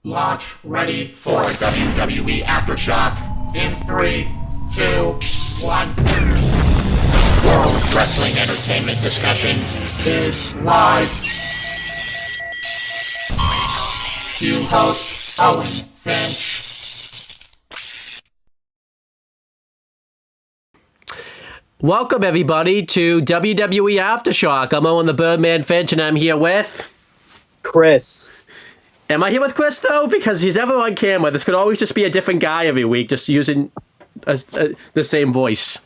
Launch ready for WWE Aftershock in 3, 2, 1. World Wrestling Entertainment Discussion is live. Cue host Owen Finch. Welcome everybody to WWE Aftershock. I'm Owen the Birdman Finch and I'm here with... Chris. Am I here with Chris though? Because he's never on camera. This could always just be a different guy every week, just using the same voice.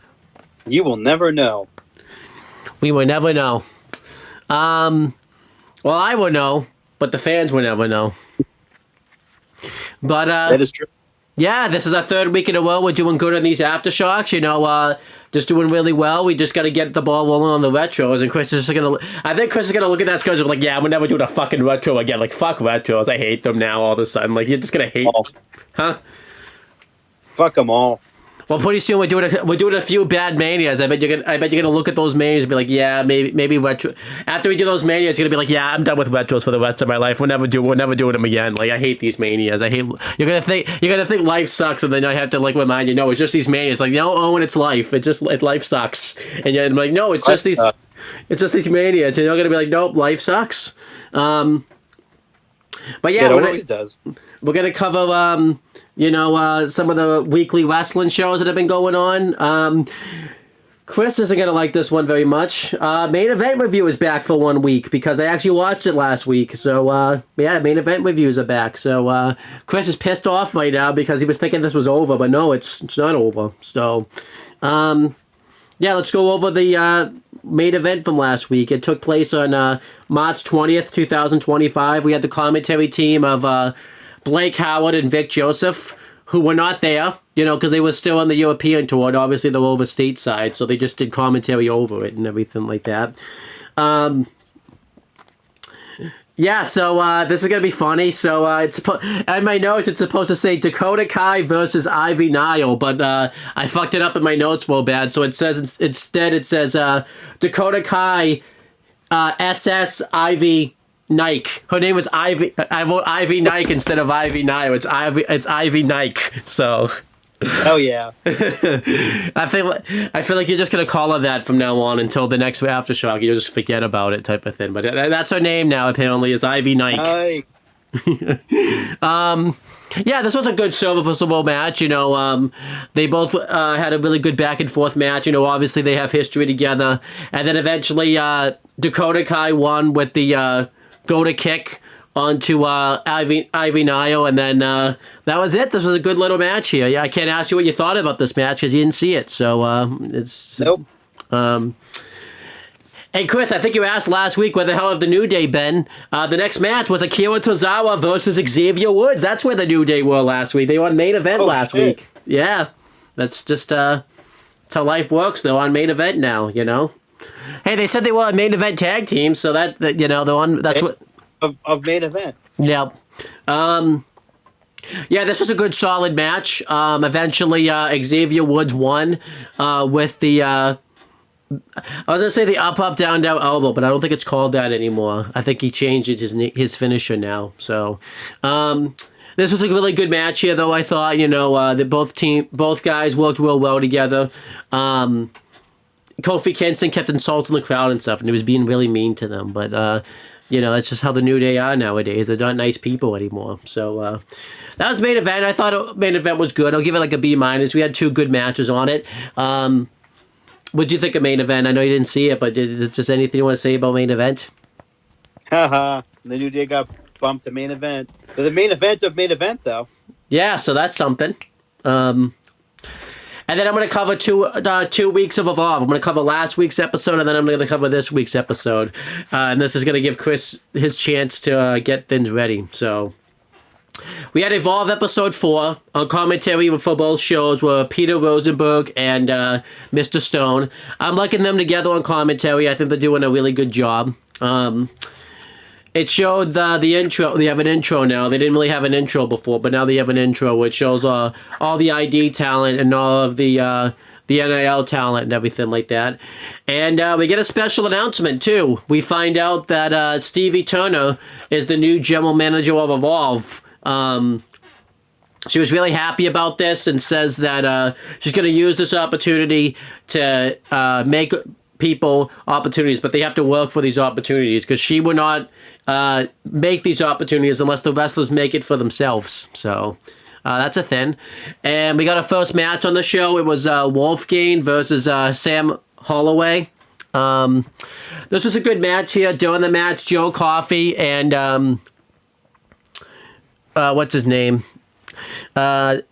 You will never know. We will never know. Well, I will know, but the fans will never know. But that is true. yeah, this is our third week in a row. We're doing good on these Aftershocks, you know, just doing really well. We just got to get the ball rolling on the retros, and Chris is just going to... I think Chris is going to look at that schedule and be like, yeah, we're never doing a fucking retro again. Like, fuck retros. I hate them now all of a sudden. Like, you're just going to hate... Oh. Huh? Fuck them all. Well, pretty soon we're doing a few bad manias. I bet you're gonna look at those manias and be like, yeah, maybe retro. After we do those manias, you're gonna be like, yeah, I'm done with retros for the rest of my life. We're never doing them again. Like, I hate these manias. You're gonna think life sucks, and then I have to like remind you, no, it's just these manias. Like, no, Owen, it's life. Life sucks. And you're like, no, it's just these manias. And you're gonna be like, nope, life sucks. But yeah, it always does. We're gonna cover some of the weekly wrestling shows that have been going on. Chris isn't going to like this one very much. Main Event Review is back for 1 week because I actually watched it last week. So, yeah, Main Event Reviews are back. So, Chris is pissed off right now because he was thinking this was over, but no, it's not over. So, yeah, let's go over the main event from last week. It took place on March 20th, 2025. We had the commentary team of... Blake Howard and Vic Joseph, who were not there, because they were still on the European tour, and obviously they were over stateside, so they just did commentary over it and everything like that. Yeah, so this is going to be funny. So in my notes, it's supposed to say Dakota Kai versus Ivy Nile, but I fucked it up in my notes real bad, so it says, instead it says Dakota Kai SS Ivy Nike. Her name is Ivy. I wrote Ivy Nike instead of Ivy Nile. It's Ivy Nike. So. Oh yeah. I feel like you're just gonna call her that from now on until the next Aftershock. You'll just forget about it, type of thing. But that's her name now. Apparently, is Ivy Nike. Yeah, this was a good serviceable match. They both had a really good back and forth match. Obviously they have history together, and then eventually Dakota Kai won with the go-to kick onto Ivy Nile, and then that was it. This was a good little match here. Yeah, I can't ask you what you thought about this match because you didn't see it. So it's nope. Hey Chris, I think you asked last week where the hell have the New Day been. The next match was Akira Tozawa versus Xavier Woods. That's where the New Day were last week. They were on Main Event last week. Yeah, that's just that's how life works. They're on Main Event now. Hey, they said they were a Main Event tag team, so that they're on. That's what of Main Event. Yeah. Yeah, this was a good, solid match. Eventually, Xavier Woods won with the. I was gonna say the up, down, down elbow, but I don't think it's called that anymore. I think he changed it, his finisher now. So, this was a really good match here, though. I thought, that both guys worked real well together. Kofi Kingston kept insulting the crowd and stuff, and he was being really mean to them. But, that's just how the New Day are nowadays. They're not nice people anymore. So, that was Main Event. I thought Main Event was good. I'll give it like a B-. We had two good matches on it. What'd you think of Main Event? I know you didn't see it, but is just anything you want to say about Main Event? Haha. The New Day got bumped to Main Event. They're the main event of Main Event, though. Yeah, so that's something. And then I'm going to cover 2 weeks of Evolve. I'm going to cover last week's episode, and then I'm going to cover this week's episode. And this is going to give Chris his chance to get things ready. So, we had Evolve episode 4. On commentary for both shows were Peter Rosenberg and Mr. Stone. I'm liking them together on commentary. I think they're doing a really good job. It showed the intro. They have an intro now. They didn't really have an intro before, but now they have an intro, which shows all the ID talent and all of the NIL talent and everything like that. And we get a special announcement, too. We find out that Stevie Turner is the new general manager of Evolve. She was really happy about this and says that she's going to use this opportunity to make people opportunities, but they have to work for these opportunities because she would not make these opportunities unless the wrestlers make it for themselves. So that's a thing. And we got a first match on the show. It was Wolfgang versus Sam Holloway. This was a good match here. During the match, Joe Coffey and what's his name? Harlem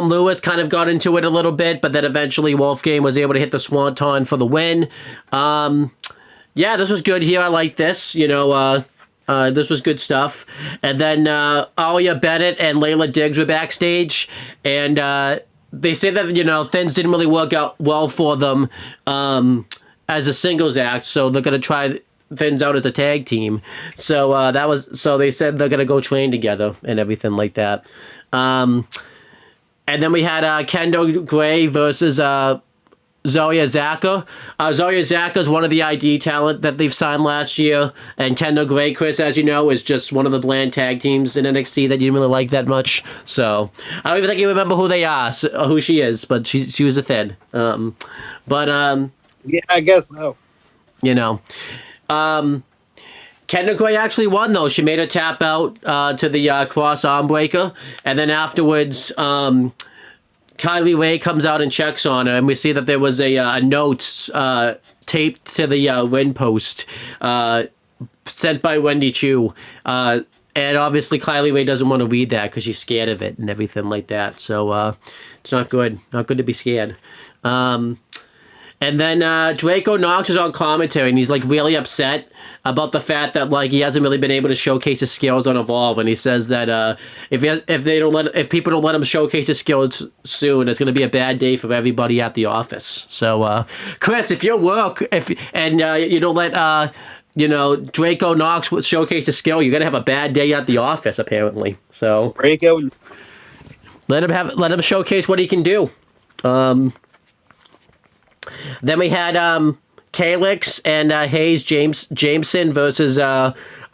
Lewis kind of got into it a little bit, but then eventually Wolfgang was able to hit the Swanton for the win. Yeah, this was good here. I like this. You know, this was good stuff. And then Alia Bennett and Layla Diggs were backstage, and they say that, you know, things didn't really work out well for them as a singles act, so they're going to try things out as a tag team. So so they said they're gonna go train together and everything like that. And then we had Kendall Gray versus Zoya Zaka. Zoya Zaka is one of the ID talent that they've signed last year, and Kendall Gray, Chris, as you know, is just one of the bland tag teams in NXT that you didn't really like that much. So I don't even think you remember who they are, or who she is, but she was a Thin. Yeah, I guess so. You know. Kendall Gray actually won, though. She made a tap out to the cross arm breaker, and then afterwards, Kylie Ray comes out and checks on her, and we see that there was a note taped to the ring post sent by Wendy Chu. And obviously Kylie Ray doesn't want to read that because she's scared of it and everything like that. So it's not good. Not good to be scared. And then Draco Knox is on commentary, and he's like really upset about the fact that like he hasn't really been able to showcase his skills on Evolve, and he says that if people don't let him showcase his skills soon, it's going to be a bad day for everybody at the office. So, Chris, if you work you don't let Draco Knox showcase his skill, you're going to have a bad day at the office apparently. So Draco, let him showcase what he can do. Then we had Calix and Hayes Jameson versus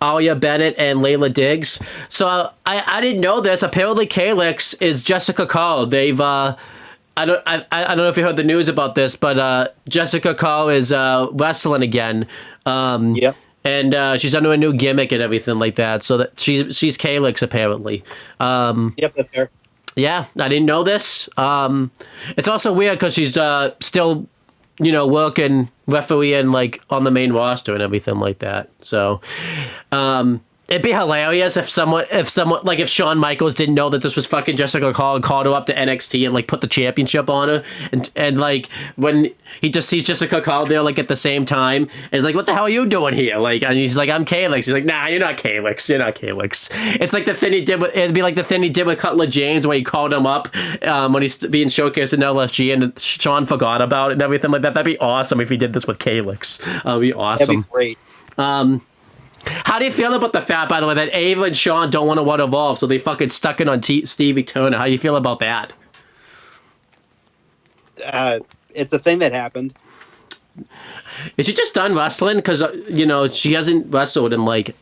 Alia Bennett and Layla Diggs. So I didn't know this. Apparently Calix is Jessica Carl. They've I don't know if you heard the news about this, but Jessica Carl is wrestling again. Yep. And she's under a new gimmick and everything like that. So that she's Calix apparently. Yep, that's her. Yeah, I didn't know this. It's also weird because she's still, working refereeing like on the main roster and everything like that. So, it'd be hilarious if someone like if Shawn Michaels didn't know that this was fucking Jessica Carl and called her up to NXT and like put the championship on her, and like when he just sees Jessica Carl there like at the same time, and he's like, "What the hell are you doing here?" Like, and he's like, "I'm Calix." He's like, "Nah, you're not Calix. You're not Calix." It's like the thing he did it'd be like the thing he did with Cutler James when he called him up when he's being showcased in LFG and Shawn forgot about it and everything like that. That'd be awesome if he did this with Calix. That'd be awesome. That'd be great. How do you feel about the fact, by the way, that Ava and Sean don't want to Evolve, so they fucking stuck it on Stevie Turner? How do you feel about that? It's a thing that happened. Is she just done wrestling? Because, she hasn't wrestled in, like,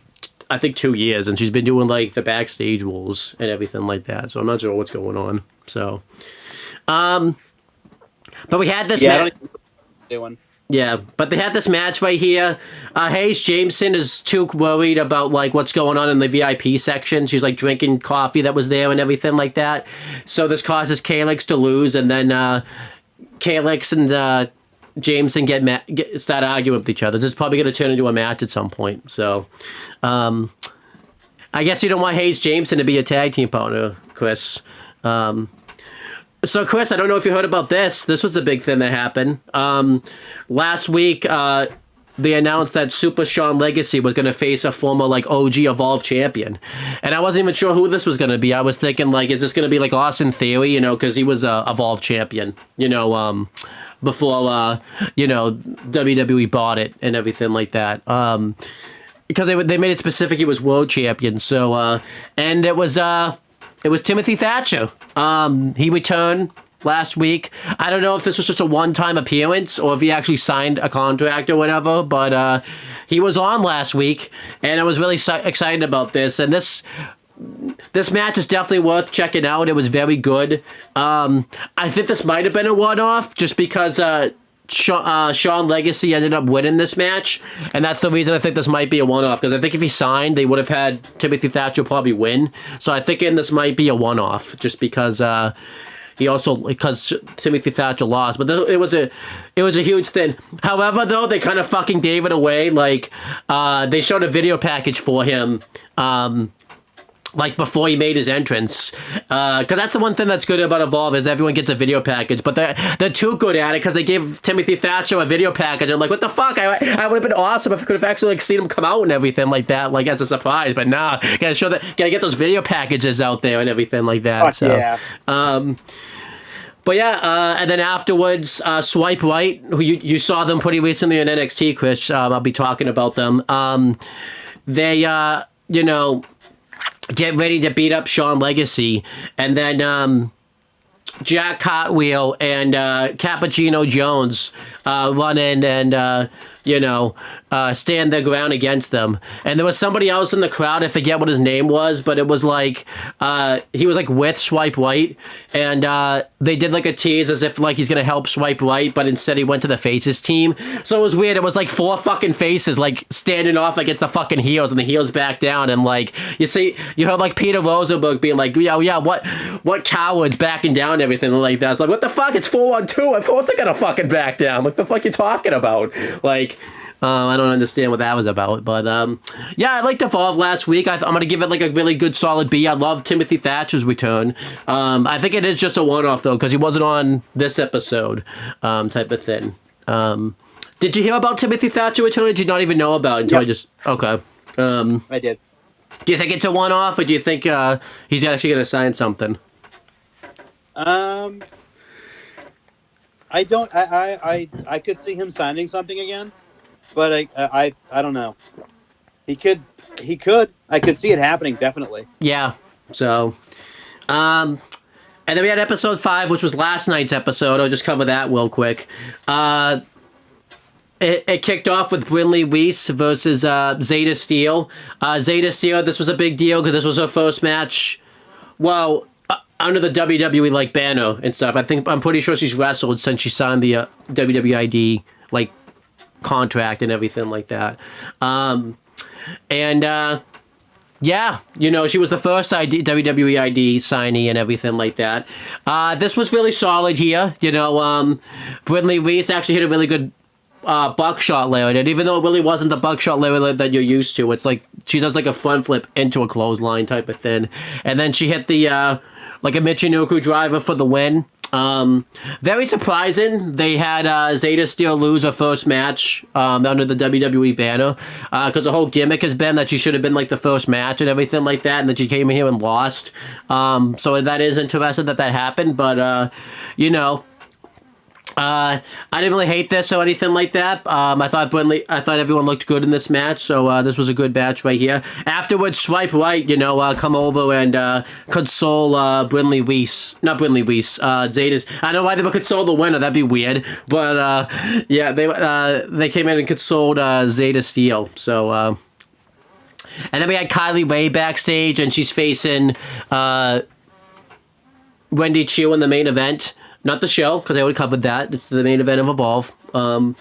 I think 2 years, and she's been doing, like, the backstage rules and everything like that, so I'm not sure what's going on. So, but we had this... Yeah, I don't doing. Yeah, but they had this match right here. Hayes Jameson is too worried about like what's going on in the VIP section. She's like drinking coffee that was there and everything like that. So this causes Calix to lose, and then Calix and Jameson start arguing with each other. This is probably going to turn into a match at some point. So I guess you don't want Hayes Jameson to be a tag team partner, Chris. So, Chris, I don't know if you heard about this. This was a big thing that happened. Last week, they announced that Super Sean Legacy was going to face a former, like, OG Evolve champion. And I wasn't even sure who this was going to be. I was thinking, like, is this going to be, like, Austin Theory, because he was a Evolve champion, before, WWE bought it and everything like that. Because they made it specific he was world champion. So, and it was Timothy Thatcher. He returned last week. I don't know if this was just a one-time appearance or if he actually signed a contract or whatever, but he was on last week, and I was really excited about this. And this this match is definitely worth checking out. It was very good. I think this might have been a one-off just because Sean Legacy ended up winning this match, and that's the reason I think this might be a one-off, because I think if he signed, they would have had Timothy Thatcher probably win. So I think this might be a one-off just because because Timothy Thatcher lost, but it was a huge thing. However, though, they kind of fucking gave it away. Like, they showed a video package for him, like before he made his entrance, because that's the one thing that's good about Evolve is everyone gets a video package, but they're too good at it because they gave Timothy Thatcher a video package. I'm like, what the fuck? I would have been awesome if I could have actually like seen him come out and everything like that, like as a surprise. But nah, gotta get those video packages out there and everything like that. Fuck so, yeah. But yeah, and then afterwards, Swipe Right, who you saw them pretty recently in NXT, Chris. I'll be talking about them. They get ready to beat up Sean Legacy, and then Jack Cartwheel and Cappuccino Jones run in and stand their ground against them. And there was somebody else in the crowd, I forget what his name was, but it was like he was like with Swipe Right, and they did like a tease as if like he's gonna help Swipe Right, but instead he went to the Faces team. So it was weird. It was like 4 fucking faces like standing off against the fucking heels, and the heels back down, and like you heard like Peter Rosenberg being like, yeah, what cowards backing down and everything like that. It's like, what the fuck? It's 4-on-2. Of course they're gonna fucking back down. What the fuck you talking about? Like, I don't understand what that was about, but yeah, I liked Evolve last week. I'm gonna give it like a really good solid B. I love Timothy Thatcher's return. I think it is just a one-off though, because he wasn't on this episode, type of thing. Did you hear about Timothy Thatcher return? Or did you not even know about it until I just okay? I did. Do you think it's a one-off, or do you think he's actually gonna sign something? I don't. I could see him signing something again, but I don't know. He could. I could see it happening, definitely. Yeah. So, and then we had episode 5, which was last night's episode. I'll just cover that real quick. It kicked off with Brinley Reese versus Zeta Steel. Zeta Steel, this was a big deal because this was her first match. Well, under the WWE like banner and stuff. I'm pretty sure she's wrestled since she signed the WWID like contract and everything like that. Yeah, she was the first WWE ID signee and everything like that. This was really solid here. Brinley Reese actually hit a really good buckshot Larry, and even though it really wasn't the buckshot Larry that you're used to, it's like she does like a front flip into a clothesline type of thing, and then she hit the like a Michinoku driver for the win. Very surprising. They had Zeta Steel lose her first match under the WWE banner, because the whole gimmick has been that she should have been like the first match and everything like that, and then she came in here and lost. So that is interesting that happened, but I didn't really hate this or anything like that. I thought everyone looked good in this match, so this was a good match right here. Afterwards, Swipe Right, come over and console Brinley Reese. Not Brinley Reese, Zeta's. I don't know why they would console the winner, that'd be weird. But yeah, they came in and consoled Zeta Steel. So, and then we had Kylie Ray backstage, and she's facing Wendy Chu in the main event. Not the show, because I already covered that. It's the main event of Evolve. And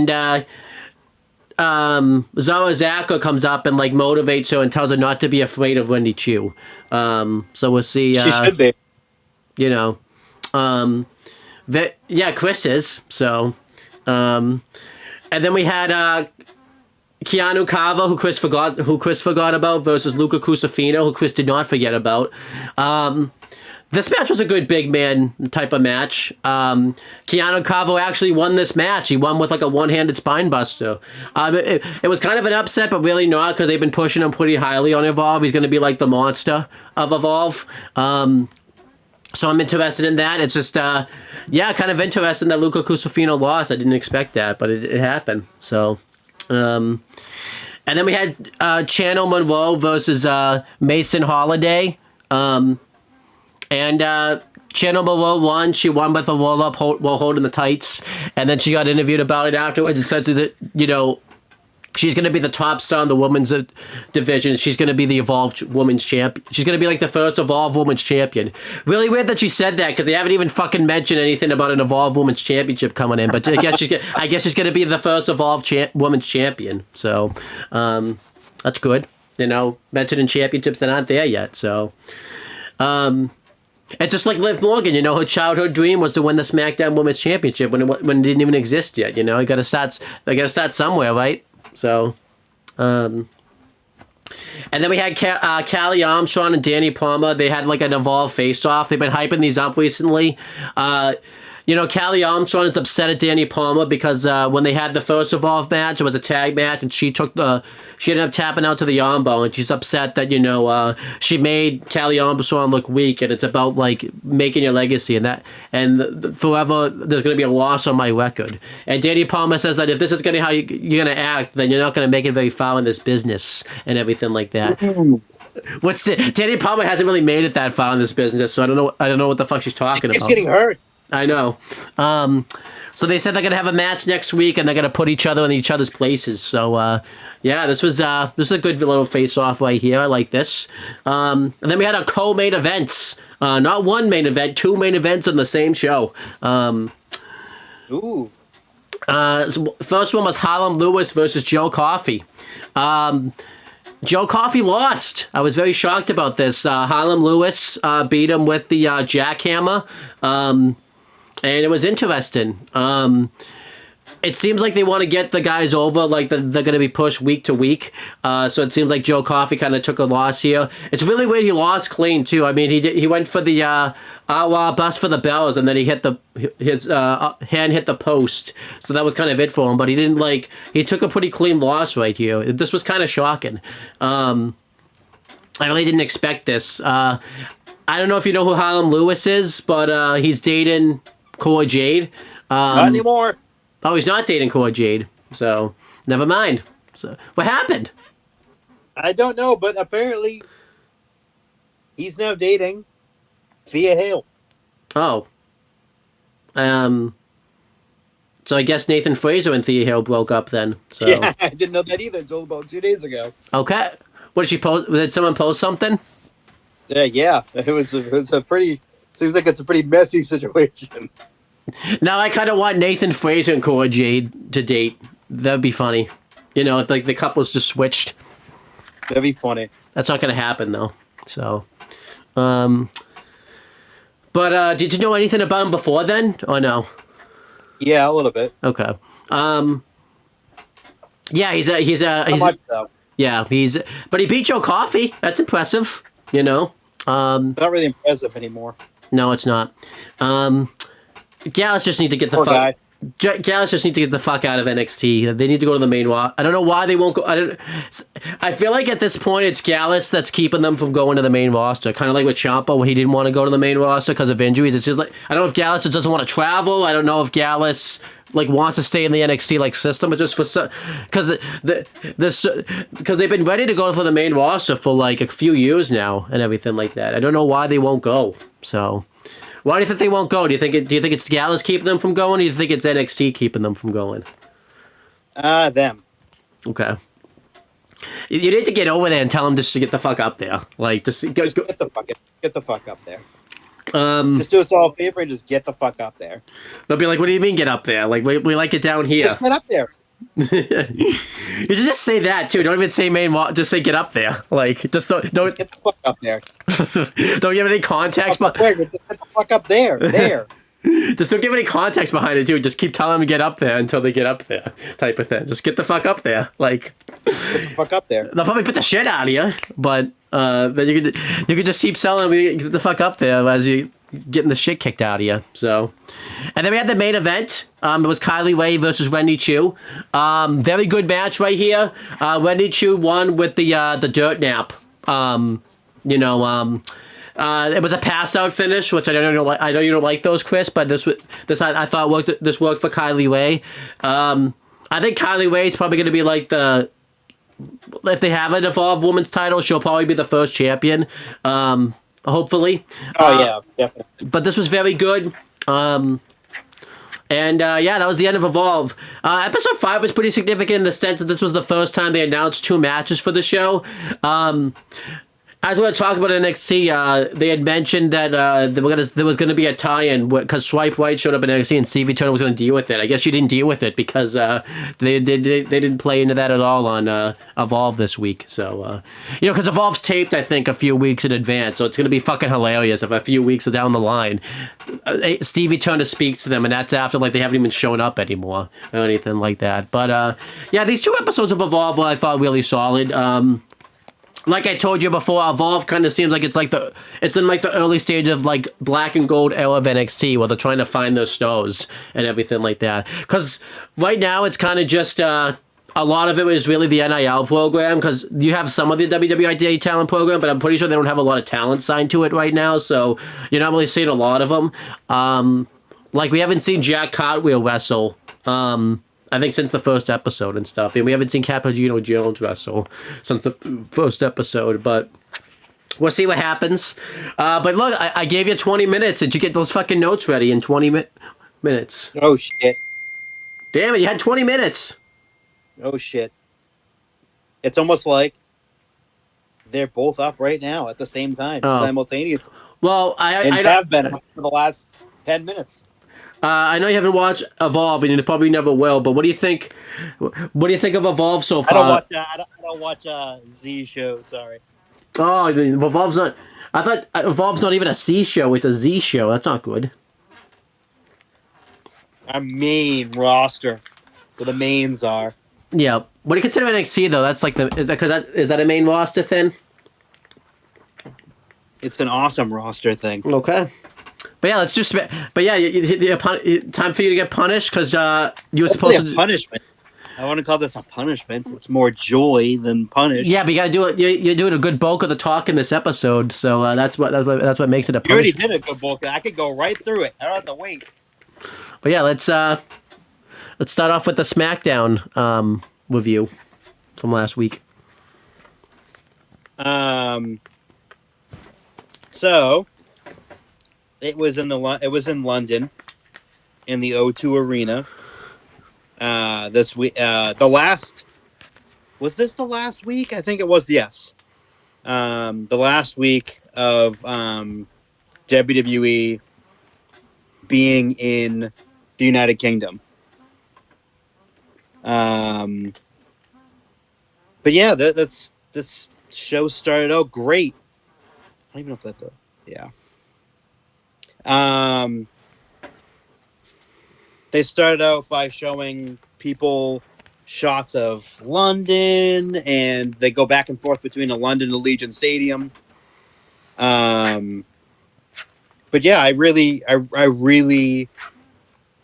Zara Zaka comes up and like motivates her and tells her not to be afraid of Wendy Chu. So we'll see. She should be. Chris is. So, and then we had Keanu Kava, who Chris forgot about, versus Luca Crucifino, who Chris did not forget about. This match was a good big man type of match. Keanu Cavo actually won this match. He won with like a one-handed spine buster. It was kind of an upset, but really not, because they've been pushing him pretty highly on Evolve. He's going to be like the monster of Evolve. So I'm interested in that. It's just, kind of interesting that Luca Crucifino lost. I didn't expect that, but it happened. So, and then we had Channel Monroe versus Mason Holiday. And Channel Monroe won. She won with a roll-up while holding the tights. And then she got interviewed about it afterwards and said that, She's going to be the top star in the women's division. She's going to be the Evolved Women's Champ. She's going to be like the first Evolved Women's Champion. Really weird that she said that because they haven't even fucking mentioned anything about an Evolved Women's Championship coming in. But I guess she's going to be the first Evolved Women's Champion. So that's good. You know, mentioning championships that aren't there yet. So, and just like Liv Morgan, you know, her childhood dream was to win the SmackDown Women's Championship when it didn't even exist yet. You know, they got to start somewhere, right? So, and then we had Callie Armstrong and Danny Palmer. They had like an Evolve face-off. They've been hyping these up recently. You know, Callie Armstrong is upset at Danny Palmer because when they had the first Evolve match, it was a tag match, and she ended up tapping out to the armbar, and she's upset that, you know, she made Callie Armstrong look weak, and it's about, like, making your legacy, and forever there's going to be a loss on my record. And Danny Palmer says that if this is going to be how you're going to act, then you're not going to make it very far in this business, and everything like that. Danny Palmer hasn't really made it that far in this business, so I don't know what the fuck she's talking about. It's getting hurt. I know. So they said they're gonna have a match next week, and they're gonna put each other in each other's places. So yeah, this was a good little face-off right here. I like this. And then we had our co-main events. Not one main event, two main events on the same show. Ooh. So first one was Harlem Lewis versus Joe Coffey. Joe Coffey lost. I was very shocked about this. Harlem Lewis beat him with the jackhammer. And it was interesting. It seems like they want to get the guys over, like they're going to be pushed week to week. So it seems like Joe Coffey kind of took a loss here. It's really weird he lost clean, too. I mean, he went for the bust for the bells, and then his hand hit the post. So that was kind of it for him. But he took a pretty clean loss right here. This was kind of shocking. I really didn't expect this. I don't know if you know who Harlem Lewis is, but he's dating Cora Jade. Not anymore. Oh, he's not dating Cora Jade, so never mind. So what happened? I don't know, but apparently he's now dating Thea Hale. Oh. So I guess Nathan Fraser and Thea Hale broke up then. So. Yeah, I didn't know that either until about 2 days ago. Okay. What did she post? Did someone post something? Yeah. It was a pretty. Seems like it's a pretty messy situation. Now I kind of want Nathan Fraser and Cora Jade to date. That'd be funny. You know, if like the couples just switched. That'd be funny. That's not going to happen though. So, but did you know anything about him before then, or no? Yeah, a little bit. Okay. Yeah, he's How much though? Yeah, but he beat Joe Coffey. That's impressive. You know. Not really impressive anymore. No, it's not. Gallus just need to get the fuck. Gallus just need to get the fuck out of NXT. They need to go to the main roster. I don't know why they won't go. I feel like at this point it's Gallus that's keeping them from going to the main roster. Kind of like with Ciampa, where he didn't want to go to the main roster because of injuries. It's just like I don't know if Gallus just doesn't want to travel. I don't know if Gallus like wants to stay in the NXT like system, but just for because they've been ready to go for the main roster for like a few years now and everything like that. I don't know why they won't go. So. Why do you think they won't go? Do you think it's Gallus keeping them from going, or do you think it's NXT keeping them from going? Them. Okay. You need to get over there and tell them just to get the fuck up there. Like, just get the fuck up there. Just do us all a favor and just get the fuck up there. They'll be like, "What do you mean get up there? Like, we like it down here." Just get up there. You should just say that too. Don't even say main. Just say get up there. Like, just don't get the fuck up there. Don't give any context. Get the fuck up there. There. Just don't give any context behind it, dude. Just keep telling them to get up there until they get up there, type of thing. Just get the fuck up there. Like, get the fuck up there. They'll probably put the shit out of you, but then you could just keep telling them get the fuck up there as you getting the shit kicked out of you. So, and then we had the main event. It was Kylie Ray versus Wendy Chu. Very good match right here. Wendy Chu won with the dirt nap. It was a pass out finish, which I know you don't like those, Chris, but this I thought worked for Kylie Ray. I think Kylie Ray is probably going to be like if they have an Evolved Women's title, she'll probably be the first champion. Hopefully. Oh yeah, definitely. But this was very good. And yeah, that was the end of Evolve. Episode 5 was pretty significant in the sense that this was the first time they announced 2 matches for the show. As we were talking about NXT, they had mentioned that there was going to be a tie-in because Swipe Right showed up in NXT and Stevie Turner was going to deal with it. I guess you didn't deal with it because they didn't play into that at all on Evolve this week. So, because Evolve's taped, I think, a few weeks in advance. So it's going to be fucking hilarious if a few weeks down the line, Stevie Turner speaks to them, and that's after they haven't even shown up anymore or anything like that. But, yeah, these 2 episodes of Evolve I thought really solid. Like I told you before, Evolve kind of seems like it's in the early stage of black and gold era of NXT where they're trying to find their stars and everything like that. Because right now it's kind of just a lot of it is really the NIL program because you have some of the WWE talent program, but I'm pretty sure they don't have a lot of talent signed to it right now. So you're not really seeing a lot of them. We haven't seen Jack Cartwheel wrestle. I think since the first episode and stuff. And we haven't seen Capogino Jones wrestle since the first episode, but we'll see what happens. But look, I gave you 20 minutes. Did you get those fucking notes ready in 20 minutes? Oh, shit. Damn it, you had 20 minutes. Oh, shit. It's almost like they're both up right now at the same time, simultaneously. Well, I have been for the last 10 minutes. I know you haven't watched Evolve, and you probably never will. But what do you think? What do you think of Evolve so far? I don't watch Z show. Sorry. Oh, Evolve's not. I thought Evolve's not even a C show; it's a Z show. That's not good. Our main roster, where the mains are. Yeah. What do you consider NXT though? That's is that a main roster thing? It's an awesome roster thing. Okay. But yeah, let's just. But yeah, time for you to get punished because you were supposed to. Punishment. I want to call this a punishment. It's more joy than punish. Yeah, but you gotta do it. You're doing a good bulk of the talk in this episode, so that's what makes it a punishment. You already did a good bulk. I could go right through it. I don't have to wait. But yeah, let's start off with the SmackDown review from last week. So it was in London, in the O2 Arena. This week, was this the last week? I think it was. Yes, the last week of WWE being in the United Kingdom. But yeah, this show started out great. I don't even know if that's yeah. They started out by showing people shots of London, and they go back and forth between the London and Allegiant Stadium. But yeah, I really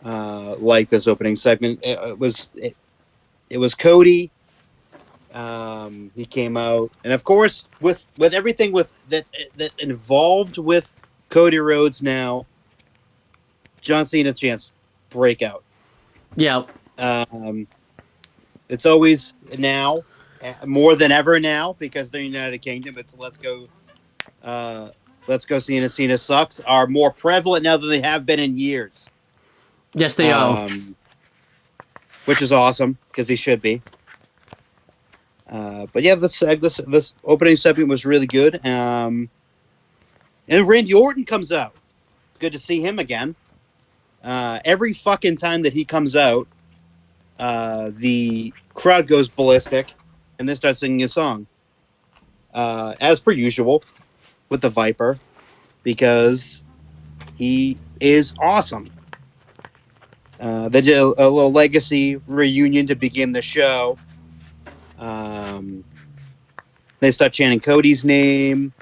like this opening segment. It was Cody. He came out, and of course, with everything that's involved with Cody Rhodes now, John Cena chance breakout. Yeah. It's always now, more than ever now, because the United Kingdom. It's let's go Cena. Cena sucks are more prevalent now than they have been in years. Yes, they are. Which is awesome because he should be. But yeah, this opening segment was really good. And Randy Orton comes out. Good to see him again. Every fucking time that he comes out, the crowd goes ballistic, and they start singing a song. As per usual, with the Viper, because he is awesome. They did a little legacy reunion to begin the show. They start chanting Cody's name.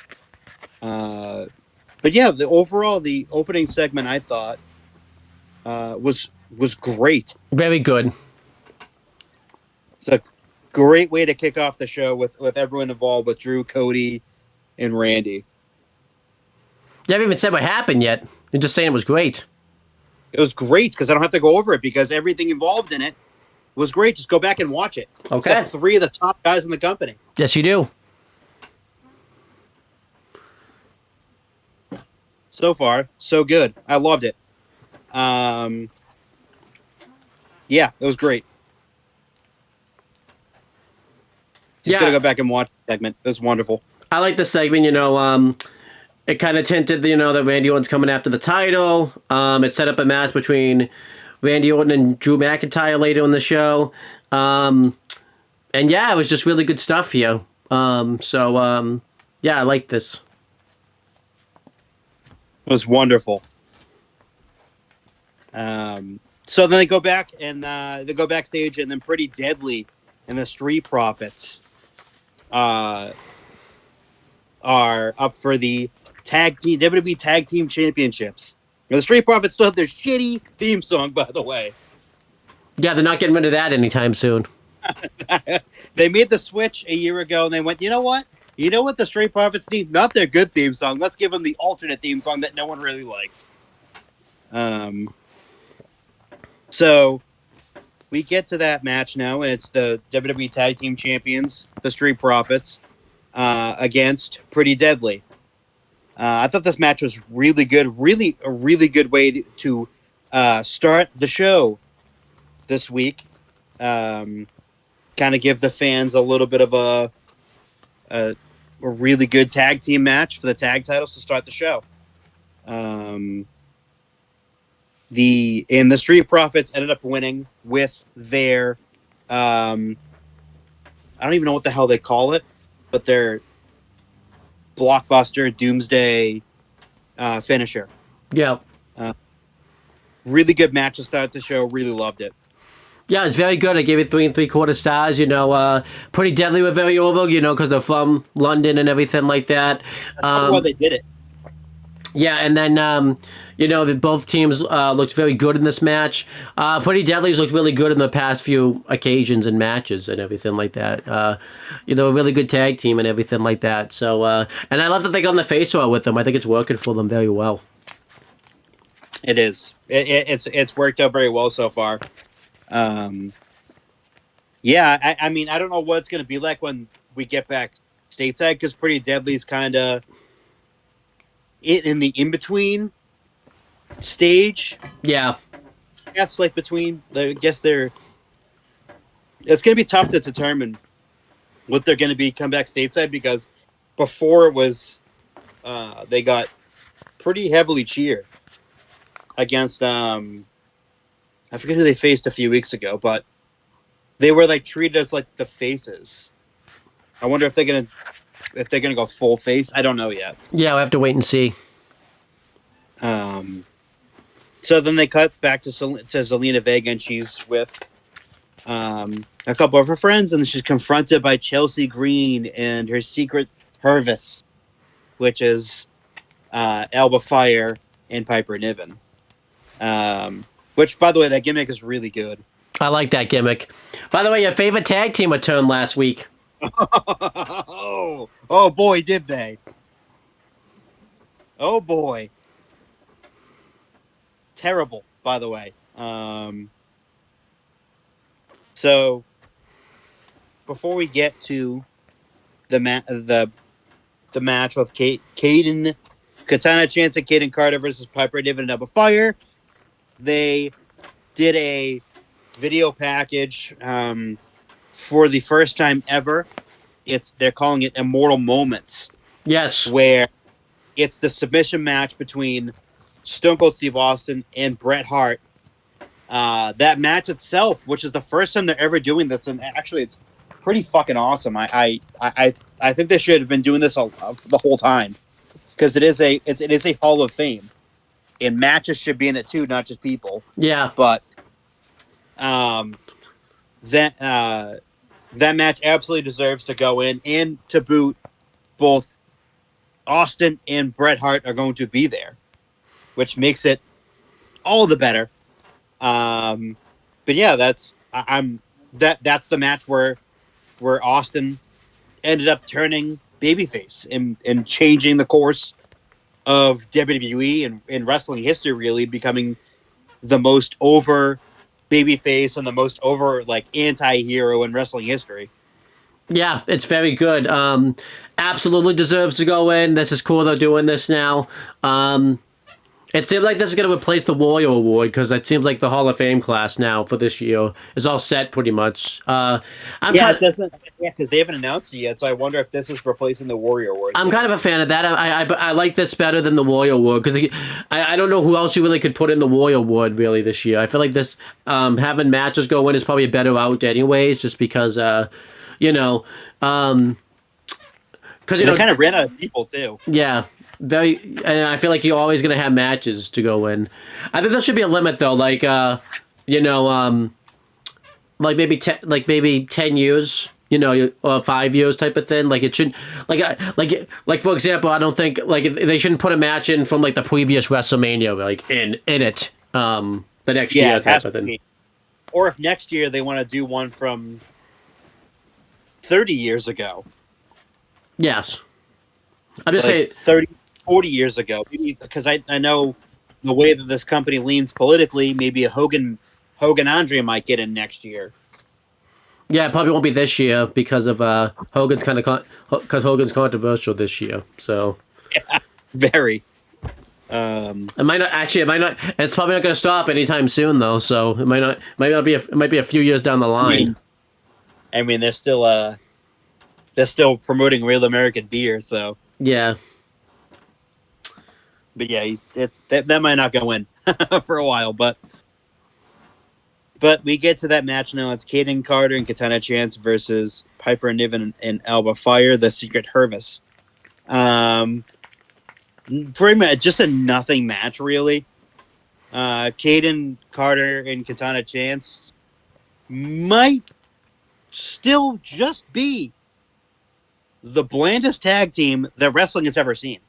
But yeah, the opening segment I thought was great. Very good. It's a great way to kick off the show with everyone involved, with Drew, Cody, and Randy. You haven't even said what happened yet. You're just saying it was great. It was great because I don't have to go over it because everything involved in it was great. Just go back and watch it. Okay. It's got 3 of the top guys in the company. Yes, you do. So far, so good. I loved it. Yeah, it was great. Just gotta go back and watch the segment. It was wonderful. I like the segment. It kind of tinted, that Randy Orton's coming after the title. It set up a match between Randy Orton and Drew McIntyre later in the show. And yeah, it was just really good stuff here. Yeah, I like this. It was wonderful. So then they go back and they go backstage, and then Pretty Deadly and the Street Profits are up for the WWE Tag Team Championships. And the Street Profits still have their shitty theme song, by the way. Yeah, they're not getting rid of that anytime soon. They made the switch a year ago, and they went, you know what? You know what the Street Profits need? Not their good theme song. Let's give them the alternate theme song that no one really liked. So we get to that match now, and it's the WWE Tag Team Champions, the Street Profits, against Pretty Deadly. I thought this match was really good. A really good way to start the show this week. Kind of give the fans a little bit of a really good tag team match for the tag titles to start the show. The Street Profits ended up winning with their I don't even know what the hell they call it, but their blockbuster doomsday finisher. Yeah. Really good match to start the show. Really loved it. Yeah, it's very good. I gave it 3 3/4 stars. Pretty Deadly were very over, because they're from London and everything like that. That's probably why they did it. Yeah, and then, both teams looked very good in this match. Pretty Deadly's looked really good in the past few occasions and matches and everything like that. A really good tag team and everything like that. So, and I love that they got on the face off with them. I think it's working for them very well. It is. It's worked out very well so far. Yeah, I mean, I don't know what it's going to be like when we get back stateside, because Pretty Deadly's kind of in the in-between stage. Yeah. I guess, it's going to be tough to determine what they're going to be come back stateside, because before it was, they got pretty heavily cheered against, I forget who they faced a few weeks ago, but they were treated as the faces. I wonder if they're gonna go full face. I don't know yet. Yeah, we'll have to wait and see. So then they cut back to Zelina Vega, and she's with a couple of her friends, and she's confronted by Chelsea Green and her secret Hervis, which is Alba Fire and Piper Niven. Which, by the way, that gimmick is really good. I like that gimmick. By the way, your favorite tag team returned last week. Oh boy, did they. Oh boy. Terrible, by the way. So, before we get to the match with Katana Chance and Kaden Carter versus Piper Niven and Alba Fire, they did a video package for the first time ever. They're calling it Immortal Moments. Yes. Where it's the submission match between Stone Cold Steve Austin and Bret Hart. That match itself, which is the first time they're ever doing this, and actually it's pretty fucking awesome. I think they should have been doing this the whole time, because it is a Hall of Fame, and matches should be in it too, not just people. Yeah. But that match absolutely deserves to go in, and to boot, both Austin and Bret Hart are going to be there, which makes it all the better. But yeah, that's the match where Austin ended up turning babyface and changing the course of WWE and wrestling history, really becoming the most over babyface and the most over anti-hero in wrestling history. Yeah, it's very good. Absolutely deserves to go in. This is cool they're doing this now. It seems like this is going to replace the Warrior Award because it seems like the Hall of Fame class now for this year is all set pretty much. It doesn't. Yeah, because they haven't announced it yet, so I wonder if this is replacing the Warrior Award. I'm kind of a fan of that. I like this better than the Warrior Award because I don't know who else you really could put in the Warrior Award really this year. I feel like this having matches go in is probably a better out anyways, just because you know. Because they kind of ran out of people too. Yeah, and I feel like you're always gonna have matches to go in. I think there should be a limit though, like like maybe 10 years, or 5 years type of thing. Like it should, like for example, I don't think they shouldn't put a match in from like the previous WrestleMania like in it the next year type of thing. Or if next year they want to do one from 30 years ago. Yes. I'm just like saying 30, 40 years ago. Because I know the way that this company leans politically, maybe a Hogan Andre might get in next year. Yeah, it probably won't be this year because of Hogan's Hogan's controversial this year. So yeah, very. It might not. It's probably not going to stop anytime soon, though. So it might not be. It might be a few years down the line. I mean, they're still promoting real American beer. So yeah. But yeah, that might not go in for a while, but we get to that match now. It's Kaden Carter and Katana Chance versus Piper Niven and Alba Fire, the Secret Hervis. Pretty much just a nothing match, really. Kaden Carter and Katana Chance might still just be the blandest tag team that wrestling has ever seen.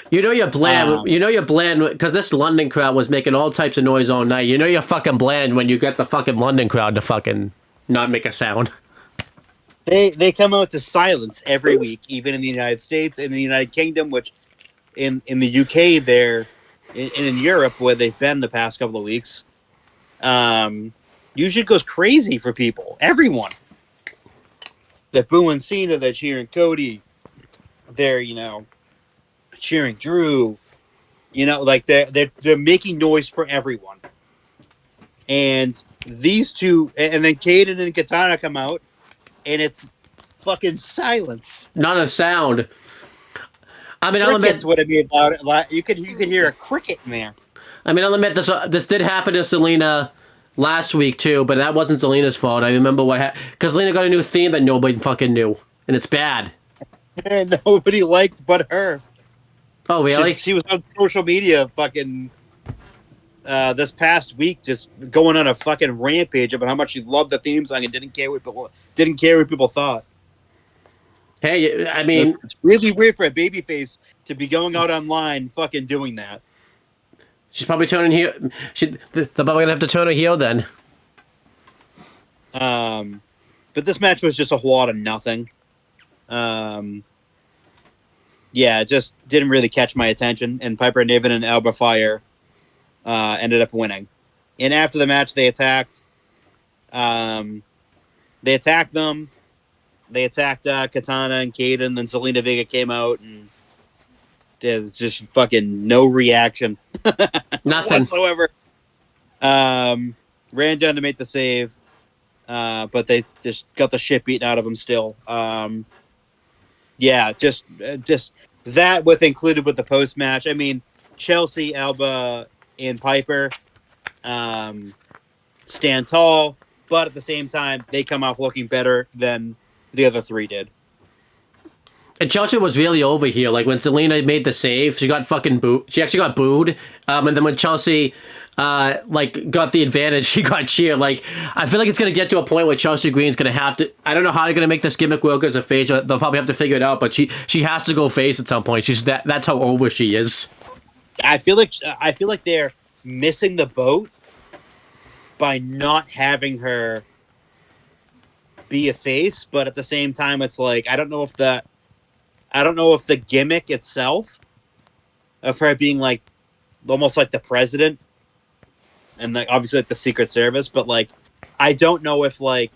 You're bland. You're bland because this London crowd was making all types of noise all night. You're fucking bland when you get the fucking London crowd to fucking not make a sound. They come out to silence every week, even in the United States, in the United Kingdom, which in the UK, they're in Europe where they've been the past couple of weeks. Usually goes crazy for people. Everyone. They're booing Cena, they're cheering Cody. They're cheering Drew, like they're making noise for everyone. And these two, and then Kaden and Katana come out, and it's fucking silence. Not a sound. I mean, Crickets would have been loud. You could hear a cricket in there. I mean, I'll admit this did happen to Selena last week too, but that wasn't Selena's fault. I remember what happened because Selena got a new theme that nobody fucking knew, and it's bad. And nobody liked but her. Oh, really? She was on social media fucking this past week just going on a fucking rampage about how much she loved the theme song and didn't care what people thought. Hey, I mean... It's really weird for a babyface to be going out online fucking doing that. She's probably turning heel. They're probably going to have to turn her heel then. But this match was just a whole lot of nothing. Yeah, it just didn't really catch my attention. And Piper Niven and Alba Fire ended up winning. And after the match, they attacked. They attacked them. They attacked Katana and Kaden. Then Zelina Vega came out, and there's just fucking no reaction. Nothing whatsoever. Ran down to make the save, but they just got the shit beaten out of them still. Yeah, just that included with the post match. I mean, Chelsea, Alba, and Piper stand tall, but at the same time, they come off looking better than the other three did. And Chelsea was really over here. Like when Selena made the save, she got fucking booed. She actually got booed. And then when Chelsea got the advantage, she got cheered. Like I feel like it's gonna get to a point where Chelsea Green's gonna have to. I don't know how they're gonna make this gimmick work as a face. They'll probably have to figure it out. But she has to go face at some point. That's how over she is. I feel like they're missing the boat by not having her be a face. But at the same time, it's like I don't know if the gimmick itself of her being like almost like the president and like obviously like the Secret Service, but like I don't know if like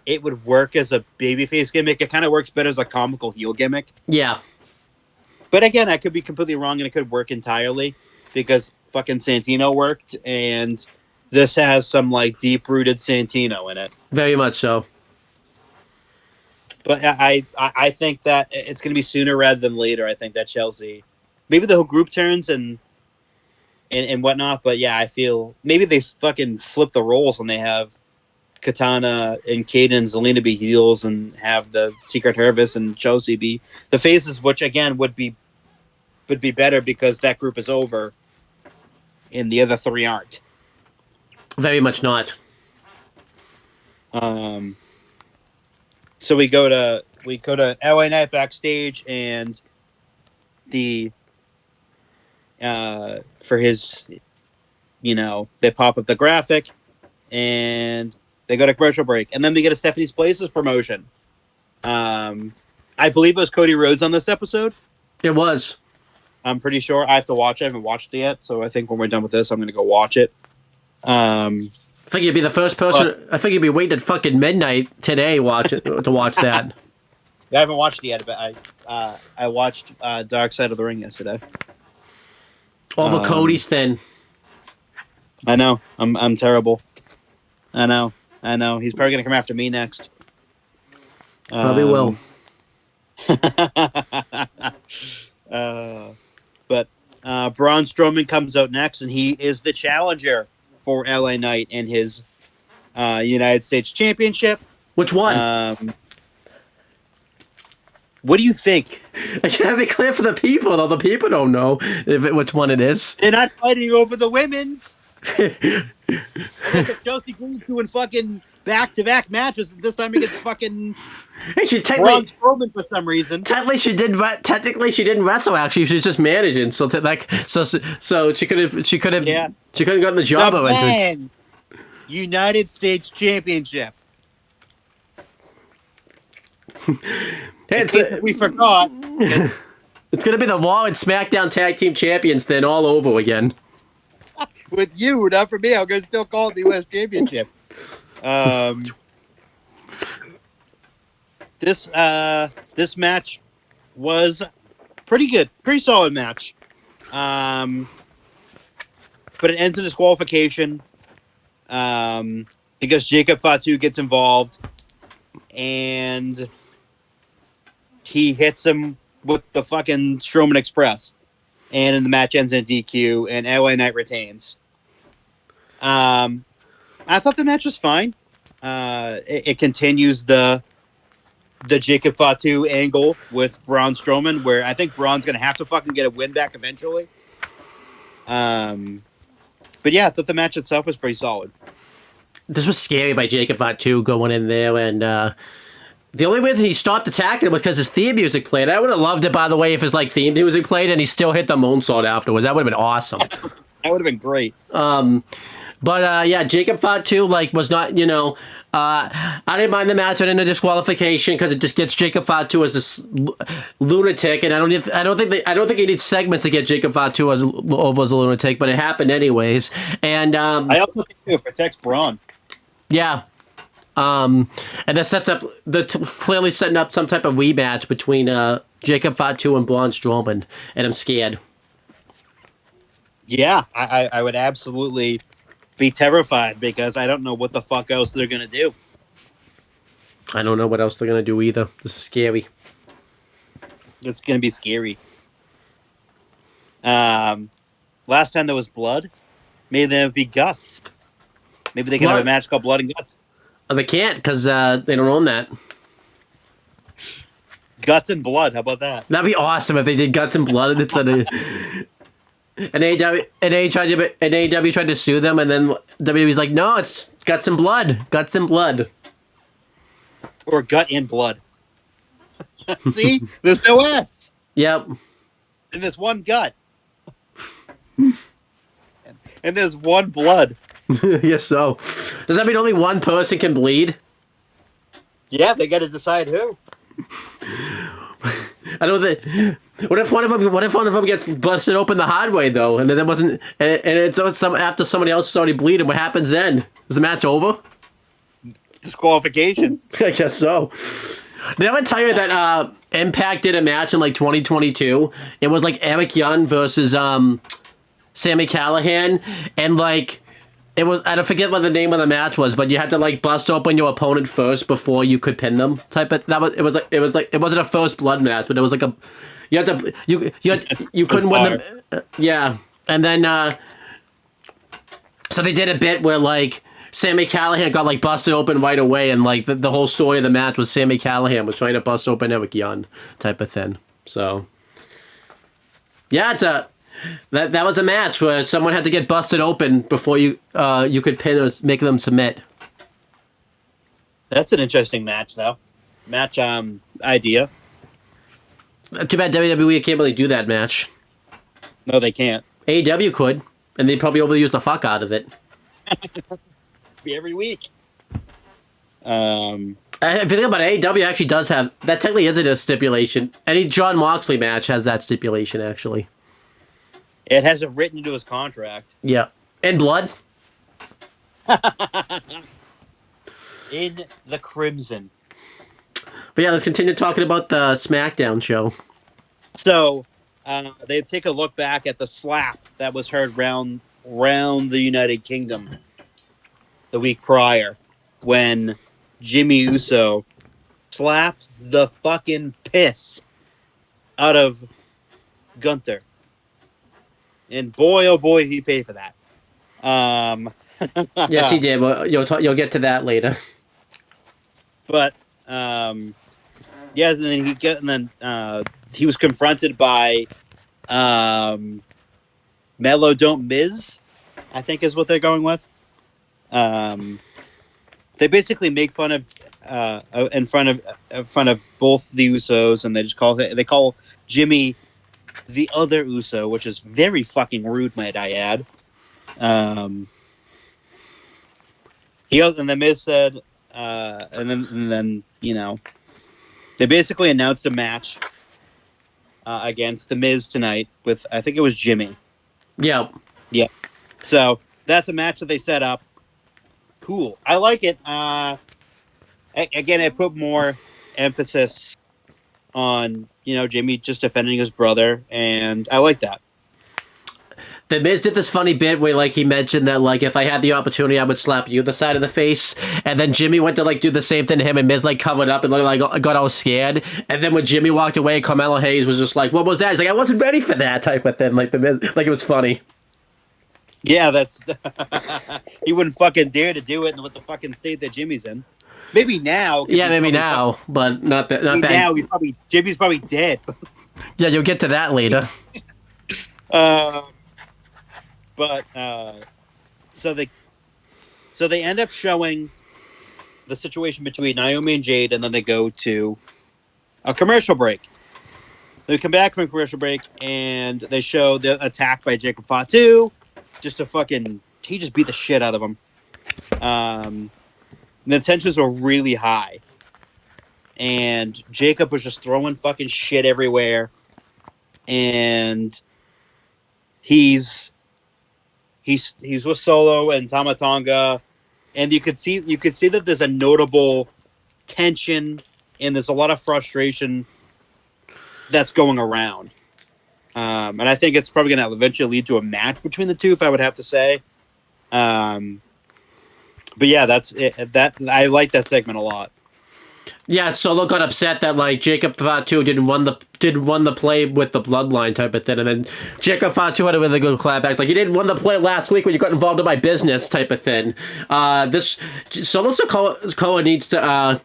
it would work as a babyface gimmick. It kind of works better as a comical heel gimmick. Yeah. But again, I could be completely wrong and it could work entirely. because fucking Santino worked, and this has some like deep-rooted Santino in it. Very much so. But I think that it's going to be sooner rather than later. I think that Chelsea, maybe the whole group turns and whatnot. But yeah, I feel maybe they fucking flip the roles when they have Katana and Kaden and Zelina be heels and have the Secret Service and Chelsea be the faces, which again would be better because that group is over and the other three aren't. Very much not. So we go to LA Knight backstage, and for his, they pop up the graphic, and they go to commercial break, and then we get a Stephanie's Places promotion. I believe it was Cody Rhodes on this episode. It was. I'm pretty sure. I have to watch it. I haven't watched it yet, so I think when we're done with this, I'm going to go watch it. I think you'd be the first person. I think you'd be waiting at fucking midnight today to watch that. I haven't watched it yet, but I watched Dark Side of the Ring yesterday. Over Cody's thin. I know. I'm terrible. I know. He's probably gonna come after me next. Probably will. But Braun Strowman comes out next, and he is the challenger for LA Knight in his United States Championship. Which one? What do you think? I gotta be clear for the people, though. The people don't know which one it is. They're not fighting over the women's. Chelsea Green's doing fucking back-to-back matches. This time against fucking Braun Strowman for some reason. Technically, she didn't wrestle. Actually, she was just managing. So she could have. Yeah. She couldn't gotten the job. The United States Championship. We forgot. It's going to be the Raw and SmackDown Tag Team Champions then all over again. With you, not for me. I'm going to still call it the U.S. Championship. This match was pretty good. Pretty solid match. But it ends in disqualification because Jacob Fatu gets involved and he hits him with the fucking Strowman Express. And then the match ends in DQ and LA Knight retains. I thought the match was fine. It continues the Jacob Fatu angle with Braun Strowman, where I think Braun's going to have to fucking get a win back eventually. But yeah, I thought the match itself was pretty solid. This was scary by Jacob Fatu going in there, and the only reason he stopped attacking him was because his theme music played. I would have loved it, by the way, if his theme music played and he still hit the moonsault afterwards. That would have been awesome. That would have been great. But yeah, Jacob Fatu was not, I didn't mind the match in a disqualification because it just gets Jacob Fatu as this lunatic, and I don't think he needs segments to get Jacob Fatu over as a lunatic, but it happened anyways. And I also think it protects Braun. Yeah. And that sets up clearly setting up some type of rematch between Jacob Fatu and Braun Strowman, and I'm scared. Yeah, I would absolutely be terrified because I don't know what the fuck else they're gonna do. I don't know what else they're gonna do either. This is scary. It's gonna be scary. Last time there was blood, maybe there would be guts. Maybe they can have a match called Blood and Guts. They can't because they don't own that. Guts and blood. How about that? That'd be awesome if they did Guts and Blood and it's and AEW tried to sue them, and then WWE's like, no, it's Guts and Blood. Guts and Blood. Or Gut and Blood. See? There's no S. Yep. And there's one gut. And there's one blood. Yes, so. Does that mean only one person can bleed? Yeah, they got to decide who. I don't think. What if one of them gets busted open the hard way though, and then wasn't, and it's after somebody else is already bleeding? What happens then? Is the match over? Disqualification. I guess so. Did I ever tell you that Impact did a match in 2022? It was Eric Young versus Sami Callihan, and like it was, I don't forget what the name of the match was, but you had to like bust open your opponent first before you could pin them. Type of that was it wasn't a first blood match, but it was like a you had to you couldn't win them. Yeah, and then so they did a bit where like Sami Callihan got like busted open right away, and like the whole story of the match was Sami Callihan was trying to bust open Eric Young type of thing. So yeah, that was a match where someone had to get busted open before you could pin or make them submit. That's an interesting match, though. Match idea. Too bad WWE can't really do that match. No, they can't. AEW could, and they'd probably overuse the fuck out of it. Be every week. If you think about it, AEW actually does have that. Technically, isn't a stipulation. Any Jon Moxley match has that stipulation. Actually, it has it written into his contract. Yeah, in blood. In the crimson. But yeah, let's continue talking about the SmackDown show. So, they take a look back at the slap that was heard round the United Kingdom the week prior, when Jimmy Uso slapped the fucking piss out of Gunther. And boy, oh boy, did he pay for that. Yes, he did. Well, you'll get to that later. But yes, and then he was confronted by Mello Don't Miz, I think is what they're going with. They basically make fun of in front of both the Usos, and they call Jimmy the other Uso, which is very fucking rude, might I add. And the Miz said, and then you know, they basically announced a match against the Miz tonight with, I think it was Jimmy. Yeah. Yeah. So that's a match that they set up. Cool. I like it. Again, I put more emphasis on, Jimmy just defending his brother, and I like that. The Miz did this funny bit where, like, he mentioned that, like, if I had the opportunity, I would slap you the side of the face. And then Jimmy went to, like, do the same thing to him, and Miz, like, covered up and, like, got all scared. And then when Jimmy walked away, Carmelo Hayes was just like, what was that? He's like, I wasn't ready for that type of thing. Like, the Miz, like, it was funny. Yeah, that's... he wouldn't fucking dare to do it with the fucking state that Jimmy's in. Maybe now. Yeah, maybe now, but not that. Not back. Now, Jimmy's probably dead. Yeah, you'll get to that later. But so they end up showing the situation between Naomi and Jade, and then they go to a commercial break. They come back from a commercial break, and they show the attack by Jacob Fatu. He just beat the shit out of him. The tensions were really high, and Jacob was just throwing fucking shit everywhere, and he's with Solo and Tama Tonga, and you could see that there's a notable tension and there's a lot of frustration that's going around. And I think it's probably going to eventually lead to a match between the two, if I would have to say. But yeah, that's it. I like that segment a lot. Yeah, Solo got upset that, like, Jacob Fatu didn't won the play with the bloodline type of thing, and then Jacob Fatu had a really good clapback. Like, you didn't win the play last week when you got involved in my business type of thing. Solo Sikoa needs to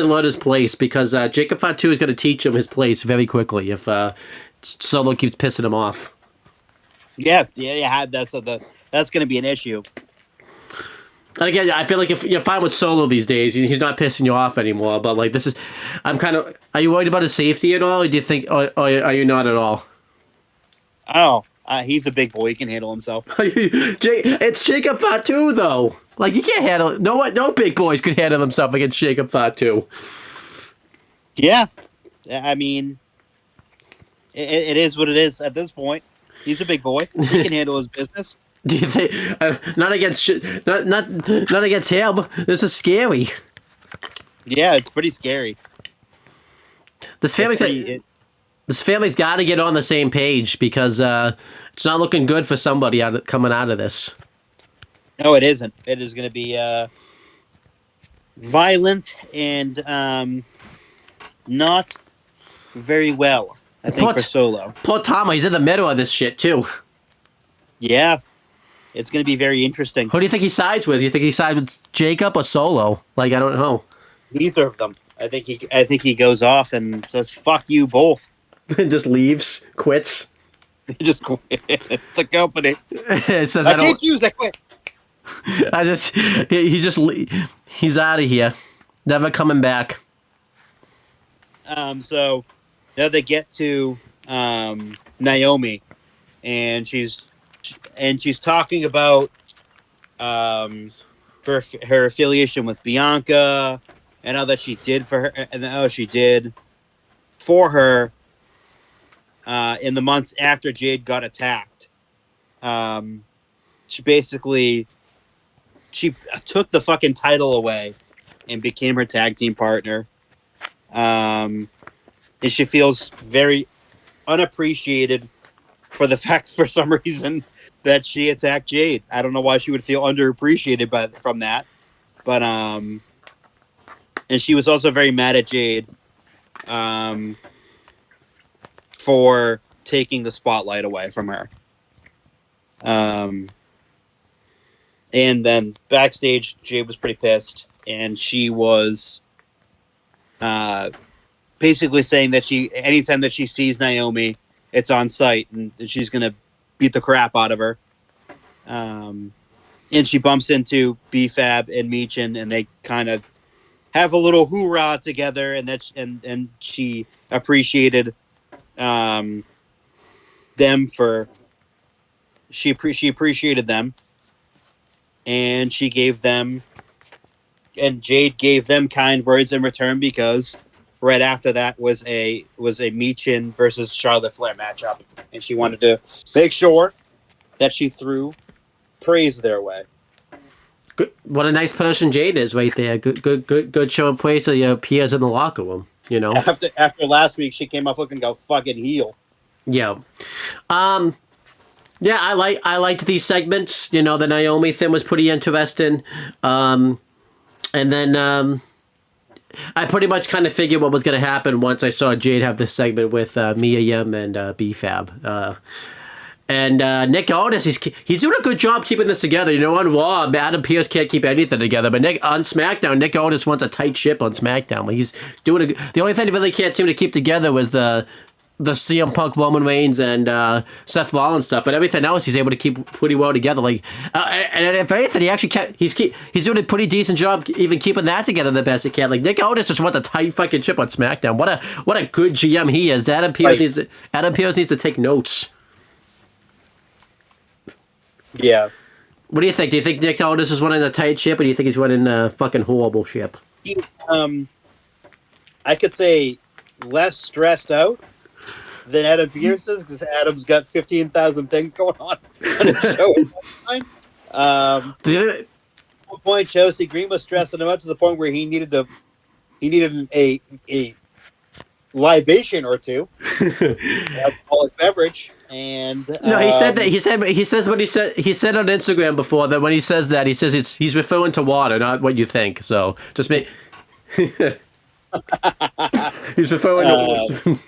learn his place, because Jacob Fatu is going to teach him his place very quickly if Solo keeps pissing him off. Yeah, that's going to be an issue. And again, I feel like if you're fine with Solo these days, he's not pissing you off anymore. But like, are you worried about his safety at all, or do you think, or are you not at all? Oh, he's a big boy; he can handle himself. It's Jacob Fatu, though. Like, you can't handle it. No big boys could handle themselves against Jacob Fatu. Yeah, I mean, it is what it is at this point. He's a big boy; he can handle his business. Do you think not against him? This is scary. Yeah, it's pretty scary. This This family's got to get on the same page because it's not looking good for somebody coming out of this. No, it isn't. It is going to be violent and not very well, I think, for Solo. Poor Tama, he's in the middle of this shit, too. Yeah. It's going to be very interesting. Who do you think he sides with? You think he sides with Jacob or Solo? Like, I don't know. Neither of them. I think he goes off and says, fuck you both. And just leaves, quits. He just quits. It's the company. It says, I can't use it, quit. He's out of here. Never coming back. So now they get to Naomi, and she's talking about her affiliation with Bianca and all that she did for her, and how she did for her in the months after Jade got attacked. She took the fucking title away and became her tag team partner. And she feels very unappreciated for the fact, for some reason, that she attacked Jade. I don't know why she would feel underappreciated from that. But, and she was also very mad at Jade for taking the spotlight away from her. And then backstage, Jade was pretty pissed, and she was basically saying that anytime that she sees Naomi, it's on sight, and she's going to beat the crap out of her. And she bumps into B-Fab and Meechin, and they kind of have a little hoorah together, and she appreciated them for... She appreciated them, and she gave them... And Jade gave them kind words in return, because right after that was a Meechin versus Charlotte Flair matchup, and she wanted to make sure that she threw praise their way. Good. What a nice person Jade is right there. Good showing praise to your peers in the locker room. You know. After last week, she came off looking like a fucking heel. Yeah. Yeah, I liked these segments. You know, the Naomi thing was pretty interesting. And then I pretty much kind of figured what was going to happen once I saw Jade have this segment with Mia Yim and B-Fab. And Nick Aldis, he's doing a good job keeping this together. You know, on Raw, Adam Pearce can't keep anything together. But on SmackDown, Nick Aldis wants a tight ship on SmackDown. Like, he's doing the only thing he really can't seem to keep together was the CM Punk, Roman Reigns, and Seth Rollins stuff, but everything else he's able to keep pretty well together. Like, and if anything, he actually he's doing a pretty decent job even keeping that together the best he can. Like, Nick Aldis just wants a tight fucking chip on SmackDown. What a good GM he is. Adam Pearce needs to take notes. Yeah. What do you think? Do you think Nick Aldis is running a tight ship, or do you think he's running a fucking horrible ship? I could say less stressed out than Adam Pearce is, because Adam's got 15,000 things going on his show at one time. At one point, Chelsea Green was stressing him out to the point where he needed a libation or two, alcoholic beverage. And no, he said that. He says what he said. He said on Instagram before that when he says that, he says he's referring to water, not what you think. So just make. He's referring to.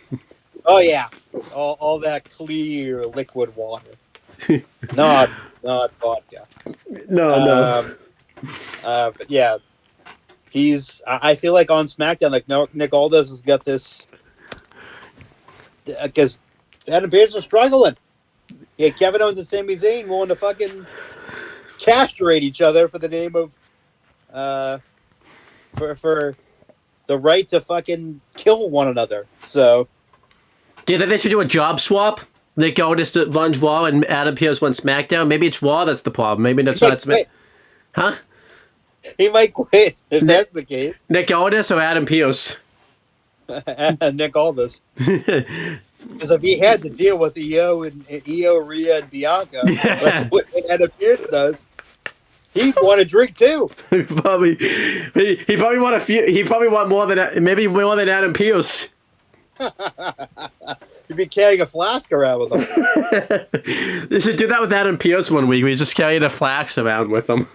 Oh yeah, all that clear liquid water, not vodka. No. But yeah, I feel like on SmackDown, like Nick Aldis has got this, because Adam Pearce is struggling. Yeah, Kevin Owens and Sami Zayn willing to fucking castrate each other for the name of for the right to fucking kill one another. So. Do you think they should do a job swap? Nick Aldis runs Raw and Adam Pearce runs SmackDown? Maybe it's Raw that's the problem. Maybe that's not SmackDown. Huh? He might quit if that's the case. Nick Aldis or Adam Pearce? Nick Aldis. Because if he had to deal with Io, Rhea, and Bianca, like what Adam Pearce does, he'd want to drink too. He probably want a few. He probably want more than Adam Pearce. You'd be carrying a flask around with him. They should do that with Adam Pearce one week. We just carried a flask around with him.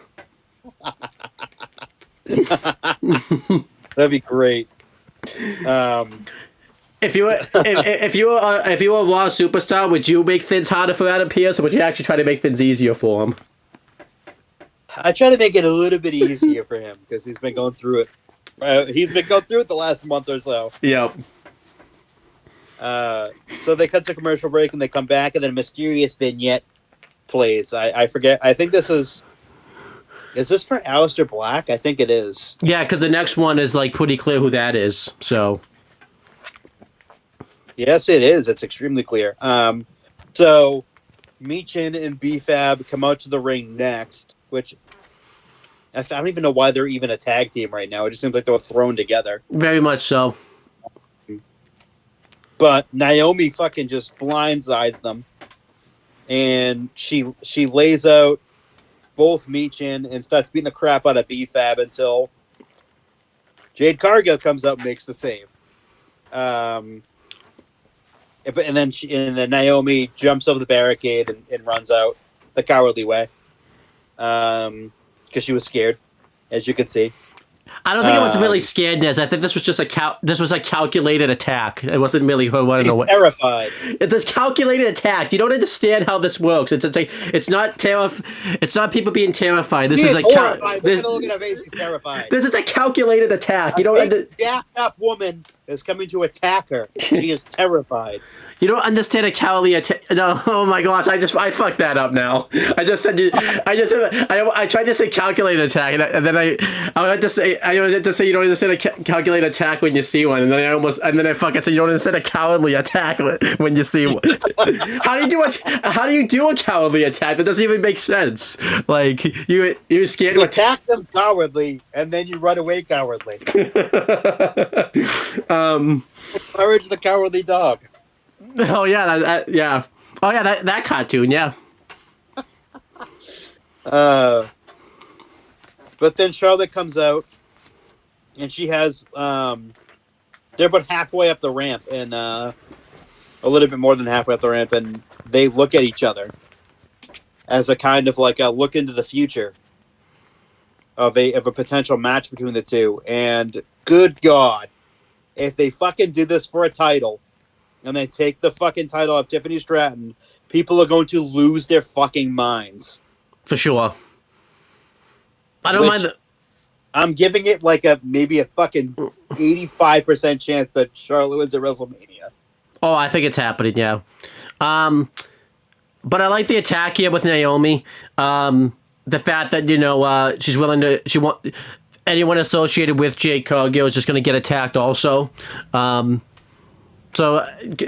That'd be great. If you were if you were a Raw superstar, would you make things harder for Adam Pearce, or would you actually try to make things easier for him? I try to make it a little bit easier for him because he's been going through it. He's been going through it the last month or so. Yep. So they cut to commercial break and they come back, and then a mysterious vignette plays. I forget. I think this is. Is this for Aleister Black? I think it is. Yeah, because the next one is like pretty clear who that is. So. Yes, it is. It's extremely clear. So Michin and B-Fab come out to the ring next, which I don't even know why they're even a tag team right now. It just seems like they were thrown together. Very much so. But Naomi fucking just blindsides them, and she lays out both Michin and starts beating the crap out of B-Fab until Jade Cargill comes up and makes the save. And then Naomi jumps over the barricade and runs out the cowardly way, because she was scared, as you can see. I don't think it was really scaredness. I think this was just a calculated attack. It wasn't really her running away. Terrified. It's a calculated attack. You don't understand how this works. It's not people being terrified. This is like horrified. Look at her face. She's terrified. This is a calculated attack. You don't. Jacked up woman is coming to attack her. She is terrified. You don't understand a cowardly attack. No, oh my gosh! I fucked that up now. I tried to say calculated attack, and then I had to say you don't understand a calculated attack when you see one, and then I fucking said you don't understand a cowardly attack when you see one. How do you do a cowardly attack? That doesn't even make sense. Like you're scared to to attack them cowardly, and then you run away cowardly. Courage the Cowardly Dog. Oh yeah, yeah. Oh yeah, that cartoon, yeah. But then Charlotte comes out, and she has they're about halfway up the ramp, and a little bit more than halfway up the ramp, and they look at each other as a kind of like a look into the future of a potential match between the two. And good God, if they fucking do this for a title, and they take the fucking title of Tiffany Stratton, people are going to lose their fucking minds. For sure. I don't mind. I'm giving it like maybe a fucking 85% chance that Charlotte wins at WrestleMania. Oh, I think it's happening, yeah. But I like the attack here with Naomi. The fact that, she's willing to... anyone associated with Jade Cargill is just going to get attacked also. So,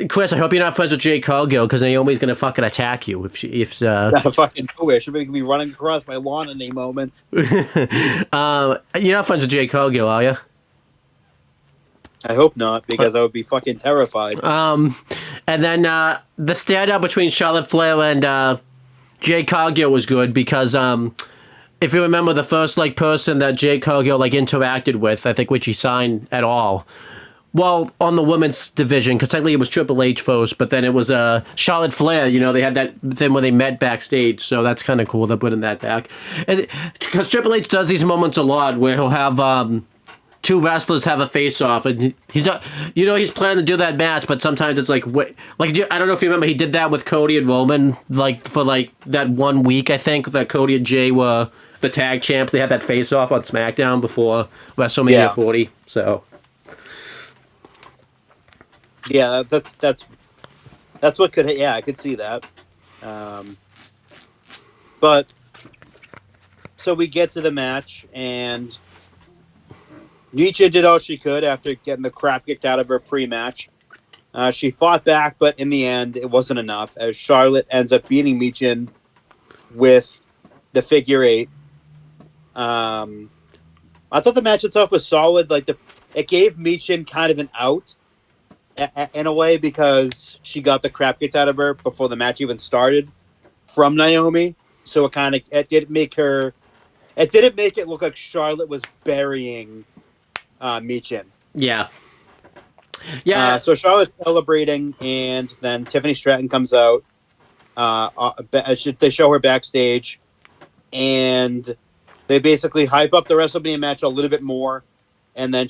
Chris, I hope you're not friends with Jade Cargill, because Naomi's going to fucking attack you if not fucking nowhere. She'll be running across my lawn in a moment. You're not friends with Jade Cargill, are you? I hope not, because I would be fucking terrified. And then the standout between Charlotte Flair and Jade Cargill was good, because if you remember, the first person that Jade Cargill interacted with, I think, which he signed at all. Well, on the women's division, because technically it was Triple H first, but then it was Charlotte Flair. They had that thing where they met backstage, so that's kind of cool. They're putting that back. Because Triple H does these moments a lot where he'll have two wrestlers have a face-off, and he's not, he's planning to do that match, but sometimes it's I don't know if you remember, he did that with Cody and Roman, for that 1 week, I think, that Cody and Jay were the tag champs. They had that face-off on SmackDown before WrestleMania 40, so... Yeah, that's what could. Yeah, I could see that. But so we get to the match, and Nietzsche did all she could after getting the crap kicked out of her pre-match. She fought back, but in the end, it wasn't enough, as Charlotte ends up beating Michin with the figure eight. I thought the match itself was solid. It gave Michin kind of an out. In a way, because she got the crap kicked out of her before the match even started from Naomi, so it didn't make it look like Charlotte was burying Michin. Yeah, Yeah. So Charlotte's celebrating, and then Tiffany Stratton comes out. They show her backstage, and they basically hype up the WrestleMania match a little bit more. And then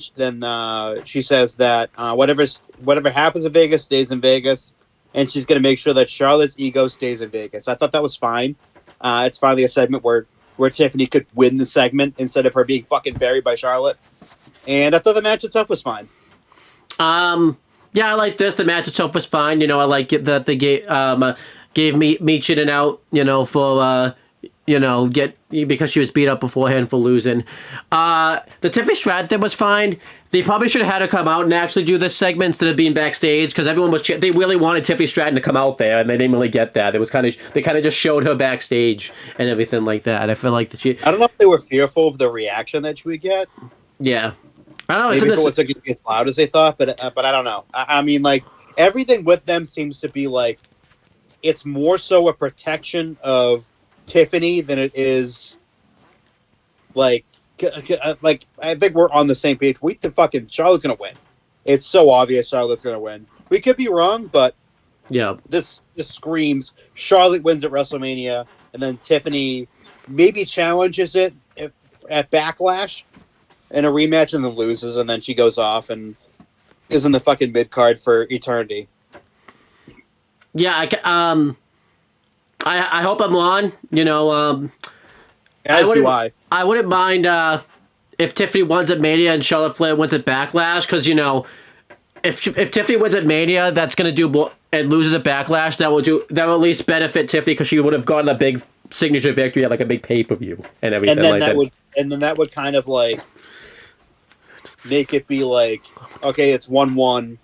she says that whatever happens in Vegas stays in Vegas, and she's going to make sure that Charlotte's ego stays in Vegas. I thought that was fine. It's finally a segment where Tiffany could win the segment instead of her being fucking buried by Charlotte. And I thought the match itself was fine. Yeah, I like this. The match itself was fine. I like it that they gave Meechin an out, for because she was beat up beforehand for losing. The Tiffany Stratton thing was fine. They probably should have had her come out and actually do this segment instead of being backstage, because everyone was they really wanted Tiffany Stratton to come out there, and they didn't really get that. It was they kind of just showed her backstage and everything like that. I feel like I don't know if they were fearful of the reaction that she would get. Yeah. I don't know. Maybe if it wasn't going to be as loud as they thought, but I don't know. I mean, like, everything with them seems to be like, it's more so a protection of Tiffany than it is like I think we're on the same page. Charlotte's going to win. It's so obvious Charlotte's going to win. We could be wrong, but yeah, this screams Charlotte wins at WrestleMania, and then Tiffany maybe challenges it at Backlash in a rematch and then loses, and then she goes off and is in the fucking mid card for eternity. Yeah, I hope I'm wrong. As do I. I wouldn't mind if Tiffany wins at Mania and Charlotte Flair wins at Backlash, because if Tiffany wins at Mania, that's gonna do more, and loses at Backlash, that will at least benefit Tiffany, because she would have gotten a big signature victory at like a big pay-per-view and everything. And then that would kind of like make it be like, okay, it's 1-1.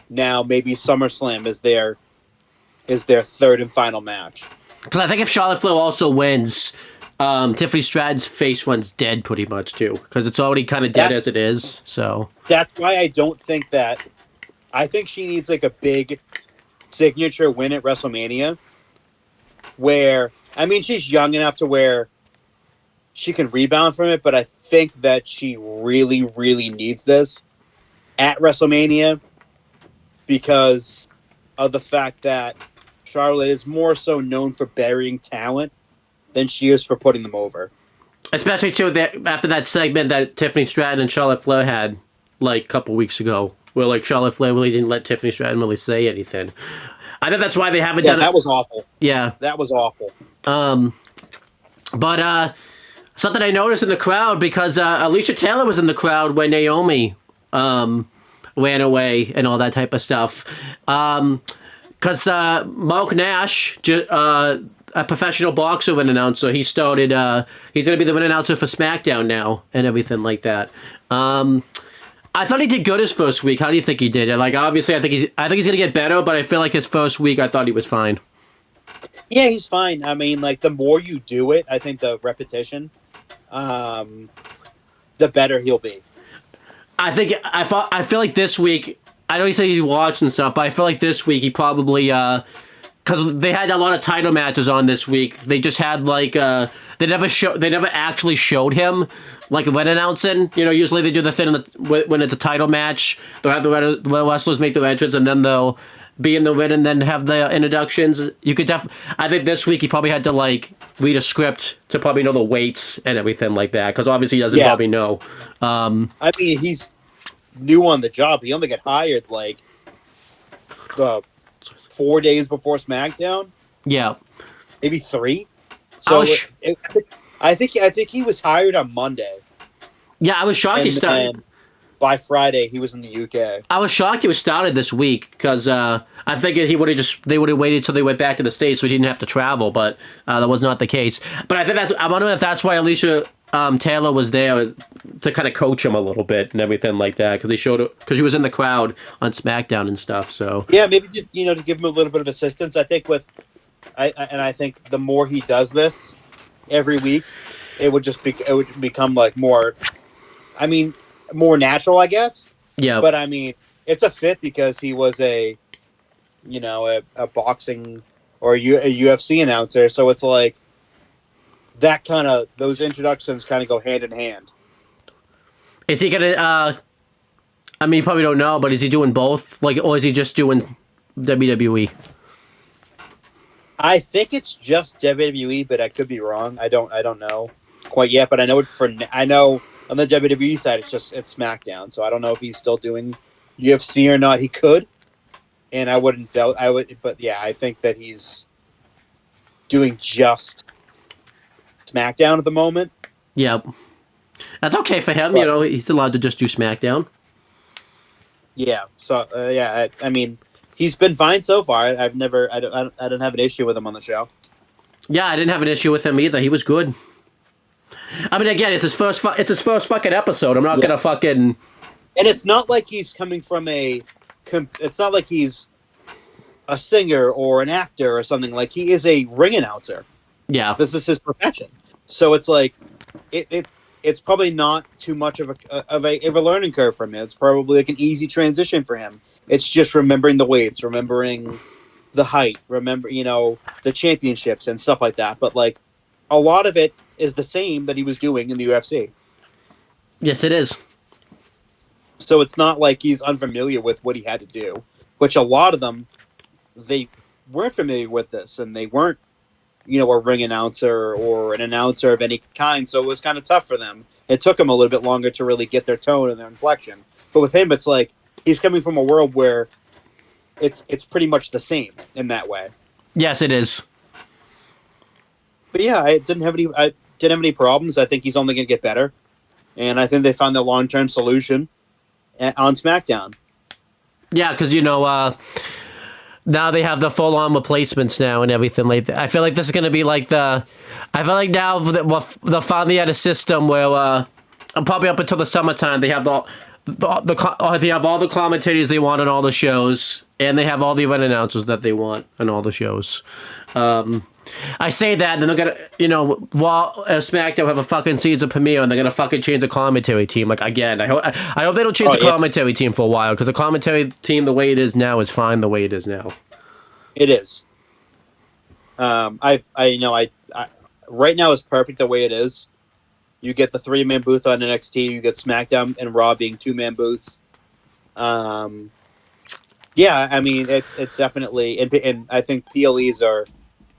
Now maybe SummerSlam is their third and final match. Because I think if Charlotte Flair also wins, Tiffany Stratton's face runs dead pretty much too, because it's already kind of dead as it is. So that's why I don't think that. I think she needs like a big signature win at WrestleMania, where she's young enough to where she can rebound from it, but I think that she really, really needs this at WrestleMania because of the fact that Charlotte is more so known for burying talent than she is for putting them over. Especially, too, after that segment that Tiffany Stratton and Charlotte Flair had, like, a couple weeks ago, where, like, Charlotte Flair really didn't let Tiffany Stratton really say anything. I think that's why they haven't done it. That was awful. Yeah. That was awful. But something I noticed in the crowd, because Alicia Taylor was in the crowd when Naomi ran away and all that type of stuff. Because Mark Nash, a professional boxer and announcer, he started. He's going to be the ring announcer for SmackDown now and everything like that. I thought he did good his first week. How do you think he did? Like, obviously, I think he's going to get better, but I feel like his first week, I thought he was fine. Yeah, he's fine. I mean, like, the more you do it, I think the repetition, the better he'll be. I feel like this week, I know he said he watched and stuff, but I feel like this week he probably, because they had a lot of title matches on this week. They just had like they never actually showed him like ring announcing. Usually they do the thing when it's a title match. They'll have the wrestlers make their entrance, and then they'll be in the ring and then have the introductions. You could I think this week he probably had to like read a script to probably know the weights and everything like that, because obviously he doesn't probably know. I mean, he's new on the job. He only got hired like 4 days before SmackDown. Yeah, maybe 3. So I think he was hired on Monday. Yeah, I was shocked he started. By Friday, he was in the UK. I was shocked he was started this week, because I figured they would have waited until they went back to the States so he didn't have to travel, but that was not the case. But I'm wondering if that's why Alicia Taylor was there to kind of coach him a little bit and everything like that, because he was in the crowd on SmackDown and stuff. So yeah, maybe to give him a little bit of assistance. I think I think the more he does this every week, it would become like more. I mean, more natural, I guess. Yeah. But I mean, it's a fit because he was a boxing or a UFC announcer, so it's like that kind of those introductions kind of go hand in hand. Is he gonna? I mean, you probably don't know, but is he doing both? Like, or is he just doing WWE? I think it's just WWE, but I could be wrong. I don't know quite yet, but I know I know on the WWE side it's SmackDown, so I don't know if he's still doing UFC or not. He could, and I wouldn't doubt but yeah, I think that he's doing just SmackDown at the moment. Yeah. That's okay for him, he's allowed to just do SmackDown. Yeah. So I mean, he's been fine so far. I don't have an issue with him on the show. Yeah, I didn't have an issue with him either. He was good. I mean, again, it's his first fucking episode. I'm not gonna fucking. And it's not like he's coming from it's not like he's a singer or an actor or something. Like, he is a ring announcer. Yeah. This is his profession. So it's like, it's probably not too much of a learning curve for him. It's probably like an easy transition for him. It's just remembering the weights, remembering the height, the championships and stuff like that. But like, a lot of it is the same that he was doing in the UFC. Yes, it is. So it's not like he's unfamiliar with what he had to do, which a lot of them, they weren't familiar with this, and they weren't, a ring announcer or an announcer of any kind, so it was kind of tough for them. It took them a little bit longer to really get their tone and their inflection. But with him, it's like he's coming from a world where it's pretty much the same in that way. Yes, it is. But yeah, I didn't have any problems. I think he's only going to get better, and I think they found the long-term solution on SmackDown. Yeah, because now they have the full-on replacements now and everything like that. I feel like this is going to be like I feel like now they'll finally had a system where probably up until the summertime they have they have all the commentators they want on all the shows, and they have all the event announcers that they want on all the shows. I say that, and then they're gonna, while SmackDown have a fucking season premiere, and they're gonna fucking change the commentary team. Like, again, I hope they don't change the commentary team for a while, because the commentary team, the way it is now, is fine the way it is now. It is. Right now is perfect the way it is. You get the 3-man booth on NXT. You get SmackDown and Raw being 2-man booths. Yeah, I mean, it's definitely, and I think PLEs are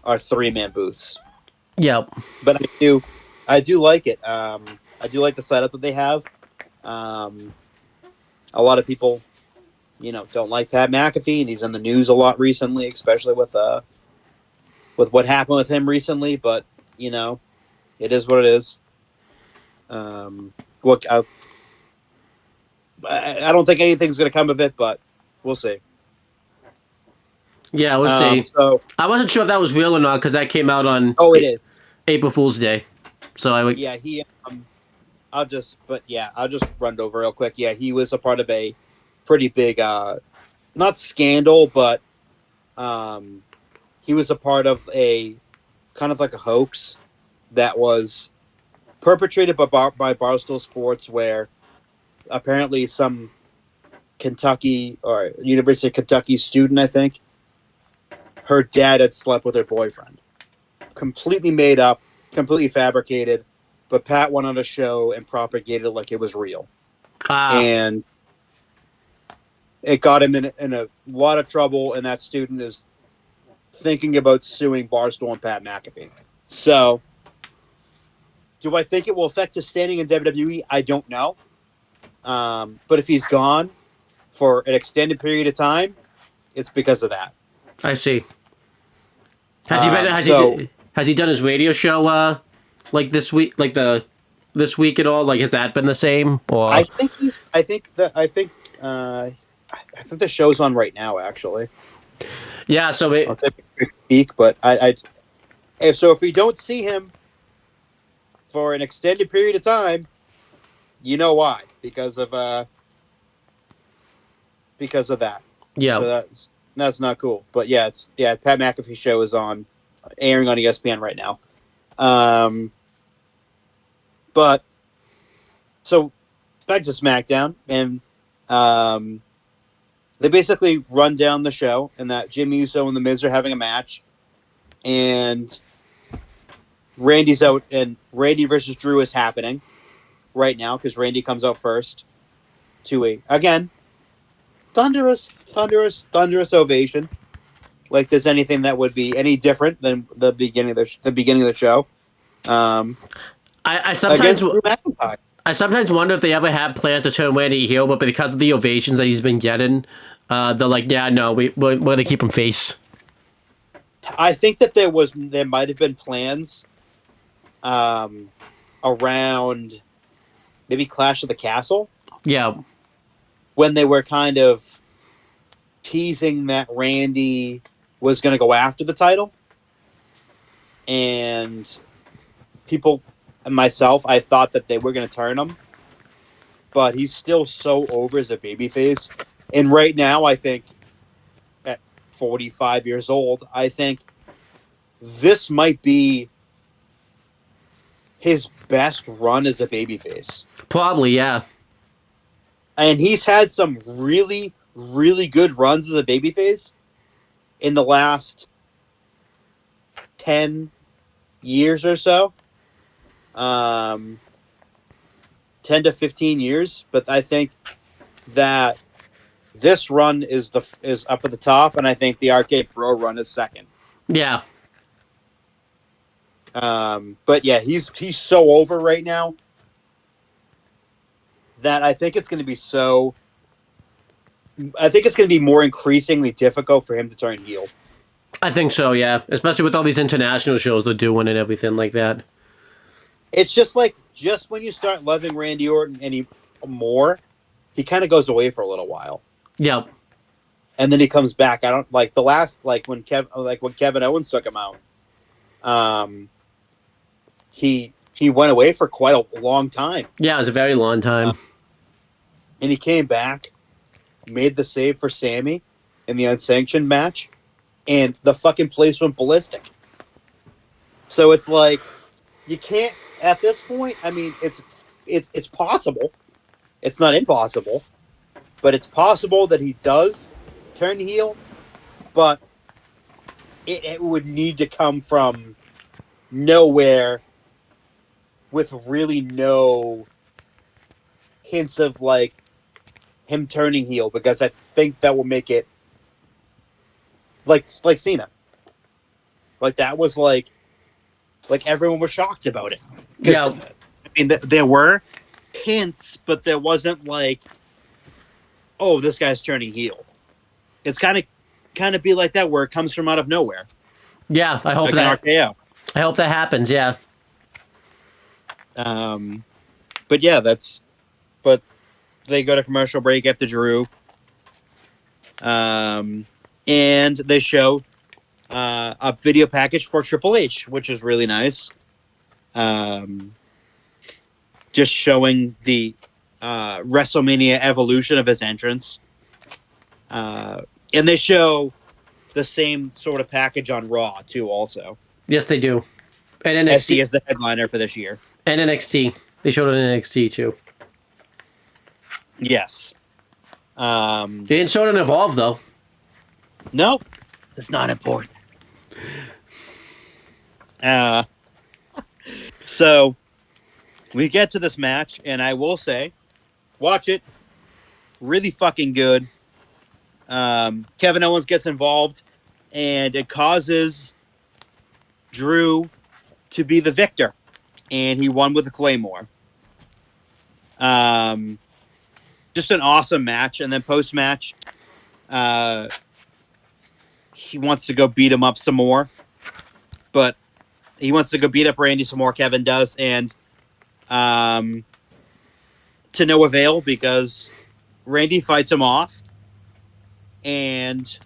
3-man booths. Yep. But I do like it. I do like the setup that they have. A lot of people, don't like Pat McAfee, and he's in the news a lot recently, especially with what happened with him recently. But it is what it is. I don't think anything's going to come of it, but we'll see. Yeah, we'll see. So I wasn't sure if that was real or not, because that came out on it is April Fool's Day. So I would. Yeah, I'll just run over real quick. Yeah, he was a part of a pretty big, not scandal, but he was a part of a kind of like a hoax that was perpetrated by Barstool Sports, where apparently some Kentucky or University of Kentucky student, I think, her dad had slept with her boyfriend. Completely made up, completely fabricated, but Pat went on a show and propagated it like it was real. And it got him in a lot of trouble, and that student is thinking about suing Barstool and Pat McAfee. So, do I think it will affect his standing in WWE? I don't know. But if he's gone for an extended period of time, it's because of that. I see. Has he done his radio show like this week, this week at all? Like, has that been the same? Or I think the show's on right now, actually. Yeah, so I'll take a quick peek, but if we don't see him for an extended period of time, you know why? Because of that. Yeah. So that's not cool. But Pat McAfee show is airing on ESPN right now. But so back to SmackDown, and they basically run down the show, and that Jimmy Uso and The Miz are having a match, and Randy's out, and Randy versus Drew is happening right now because Randy comes out first to a, again, thunderous ovation. Like there's anything that would be any different than the beginning of the show. I sometimes Against Drew McIntyre. I sometimes wonder if they ever had plans to turn Randy heel, but because of the ovations that he's been getting, they're like, yeah, no, we're gonna keep him face. I think that there might have been plans around maybe Clash of the Castle. Yeah. When they were kind of teasing that Randy was going to go after the title. And people, and myself, I thought that they were going to turn him. But he's still so over as a babyface. And right now, I think, at 45 years old, I think this might be his best run as a babyface. Probably, yeah. And he's had some really, really good runs as a babyface in the last 10 years or so. 10 to 15 years. But I think that this run is up at the top, and I think the Arcade Pro run is second. Yeah. But yeah, he's so over right now that I think it's going to be more increasingly difficult for him to turn heel. I think so, yeah. Especially with all these international shows they're doing and everything like that. It's just when you start loving Randy Orton any more, he kind of goes away for a little while. Yep. And then he comes back. I don't like the last when Kevin Owens took him out. He went away for quite a long time. Yeah, it was a very long time. And he came back, made the save for Sammy in the unsanctioned match, and the fucking place went ballistic. So it's like you can't at this point. I mean, it's possible. It's not impossible, but it's possible that he does turn heel. But it would need to come from nowhere, with really no hints of like him turning heel, because I think that will make it like Cena. Like that was like everyone was shocked about it. Yeah. I mean, there were hints, but there wasn't like, oh, this guy's turning heel. It's kind of be like that where it comes from out of nowhere. Yeah, I hope like that. an RKO. I hope that happens. Yeah. But yeah, but they go to commercial break after Drew. And they show a video package for Triple H, which is really nice. Just showing the WrestleMania evolution of his entrance. And they show the same sort of package on Raw, too, also. Yes, they do. And NXT. As he is the headliner for this year. And NXT. They showed it in NXT, too. Yes. They didn't show it in Evolve, though. Nope. It's not important. So, we get to this match, and I will say, watch it. Really fucking good. Kevin Owens gets involved, and it causes Drew to be the victor. And he won with a Claymore. Just an awesome match. And then post-match, he wants to go beat him up some more. But he wants to go beat up Randy some more, Kevin does. And to no avail, because Randy fights him off. And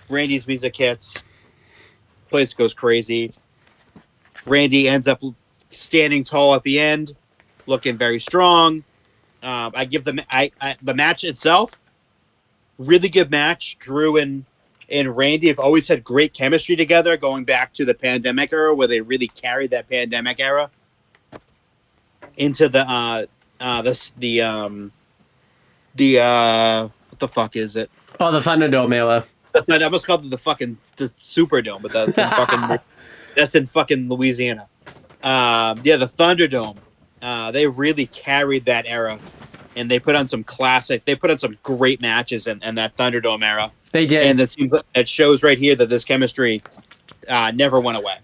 Randy's music hits. Place goes crazy. Randy ends up standing tall at the end, looking very strong. I give the match itself, really good match. Drew and Randy have always had great chemistry together, going back to the pandemic era, where they really carried that pandemic era into the what the fuck is it? Oh, the Thunderdome era. I almost called it the Superdome, but that's in fucking Louisiana. The Thunderdome. They really carried that era and they put on some great matches in that Thunderdome era. They did. And it shows right here that this chemistry never went away.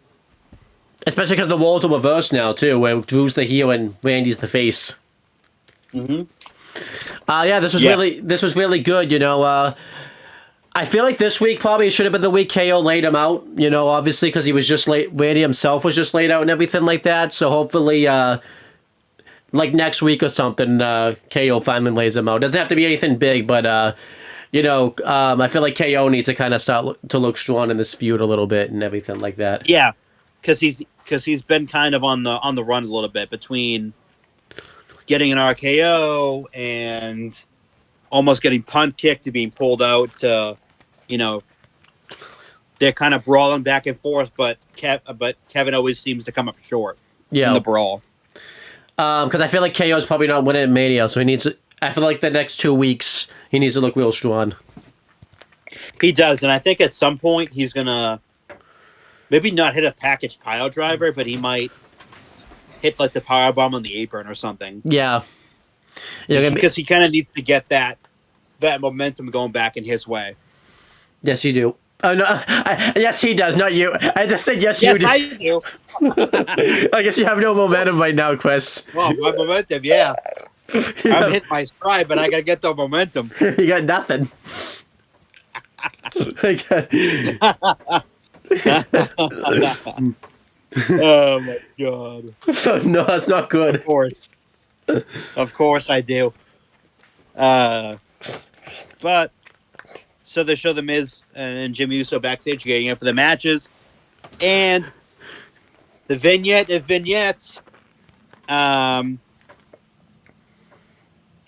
Especially because the roles are reversed now, too, where Drew's the heel and Randy's the face. Mm-hmm. This was really good, you know. I feel like this week probably should have been the week KO laid him out, you know, obviously, because he was just late. Randy himself was just laid out and everything like that. So hopefully, like next week or something, KO finally lays him out. Doesn't have to be anything big, but, you know, I feel like KO needs to kind of start to look strong in this feud a little bit and everything like that. Yeah, because he's been kind of on the run a little bit between getting an RKO and almost getting punt kicked to being pulled out to, you know, they're kind of brawling back and forth, but Kevin always seems to come up short in the brawl. Because I feel like KO's probably not winning at Mania, so I feel like the next 2 weeks he needs to look real strong. He does, and I think at some point he's gonna maybe not hit a package pile driver, but he might hit like the power bomb on the apron or something. Yeah, because he kind of needs to get that momentum going back in his way. Yes, you do. Oh no! Yes, he does. Not you. I just said yes. You do. I do. I guess you have no momentum right now, Chris. Well, my momentum, yeah. I'm hitting my stride, but I gotta get the momentum. You got nothing. Oh my god! No, that's not good. Of course, I do. But so they show the Miz and Jimmy Uso backstage getting in for the matches, and the vignette of vignettes.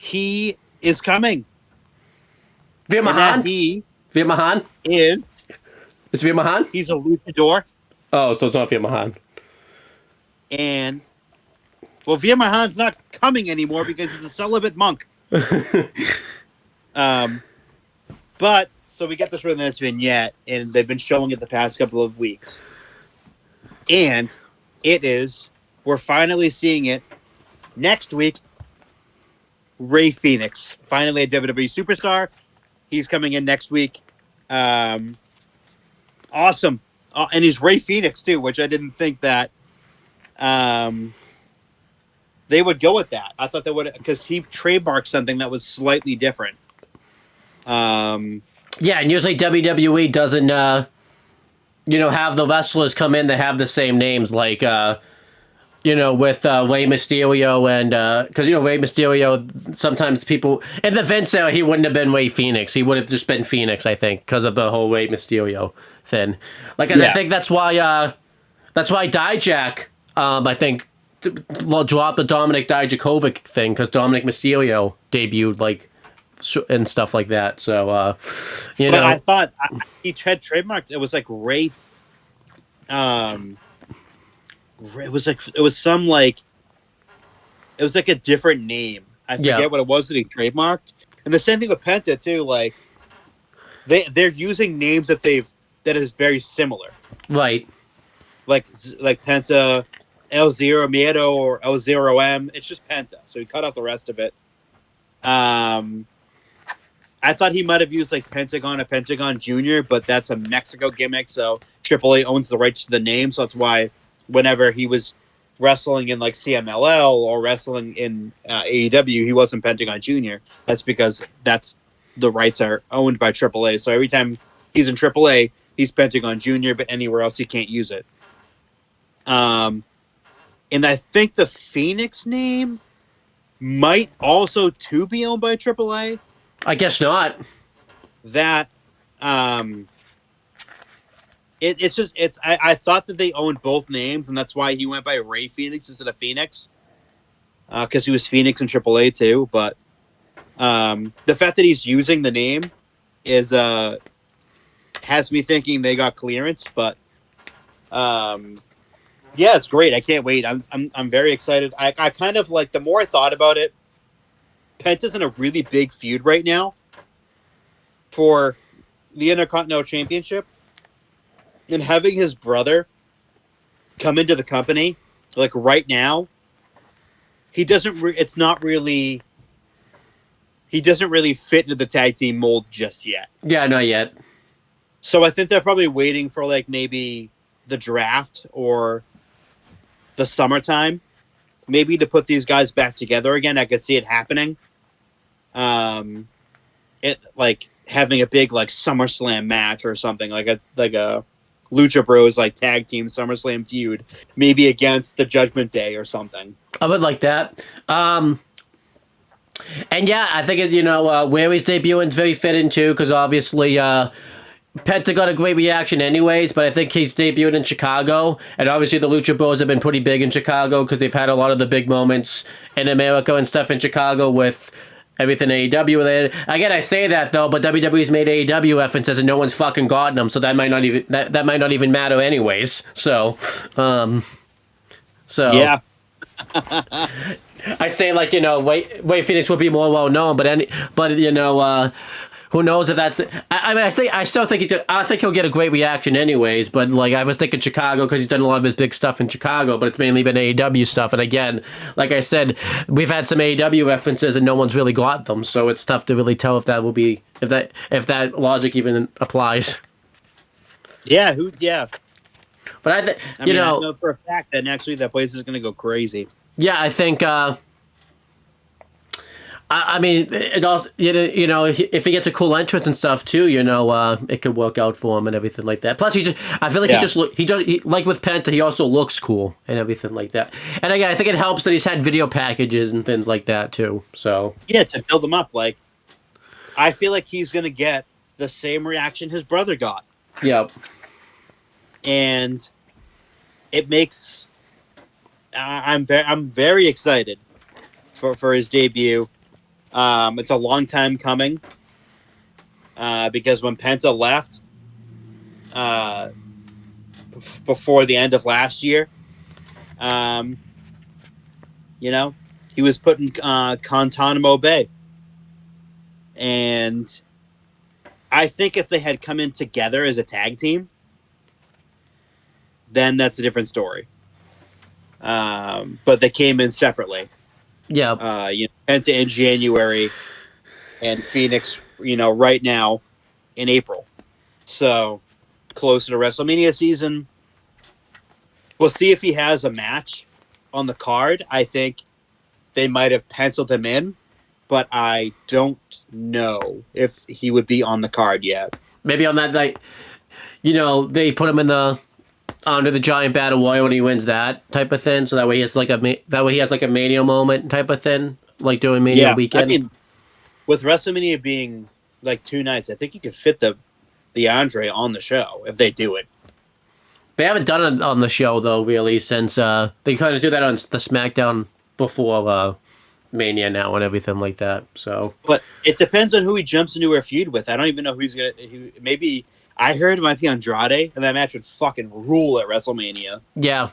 He is coming. Veer Mahan? Veer Mahan? Is Veer Mahan? He's a luchador. Oh, so it's not Veer Mahan. And, well, Veer Mahan's not coming anymore because he's a celibate monk. But, so we get this from this vignette, and they've been showing it the past couple of weeks. And we're finally seeing it next week. Rey Fenix, finally a WWE superstar. He's coming in next week. Awesome. And he's Rey Fenix, too, which I didn't think that they would go with that. I thought they would, because he trademarked something that was slightly different. Yeah, and usually WWE doesn't, have the wrestlers come in that have the same names, like, with Rey Mysterio and, because, Rey Mysterio, sometimes people, in the Vince era, he wouldn't have been Rey Fenix. He would have just been Phoenix, I think, because of the whole Rey Mysterio thing. Like, and I think that's why Dijak, I think, dropped the Dominic Dijakovic thing, because Dominic Mysterio debuted, like, and stuff like that. So, But I thought he had trademarked, it was like Rey, it was like a different name. I forget what it was that he trademarked. And the same thing with Penta too. Like they're using names that is very similar. Right. Like Penta, El Zero Miedo or El Zero M. It's just Penta. So he cut out the rest of it. I thought he might have used like Pentagon or Pentagon Jr., but that's a Mexico gimmick. So AAA owns the rights to the name. So that's why whenever he was wrestling in like CMLL or wrestling in AEW, he wasn't Pentagon Jr. That's because the rights are owned by AAA. So every time he's in AAA, he's Pentagon Jr., but anywhere else he can't use it. And I think the Phoenix name might also too be owned by AAA. I guess not. That I thought that they owned both names, and that's why he went by Rey Fenix instead of Phoenix, because he was Phoenix in AAA too. But the fact that he's using the name is has me thinking they got clearance. But yeah, it's great. I can't wait. I'm very excited. I kind of like, the more I thought about it, Penta's in a really big feud right now for the Intercontinental Championship. And having his brother come into the company, like right now, he doesn't. It's not really he doesn't really fit into the tag team mold just yet. Yeah, not yet. So I think they're probably waiting for like maybe the draft or the summertime, maybe to put these guys back together again. I could see it happening. It like having a big like SummerSlam match or something like a Lucha Bros like tag team SummerSlam feud, maybe against the Judgment Day or something. I would like that. And yeah, I think where he's debuting is very fitting too, because obviously Penta got a great reaction anyways, but I think he's debuted in Chicago, and obviously the Lucha Bros have been pretty big in Chicago because they've had a lot of the big moments in America and stuff in Chicago with everything AEW related. Again, I say that though, but WWE's made AEW references and no one's fucking gotten them, so that might not even matter anyways. So Yeah. I say Ray Phoenix would be more well known, but who knows if that's I still think I think he'll get a great reaction anyways, but like I was thinking Chicago because he's done a lot of his big stuff in Chicago, but it's mainly been AEW stuff, and again, like I said, we've had some AEW references and no one's really got them, so it's tough to really tell if that logic even applies. Yeah, But I know for a fact that next week that place is going to go crazy. Yeah, I think. I mean, it also, if he gets a cool entrance and stuff too, it could work out for him and everything like that. Plus, I feel like he like with Penta, he also looks cool and everything like that. And again, I think it helps that he's had video packages and things like that too. So yeah, to build him up, like I feel like he's gonna get the same reaction his brother got. Yep. And it makes I'm very excited for his debut. It's a long time coming because when Penta left before the end of last year, he was put in Guantanamo Bay. And I think if they had come in together as a tag team, then that's a different story. But they came in separately. Yeah. Penta in January and Phoenix, right now in April. So closer to WrestleMania season. We'll see if he has a match on the card. I think they might have penciled him in, but I don't know if he would be on the card yet. Maybe on that night, they put him in under the Giant Battle Royal when he wins that type of thing, so that way he has like a Mania moment type of thing, like doing Mania weekend. I mean, with WrestleMania being like 2 nights, I think you could fit the Andre on the show if they do it. They haven't done it on the show though, really, since they kind of do that on the SmackDown before Mania now and everything like that. So, but it depends on who he jumps into a feud with. I don't even know who he's gonna. Maybe. I heard it might be Andrade, and that match would fucking rule at WrestleMania. Yeah.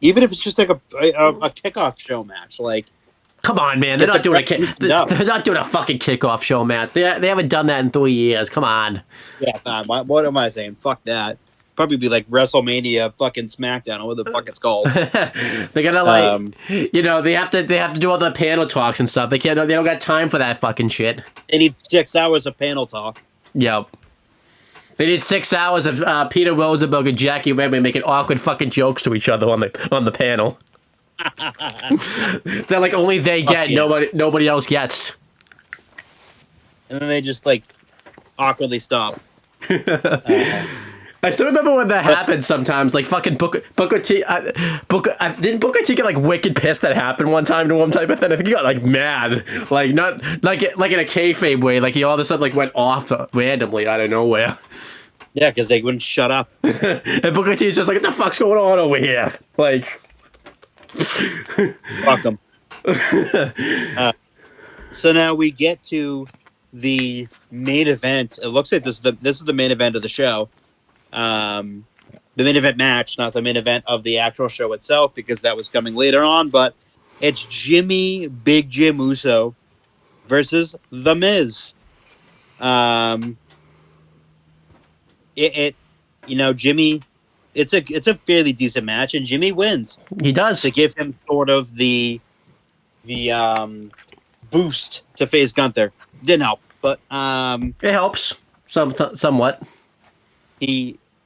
Even if it's just like a kickoff show match, like. Come on, man! They're not doing a fucking kickoff show match. They haven't done that in 3 years. Come on. Yeah, what am I saying? Fuck that. Probably be like WrestleMania fucking SmackDown, or what the fuck it's called. They're gonna they have to do all the panel talks and stuff. They don't got time for that fucking shit. They need 6 hours of panel talk. Yep. They did 6 hours of Peter Rosenberg and Jackie Redmond making awkward fucking jokes to each other on the panel. That like only they get, nobody else gets. And then they just like awkwardly stop. I still remember when that happened sometimes, like fucking Booker T. Didn't Booker T get like wicked pissed that happened one time to him type of thing? I think he got like mad, like not like in a kayfabe way, like he all of a sudden like went off randomly out of nowhere. Yeah, because they wouldn't shut up. And Booker T's just like, what the fuck's going on over here? Like, fuck them. So now we get to the main event. It looks like this is the main event of the show. The main event match, not the main event of the actual show itself, because that was coming later on, but it's Big Jim Uso versus The Miz. Jimmy, it's a fairly decent match, and Jimmy wins. He does. To give him sort of the boost to face Gunther. Didn't help, but It helps somewhat.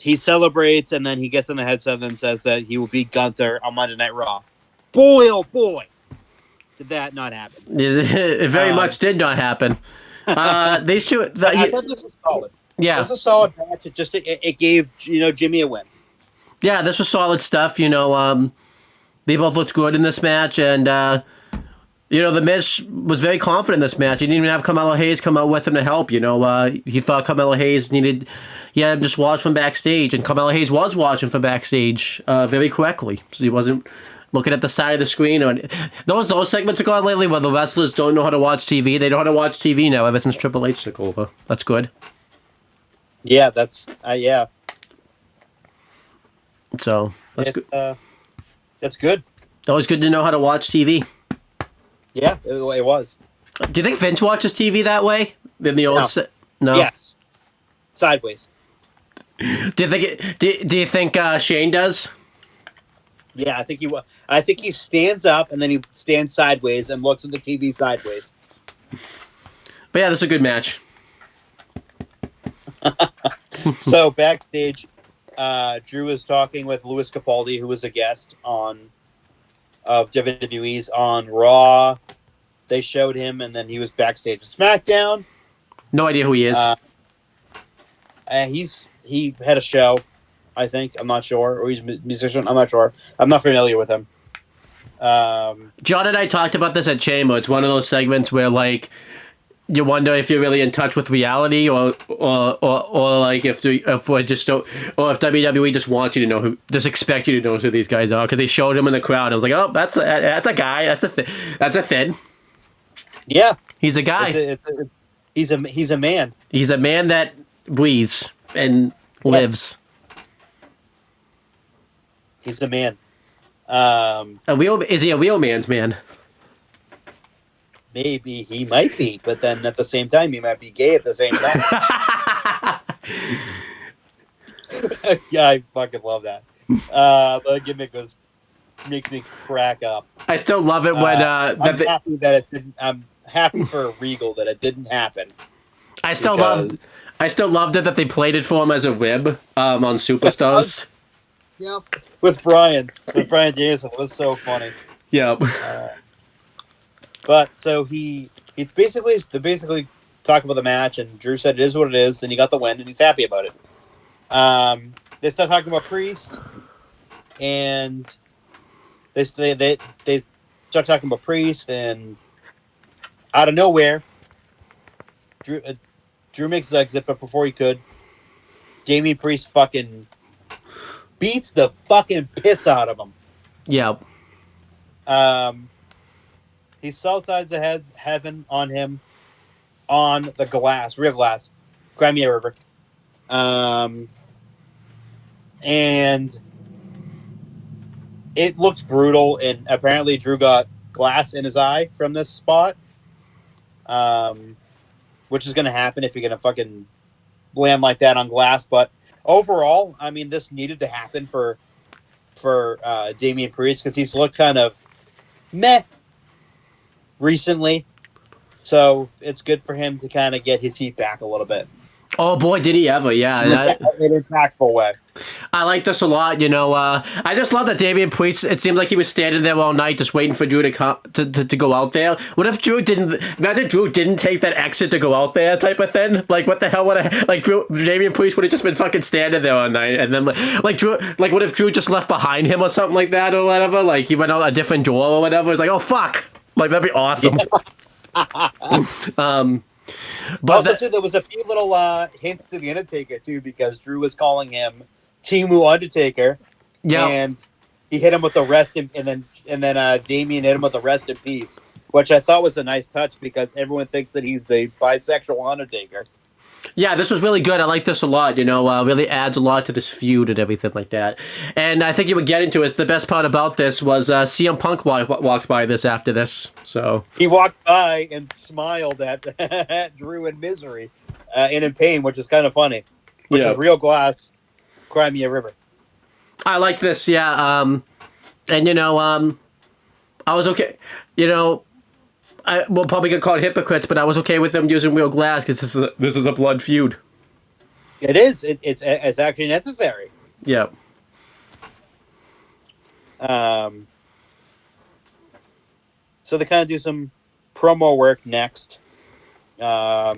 he celebrates, and then he gets in the headset and says that he will beat Gunther on Monday Night Raw. Boy, oh boy, did that not happen. It very much did not happen. These two... I thought this was solid. Yeah. It was a solid match. It gave, Jimmy a win. Yeah, this was solid stuff. They both looked good in this match, and The Miz was very confident in this match. He didn't even have Carmelo Hayes come out with him to help. He thought Carmelo Hayes needed. Yeah, just watch from backstage, and Carmelo Hayes was watching from backstage very correctly, so he wasn't looking at the side of the screen. Or those segments are gone lately where the wrestlers don't know how to watch TV. They know how to watch TV now ever since Triple H took over. That's good. Yeah, that's yeah. So that's good. That's good. Always good to know how to watch TV. Yeah, it was. Do you think Vince watches TV that way? In the old no. Yes. Sideways. Do you think Shane does? Yeah, I think he stands up and then he stands sideways and looks at the TV sideways. But yeah, this is a good match. So backstage, Drew was talking with Louis Capaldi, who was a guest of WWE's on Raw. They showed him, and then he was backstage at SmackDown. No idea who he is. He had a show, I think. I'm not sure, or he's a musician. I'm not sure. I'm not familiar with him. John and I talked about this at Chamber. It's one of those segments where you wonder if you're really in touch with reality, or like if we're just or if WWE just wants you to know just expect you to know who these guys are, because they showed him in the crowd. I was like, oh, that's a guy. That's a Finn. Yeah, he's a guy. He's a man. He's a man that breathes and lives. He's a man. Is he a real man's man? Maybe he might be, but then at the same time, he might be gay at the same time. Yeah, I fucking love that. The gimmick makes me crack up. I still love it when happy that it didn't. I'm happy for Regal that it didn't happen. I still loved it that they played it for him as a rib on Superstars. Yep. With Brian Danielson, it was so funny. Yep. But so they basically talk about the match, and Drew said it is what it is, and he got the win, and he's happy about it. They start talking about Priest, and they start talking about Priest, and out of nowhere, Drew makes his exit, but before he could, Damian Priest fucking beats the fucking piss out of him. Yep. He southsides ahead heaven on him on the glass, real glass, Crimea River. And it looked brutal, and apparently Drew got glass in his eye from this spot. Which is going to happen if you're going to fucking land like that on glass. But overall, I mean, this needed to happen for Damian Priest, because he's looked kind of meh recently. So it's good for him to kind of get his heat back a little bit. Oh boy, did he ever! Yeah, in an impactful way. I like this a lot. I just love that Damian Priest. It seemed like he was standing there all night, just waiting for Drew to come to go out there. What if Drew didn't? Imagine Drew didn't take that exit to go out there, type of thing. Like, what the hell would Damian Priest would have just been fucking standing there all night, and then Drew, what if Drew just left behind him or something like that, or whatever? Like, he went out a different door or whatever. It's like, oh fuck! Like, that'd be awesome. Yeah. But also, too, there was a few little hints to the Undertaker too, because Drew was calling him Timu Undertaker, and he hit him with the rest, and then Damian hit him with the rest in peace, which I thought was a nice touch, because everyone thinks that he's the bisexual Undertaker. Yeah, this was really good. I like this a lot. Really adds a lot to this feud and everything like that. And I think you would get into it. The best part about this was CM Punk walked by this after this. So he walked by and smiled at Drew in misery and in pain, which is kind of funny. Which is real glass, Crimea River. I like this, yeah. I was okay. we'll probably get called hypocrites, but I was okay with them using real glass because this is a blood feud. It is. It's actually necessary. Yeah. So they kind of do some promo work next. Yeah,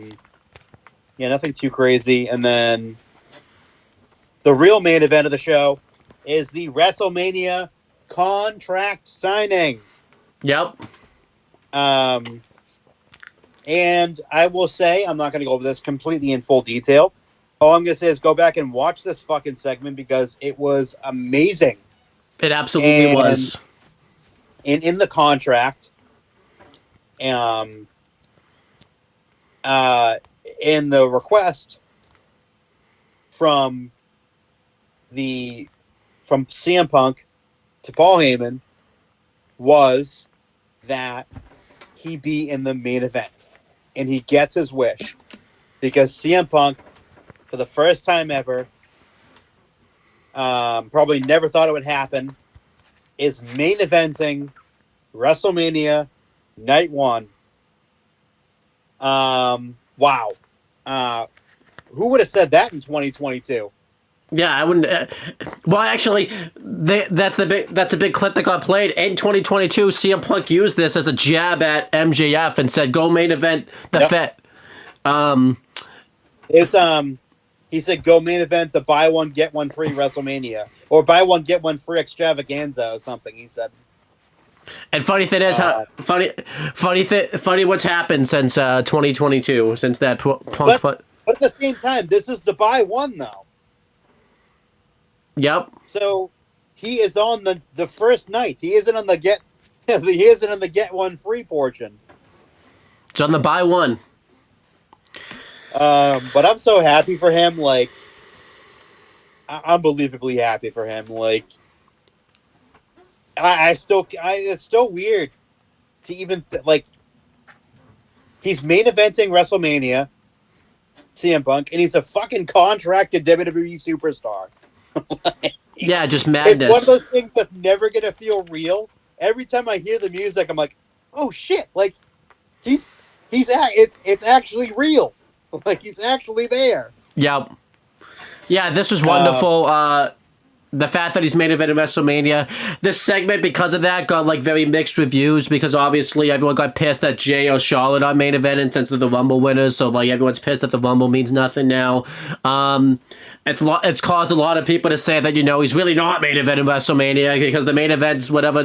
nothing too crazy. And then the real main event of the show is the WrestleMania contract signing. Yep. And I will say, I'm not going to go over this completely in full detail. All I'm going to say is go back and watch this fucking segment because it was amazing. It absolutely was. In the contract, in the request from CM Punk to Paul Heyman was that he be in the main event, and he gets his wish because CM Punk, for the first time ever, probably never thought it would happen, is main eventing WrestleMania Night 1. Wow. Who would have said that in 2022? Yeah, I wouldn't. Well, actually, that's a big clip that got played in 2022. CM Punk used this as a jab at MJF and said, "Go main event the Fed." He said, "Go main event the buy one get one free WrestleMania or buy one get one free extravaganza or something." He said. And funny thing is, funny what's happened since 2022, since that Punk. But at the same time, this is the buy one though. Yep. So he is on the first night. He isn't on the get. He isn't on the get one free portion. It's on the buy one. But I'm so happy for him. Like, unbelievably happy for him. Like, it's still weird to even like. He's main eventing WrestleMania, CM Punk, and he's a fucking contracted WWE superstar. Yeah, just madness. It's one of those things that's never gonna feel real. Every time I hear the music, I'm like, "Oh shit!" Like it's actually real. Like he's actually there. Yep. Yeah, this was wonderful. The fact that he's main event in WrestleMania. This segment, because of that, got like very mixed reviews because obviously everyone got pissed that Jay or Charlotte are main event and since they're the Rumble winners, so like everyone's pissed that the Rumble means nothing now. It's caused a lot of people to say that, you know, he's really not main event in WrestleMania because the main event's whatever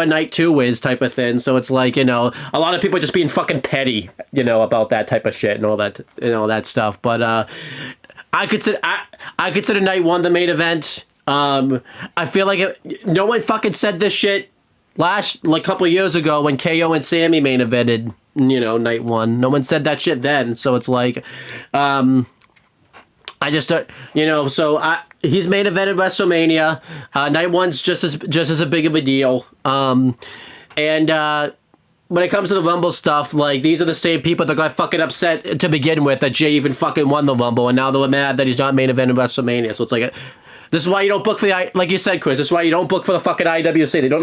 night 2 is type of thing. So it's like, you know, a lot of people are just being fucking petty, you know, about that type of shit and all that, you know, that stuff. But I consider night 1 the main event. I feel like no one fucking said this shit like a couple of years ago when KO and Sammy main evented, you know, night 1. No one said that shit then. So it's like, I just, you know, so he's main evented WrestleMania. Night 1's just as big of a deal. When it comes to the Rumble stuff, like, these are the same people that got fucking upset to begin with that Jay even fucking won the Rumble, and now they're mad that he's not main event in WrestleMania. So it's like, this is why you don't book for like you said, Chris. This is why you don't book for the fucking IWC. They don't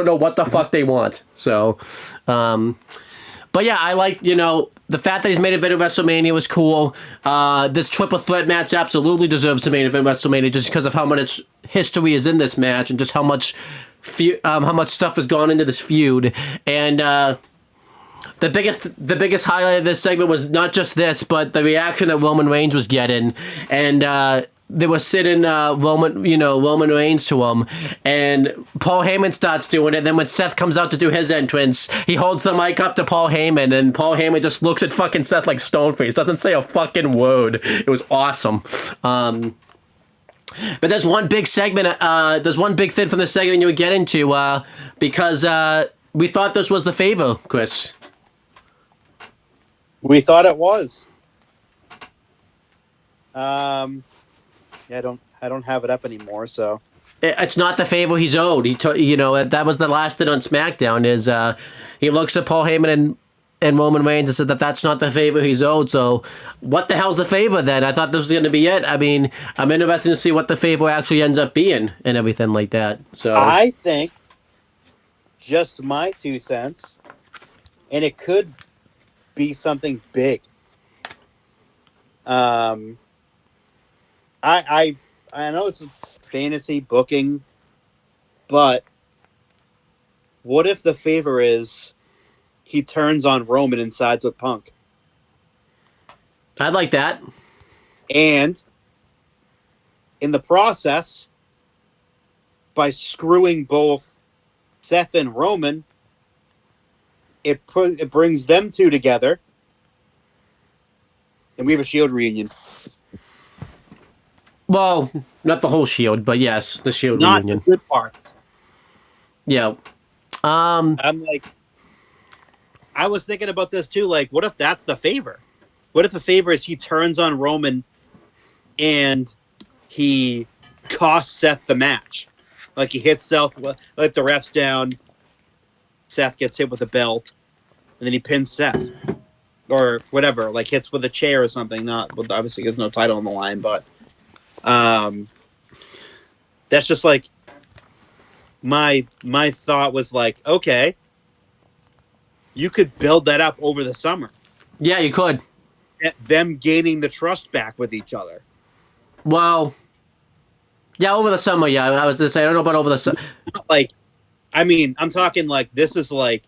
know what the fuck they want. So, but yeah, I like, you know, the fact that he's main event in WrestleMania was cool. This triple threat match absolutely deserves to main event WrestleMania just because of how much history is in this match and just how much stuff has gone into this feud. And the biggest highlight of this segment was not just this, but the reaction that Roman Reigns was getting. And they were sitting Roman Reigns to him, and Paul Heyman starts doing it. And then when Seth comes out to do his entrance, he holds the mic up to Paul Heyman, and Paul Heyman just looks at fucking Seth like stone-faced, doesn't say a fucking word. It was awesome. But there's one big segment, there's one big thing from the segment you would get into, because we thought this was the favor, Chris. We thought it was. Yeah, I don't have it up anymore, so. It's not the favor he's owed. That was the last thing on SmackDown is he looks at Paul Heyman and Roman Reigns and said that's not the favor he's owed. So what the hell's the favor then? I thought this was going to be it. I mean, I'm interested to see what the favor actually ends up being and everything like that. So I think, just my 2 cents, and it could be something big. I know it's a fantasy booking, but what if the favor is he turns on Roman and sides with Punk? I'd like that. And in the process, by screwing both Seth and Roman, it brings them two together, and we have a Shield reunion. Well, not the whole Shield, but yes, the Shield Not reunion. the good parts. Yeah. I'm like, I was thinking about this too. Like, what if that's the favor? What if the favor is he turns on Roman and he costs Seth the match? Like, he hits Seth, like the ref's down, Seth gets hit with a belt, and then he pins Seth. Or whatever, like hits with a chair or something. Not, well, obviously there's no title on the line, but that's just like my thought was like, okay, you could build that up over the summer. Yeah, you could. Them gaining the trust back with each other. Well, yeah, over the summer, yeah. I was going to say, I don't know about over the summer. Like, I mean, I'm talking like, this is like,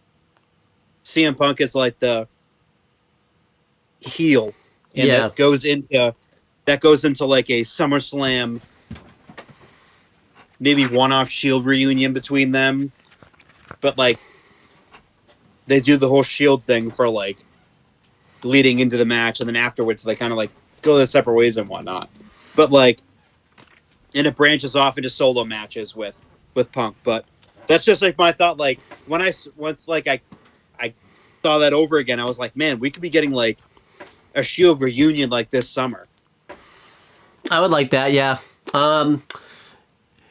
CM Punk is like the heel. And Yeah. that goes into like a SummerSlam, maybe one-off Shield reunion between them. But like, they do the whole Shield thing for like leading into the match, and then afterwards they kind of like go their separate ways and whatnot. But like, and it branches off into solo matches with Punk. But that's just like my thought. Like, when I saw that over again, I was like, man, we could be getting like a Shield reunion like this summer. I would like that, yeah.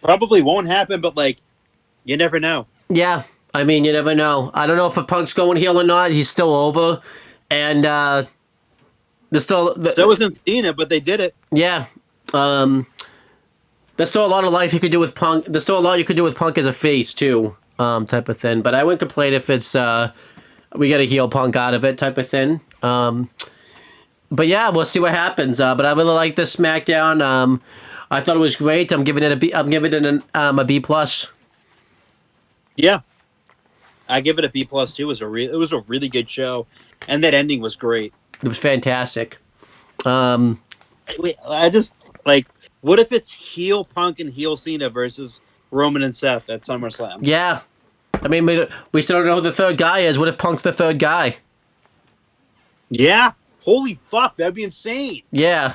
Probably won't happen, but like, you never know. Yeah, I mean, you never know. I don't know if Punk's going heel or not. He's still over, and there's still wasn't Cena, but they did it. Yeah, there's still a lot of life you could do with Punk. There's still a lot you could do with Punk as a face too, type of thing. But I wouldn't complain if it's we get a heel Punk out of it, type of thing. But yeah, we'll see what happens. But I really like this SmackDown. I thought it was great. I'm giving it a B. I'm giving it a B plus. Yeah, I give it a B plus too. It was a really good show, and that ending was great. It was fantastic. Wait, I just like, what if it's heel Punk and heel Cena versus Roman and Seth at SummerSlam? Yeah, I mean, we still don't know who the third guy is. What if Punk's the third guy? Yeah, holy fuck, that'd be insane. Yeah,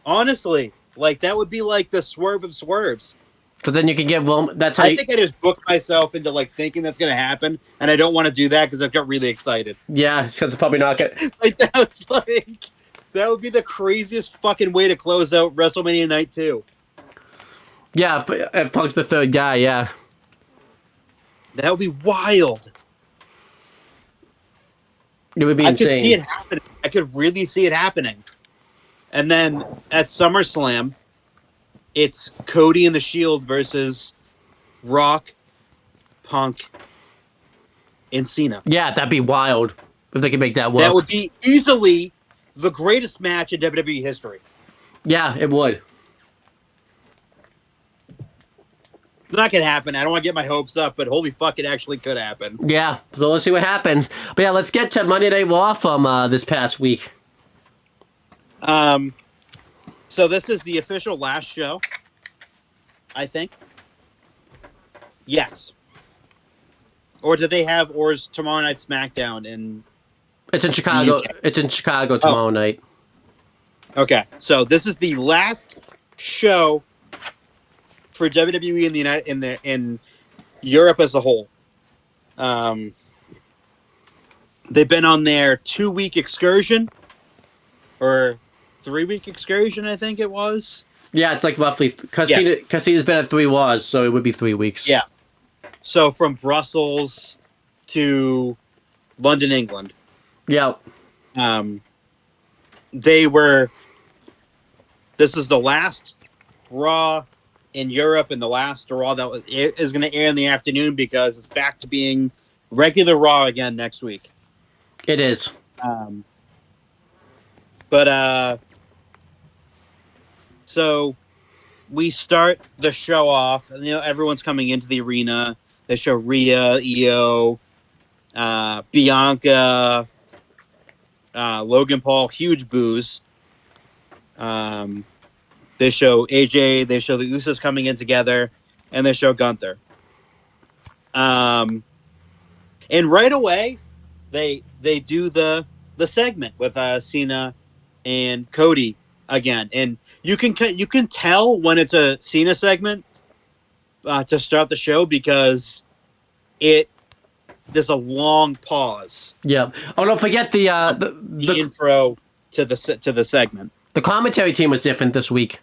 honestly, like that would be like the swerve of swerves. because then you can get Roman. That's how I think I just booked myself into like thinking that's gonna happen, and I don't want to do that because I've got really excited. Yeah, because it's probably not gonna. Like that's like that would be the craziest fucking way to close out WrestleMania Night 2. Yeah, if Punk's the third guy, yeah. That would be wild. It would be insane. I could see it happening. I could really see it happening. And then at SummerSlam, it's Cody and the Shield versus Rock, Punk, and Cena. Yeah, that'd be wild if they could make that work. That would be easily the greatest match in WWE history. Yeah, it would. It's not gonna happen. I don't want to get my hopes up, but holy fuck, it actually could happen. Yeah, so let's see what happens. But yeah, let's get to Monday Night Raw from this past week. So this is the official last show, I think. Yes. Or do they have, or is tomorrow night SmackDown in... It's in Chicago. UK? It's in Chicago tomorrow night. Okay, so this is the last show for WWE in Europe as a whole. They've been on their 2-week excursion, or 3-week excursion, I think it was. Yeah, it's like roughly because Cena's been at 3 Raws, so it would be 3 weeks. Yeah. So from Brussels to London, England. Yeah. This is the last Raw in Europe and the last Raw that is going to air in the afternoon because it's back to being regular Raw again next week. It is. So we start the show off, and everyone's coming into the arena. They show Rhea, Io, Bianca, Logan Paul, huge boos. They show AJ, they show the Usos coming in together, and they show Gunther. And right away, they do the segment with Cena and Cody again, and you can tell when it's a Cena segment to start the show because there's a long pause. Yeah. Oh, don't forget the intro to the segment. The commentary team was different this week.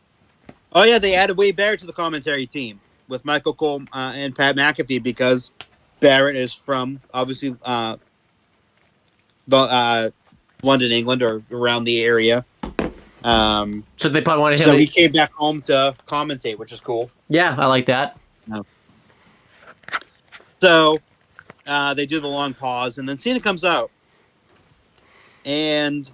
Oh yeah, they added Wade Barrett to the commentary team with Michael Cole and Pat McAfee because Barrett is from obviously London, England, or around the area. So they probably wanted him. So he came back home to commentate, which is cool. Yeah, I like that. No. So they do the long pause, and then Cena comes out, and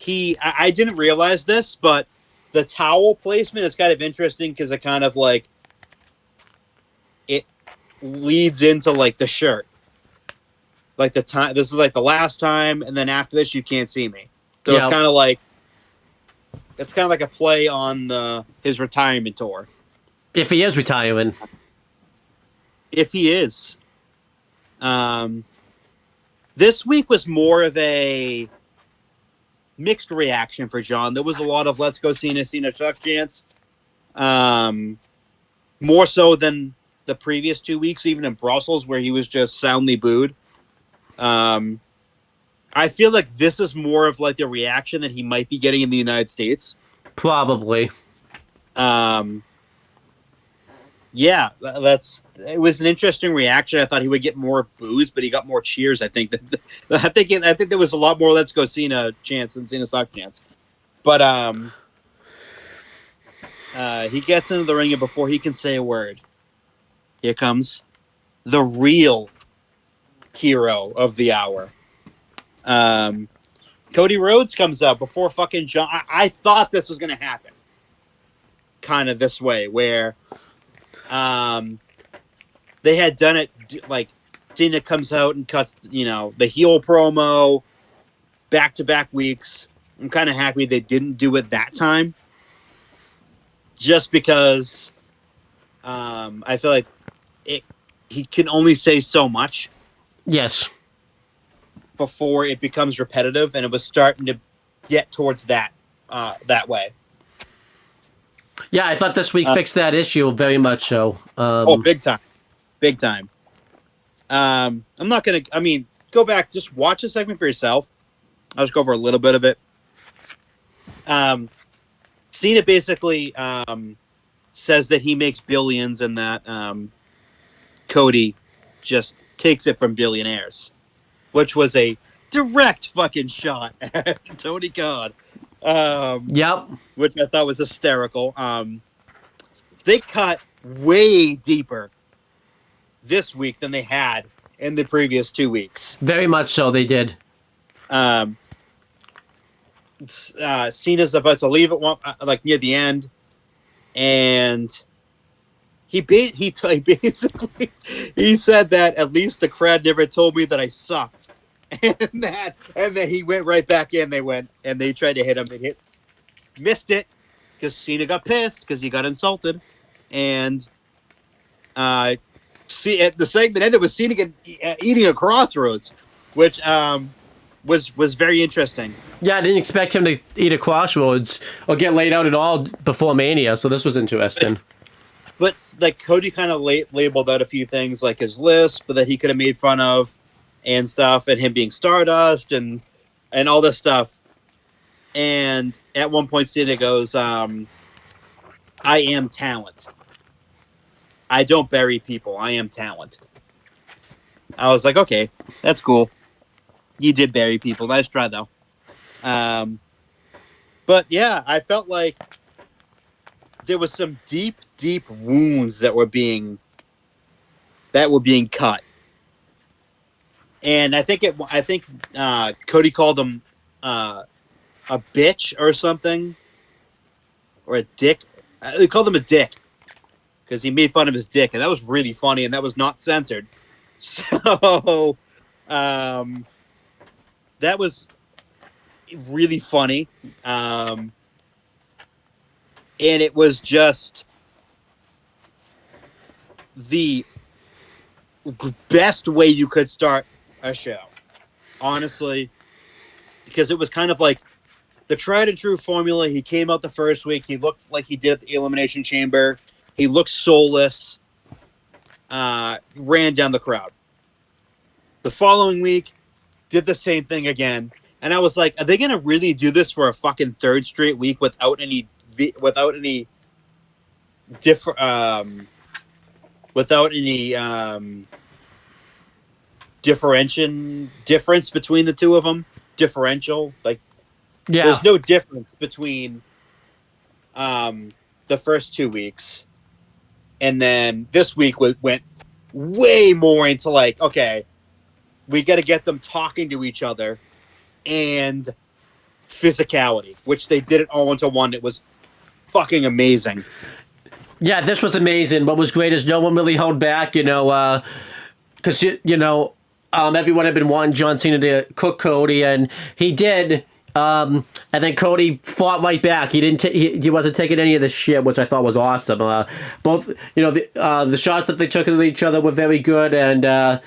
I didn't realize this, but the towel placement is kind of interesting because it kind of like it leads into like the shirt, like the time. This is like the last time, and then after this, you can't see me. So it's kind of like a play on his retirement tour. If he is retiring. If he is. This week was more of a mixed reaction for John. There was a lot of "Let's go Cena, Cena Chuck" chants. More so than the previous 2 weeks, even in Brussels, where he was just soundly booed. I feel like this is more of like the reaction that he might be getting in the United States. Probably. Yeah, it was an interesting reaction. I thought he would get more boos, but he got more cheers. I think I think there was a lot more "Let's go Cena" chants than Cena Sock chants. But he gets into the ring, and before he can say a word, here comes the real hero of the hour. Cody Rhodes comes up before fucking John. I thought this was going to happen kind of this way, where they had done it like Cena comes out and cuts, the heel promo back-to-back weeks. I'm kind of happy they didn't do it that time, just because I feel like he can only say so much. Yes. Before it becomes repetitive, and it was starting to get towards that way. Yeah, I thought this week fixed that issue very much so. Big time. Big time. I'm not going to... go back. Just watch the segment for yourself. I'll just go over a little bit of it. Cena basically says that he makes billions and that Cody just takes it from billionaires, which was a direct fucking shot at Tony Khan. Yep. Which I thought was hysterical. They cut way deeper this week than they had in the previous 2 weeks. Very much so, they did. Cena's about to leave at near the end, and he basically said that at least the crowd never told me that I sucked. And then he went right back in. They tried to hit him. They missed it because Cena got pissed because he got insulted, and the segment ended with Cena eating a crossroads, which was very interesting. Yeah, I didn't expect him to eat a crossroads or get laid out at all before Mania, so this was interesting. But like Cody kind of labeled out a few things like his lisp, but that he could have made fun of. And stuff, and him being Stardust, and all this stuff. And at one point, Cena goes, "I am talent. I don't bury people. I am talent." I was like, okay, that's cool. You did bury people. Nice try, though. But yeah, I felt like there was some deep, deep wounds that were being cut. and I think Cody called him a bitch or something, or a dick. They called him a dick because he made fun of his dick, and that was really funny, and that was not censored. So, that was really funny, and it was just the best way you could start a show, honestly, because it was kind of like the tried and true formula. He came out the first week. He looked like he did at the Elimination Chamber. He looked soulless. Ran down the crowd. The following week, did the same thing again. And I was like, are they going to really do this for a fucking third straight week without any difference between the two of them? Differential, like, Yeah. there's no difference between the first 2 weeks, and then this week went way more into like, okay, we got to get them talking to each other and physicality, which they did it all into one. It was fucking amazing. Yeah, this was amazing. What was great is no one really held back, because, everyone had been wanting John Cena to cook Cody, and he did. And then Cody fought right back. He didn't. He wasn't taking any of the shit, which I thought was awesome. Both, the shots that they took at each other were very good, and I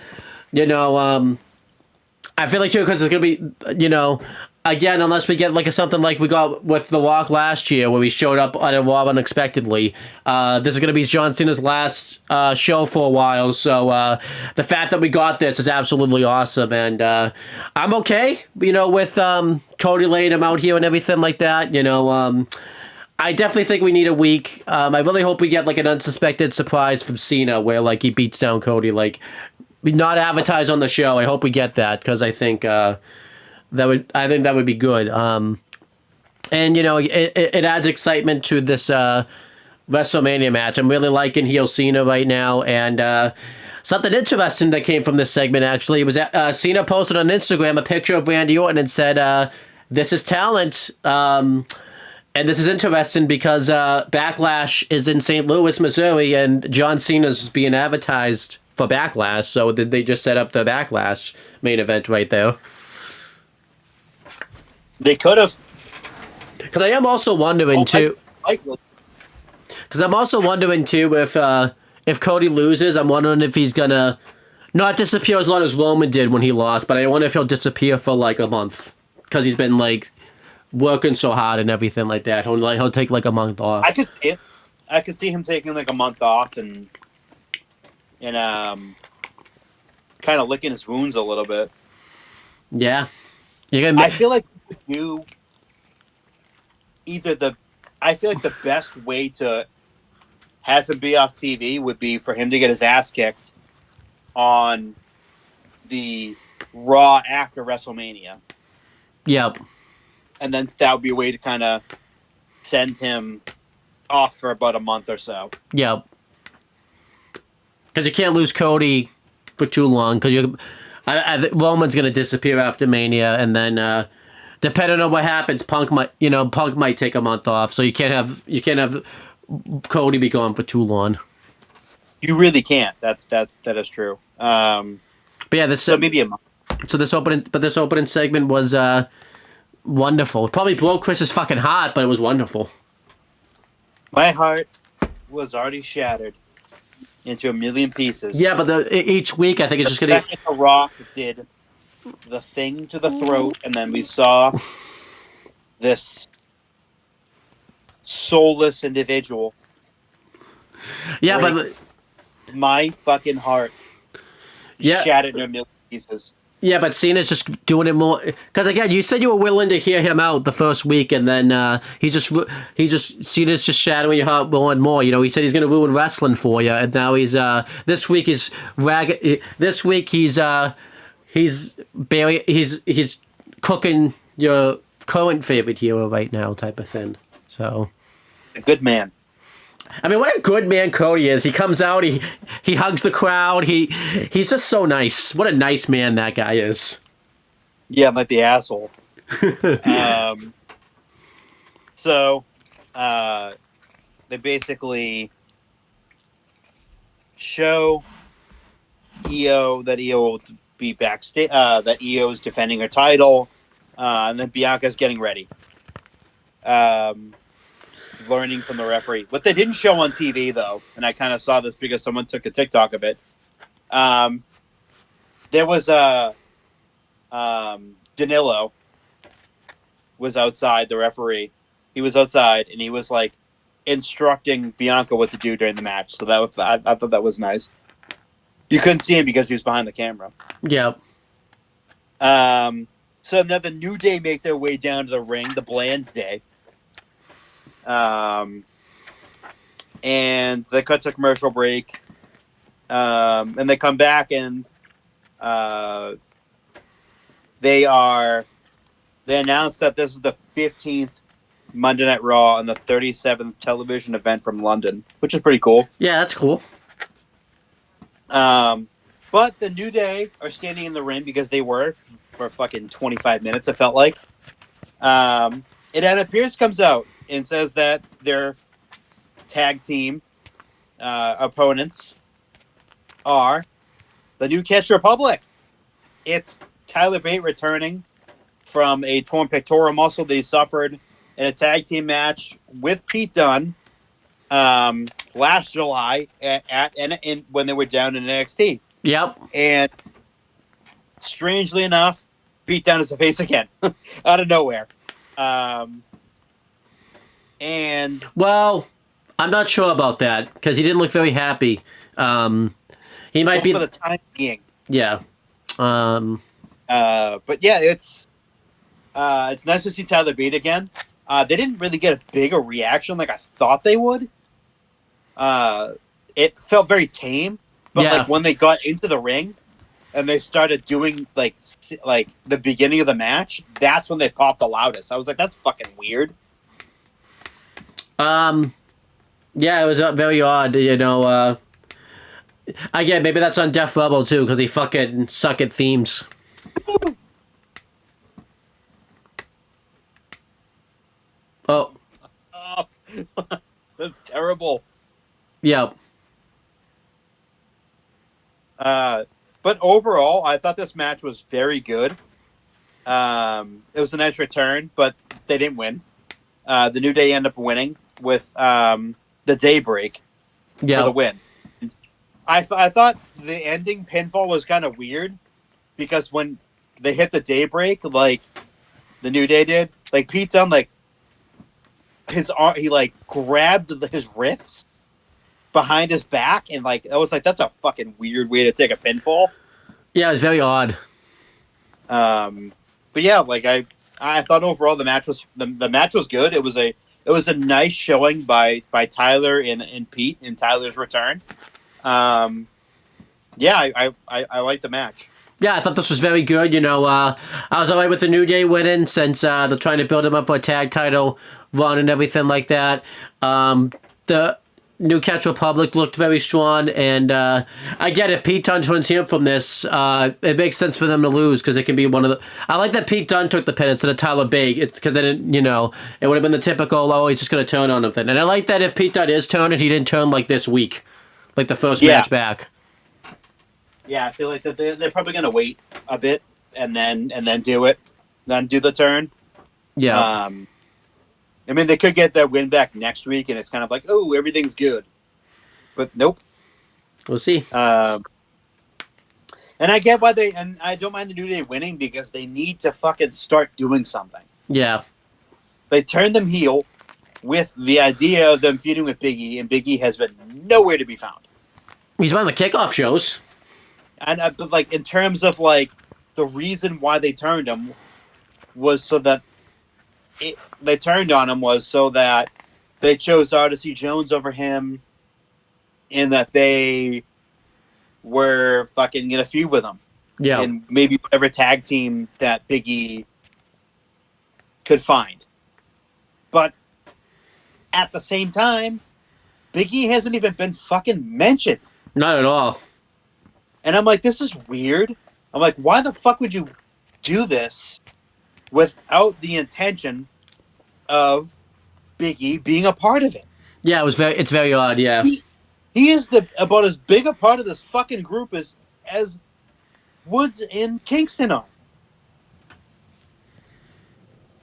feel like too, because it's gonna be, again, unless we get like something like we got with The Rock last year, where he showed up on a Raw unexpectedly. This is gonna be John Cena's last show for a while, so the fact that we got this is absolutely awesome, and I'm okay, with Cody laying him out here and everything like that. I definitely think we need a week. I really hope we get like an unsuspected surprise from Cena, where like he beats down Cody, like not advertised on the show. I hope we get that, because I think. That would be good. And it adds excitement to this WrestleMania match. I'm really liking heel Cena right now, and something interesting that came from this segment actually was Cena posted on Instagram a picture of Randy Orton and said, "This is talent." And this is interesting because Backlash is in St. Louis, Missouri, and John Cena's being advertised for Backlash. So did they just set up the Backlash main event right there? They could have. Because I am also wondering too. Because I'm also wondering too if Cody loses, I'm wondering if he's gonna not disappear as long as Roman did when he lost, but I wonder if he'll disappear for like a month because he's been like working so hard and everything like that. He'll take like a month off. I could see it. I could see him taking like a month off and kind of licking his wounds a little bit. Yeah, I feel like I feel like the best way to have him be off TV would be for him to get his ass kicked on the Raw after WrestleMania. Yep. And then that would be a way to kind of send him off for about a month or so. Yep. Because you can't lose Cody for too long, because I think Roman's going to disappear after Mania, and then depending on what happens, Punk might take a month off, so you can't have Cody be gone for too long. You really can't. That is true. But yeah, so maybe a month. So this opening segment was wonderful. It probably broke Chris's fucking heart, but it was wonderful. My heart was already shattered into a million pieces. Yeah, but each week I think it's just gonna. The Rock did the thing to the throat, and then we saw this soulless individual. Yeah, but my fucking heart shattered into a million pieces. Yeah, but Cena's just doing it more because again, you said you were willing to hear him out the first week, and then Cena's just shadowing your heart more and more. He said he's going to ruin wrestling for you, and now he's this week he's cooking your current favorite hero right now, type of thing. So, a good man. I mean, what a good man Cody is. He comes out, he hugs the crowd. He's just so nice. What a nice man that guy is. Yeah, I'm like the asshole. So, they basically show that EO will be backstage. That EO is defending her title, and then Bianca's getting ready. Learning from the referee. What they didn't show on TV, though, and I kind of saw this because someone took a TikTok of it. There was Danilo was outside, the referee. He was outside, and he was like instructing Bianca what to do during the match. So that was, I thought that was nice. You couldn't see him because he was behind the camera. Yep. So now the New Day make their way down to the ring, the Bland Day. And they cut to a commercial break. And they come back and they announced that this is the 15th Monday Night Raw and the 37th television event from London, which is pretty cool. Yeah, that's cool. But the New Day are standing in the ring because they were for fucking 25 minutes, it felt like. And Adam Pearce comes out and says that their tag team opponents are the New Catch Republic. It's Tyler Bate returning from a torn pectoral muscle that he suffered in a tag team match with Pete Dunne last July when they were down in NXT. Yep. And strangely enough, Pete Dunne is the face again out of nowhere. And well, I'm not sure about that because he didn't look very happy. He might be for the time being. Yeah. But yeah, it's nice to see Tyler Bate again. They didn't really get a bigger reaction like I thought they would. It felt very tame, but Yeah. like when they got into the ring and they started doing like the beginning of the match, that's when they popped the loudest. I was like, that's fucking weird. Yeah, it was very odd, you know. Again, maybe that's on Def Rebel too, because he fucking suck at themes. Oh. That's terrible. Yeah. But overall, I thought this match was very good. It was a nice return, but they didn't win. The New Day ended up winning with the Daybreak for the win. I thought the ending pinfall was kind of weird because when they hit the Daybreak, like the New Day did, like Pete Dunne, like his arm, he like grabbed his wrists behind his back, and like I was like, that's a fucking weird way to take a pinfall. Yeah, it was very odd. But yeah, like I thought overall the match was good. It was a nice showing by Tyler and Pete in Tyler's return. Yeah, I liked the match. Yeah, I thought this was very good. You know, I was alright with the New Day winning since they're trying to build him up for a tag title run and everything like that. The New Catch Republic looked very strong, and I get if Pete Dunne turns heel from this, it makes sense for them to lose because it can be one of the. I like that Pete Dunne took the pin instead of Tyler Bate. It's because they didn't, you know, it would have been the typical, oh, he's just going to turn on him thing. And I like that if Pete Dunne is turning, he didn't turn like this week, like the first match back. Yeah, I feel like that they're probably going to wait a bit and then do it, then do the turn. Yeah. I mean, they could get that win back next week, and it's kind of like, oh, everything's good. But nope. We'll see. And I get why and I don't mind the New Day winning because they need to fucking start doing something. Yeah. They turned them heel with the idea of them feuding with Big E, and Big E has been nowhere to be found. He's on the kickoff shows. And but like in terms of like the reason why they turned him was so that they turned on him was so that they chose Odyssey Jones over him, and that they were fucking gonna feud with him. Yeah. And maybe whatever tag team that Big E could find. But at the same time, Big E hasn't even been fucking mentioned. Not at all. And I'm like, this is weird. I'm like, why the fuck would you do this without the intention of Big E being a part of it? Yeah, it's very odd, yeah. He is about as big a part of this fucking group as Woods and Kingston are.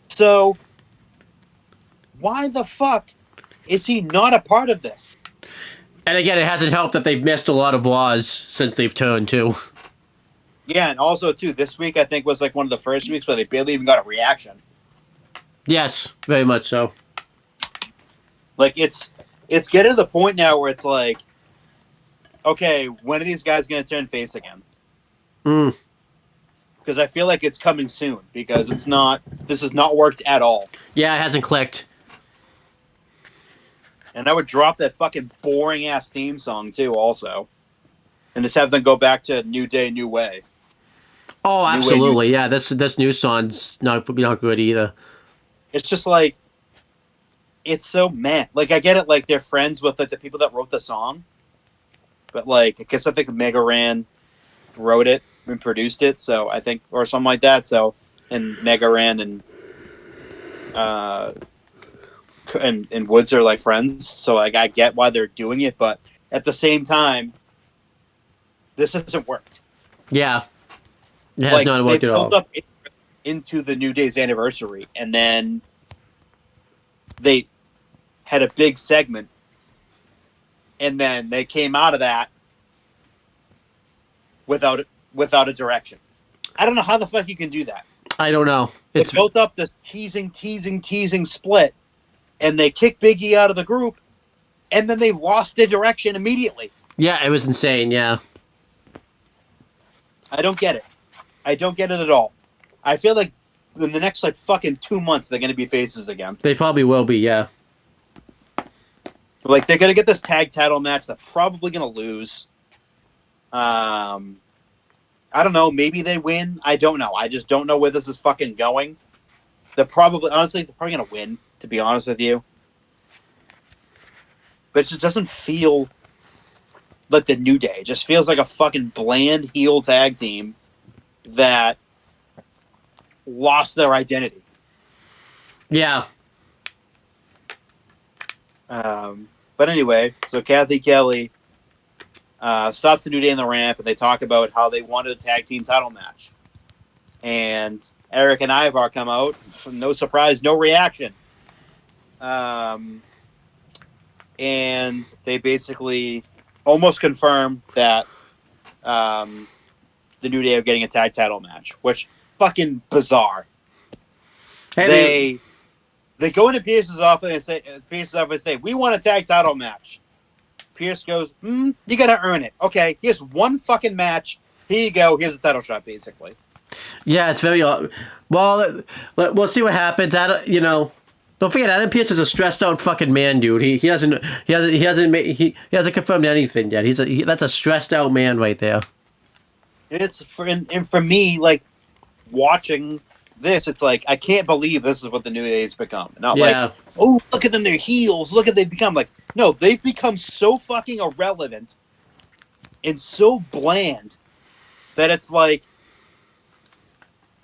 So, why the fuck is he not a part of this? And again, it hasn't helped that they've missed a lot of Raws since they've turned, too. Yeah, and also, too, this week I think was like one of the first weeks where they barely even got a reaction. Yes, very much so. Like, it's getting to the point now where it's like, okay, when are these guys going to turn face again? Because I feel like it's coming soon, because this has not worked at all. Yeah, it hasn't clicked. And I would drop that fucking boring-ass theme song, too, also. And just have them go back to New Day, New Way. Oh, absolutely, yeah. This new song's not good either. It's just like, it's so meh. Like, I get it, like, they're friends with like the people that wrote the song. But, like, I think Mega Ran wrote it and produced it, so I think, or something like that, so, and Mega Ran and Woods are like friends, so like I get why they're doing it, but at the same time, this hasn't worked. Yeah, it has not worked at all. Built up into the New Day's anniversary, and then they had a big segment, and then they came out of that without a direction. I don't know how the fuck you can do that. I don't know. It's built up this teasing split, and they kick Big E out of the group, and then they lost their direction immediately. Yeah, it was insane, yeah. I don't get it. I don't get it at all. I feel like in the next, like, fucking 2 months, they're going to be faces again. They probably will be, yeah. Like, they're going to get this tag title match. They're probably going to lose. I don't know. Maybe they win. I don't know. I just don't know where this is fucking going. Honestly, they're probably going to win, to be honest with you. But it just doesn't feel like the New Day. It just feels like a fucking bland heel tag team that lost their identity. Yeah. But anyway, so Kathy Kelly stops the New Day in the ramp, and they talk about how they wanted a tag team title match. And Eric and Ivar come out. No surprise, no reaction. And they basically almost confirm that the New Day are getting a tag title match, which fucking bizarre. Hey, They go into Pierce's office and say, we want a tag title match. Pierce goes, you gotta earn it. Okay, here's one fucking match. Here you go. Here's a title shot, basically. Yeah, it's very odd. Well, we'll see what happens. Don't forget, Adam Pearce is a stressed out fucking man, dude. He hasn't confirmed anything yet. That's a stressed out man right there. And for me, like, watching this, it's like, I can't believe this is what the New Day's become. Not like, oh, look at them, they're heels. Look at they've become. Like, no, they've become so fucking irrelevant and so bland that it's like,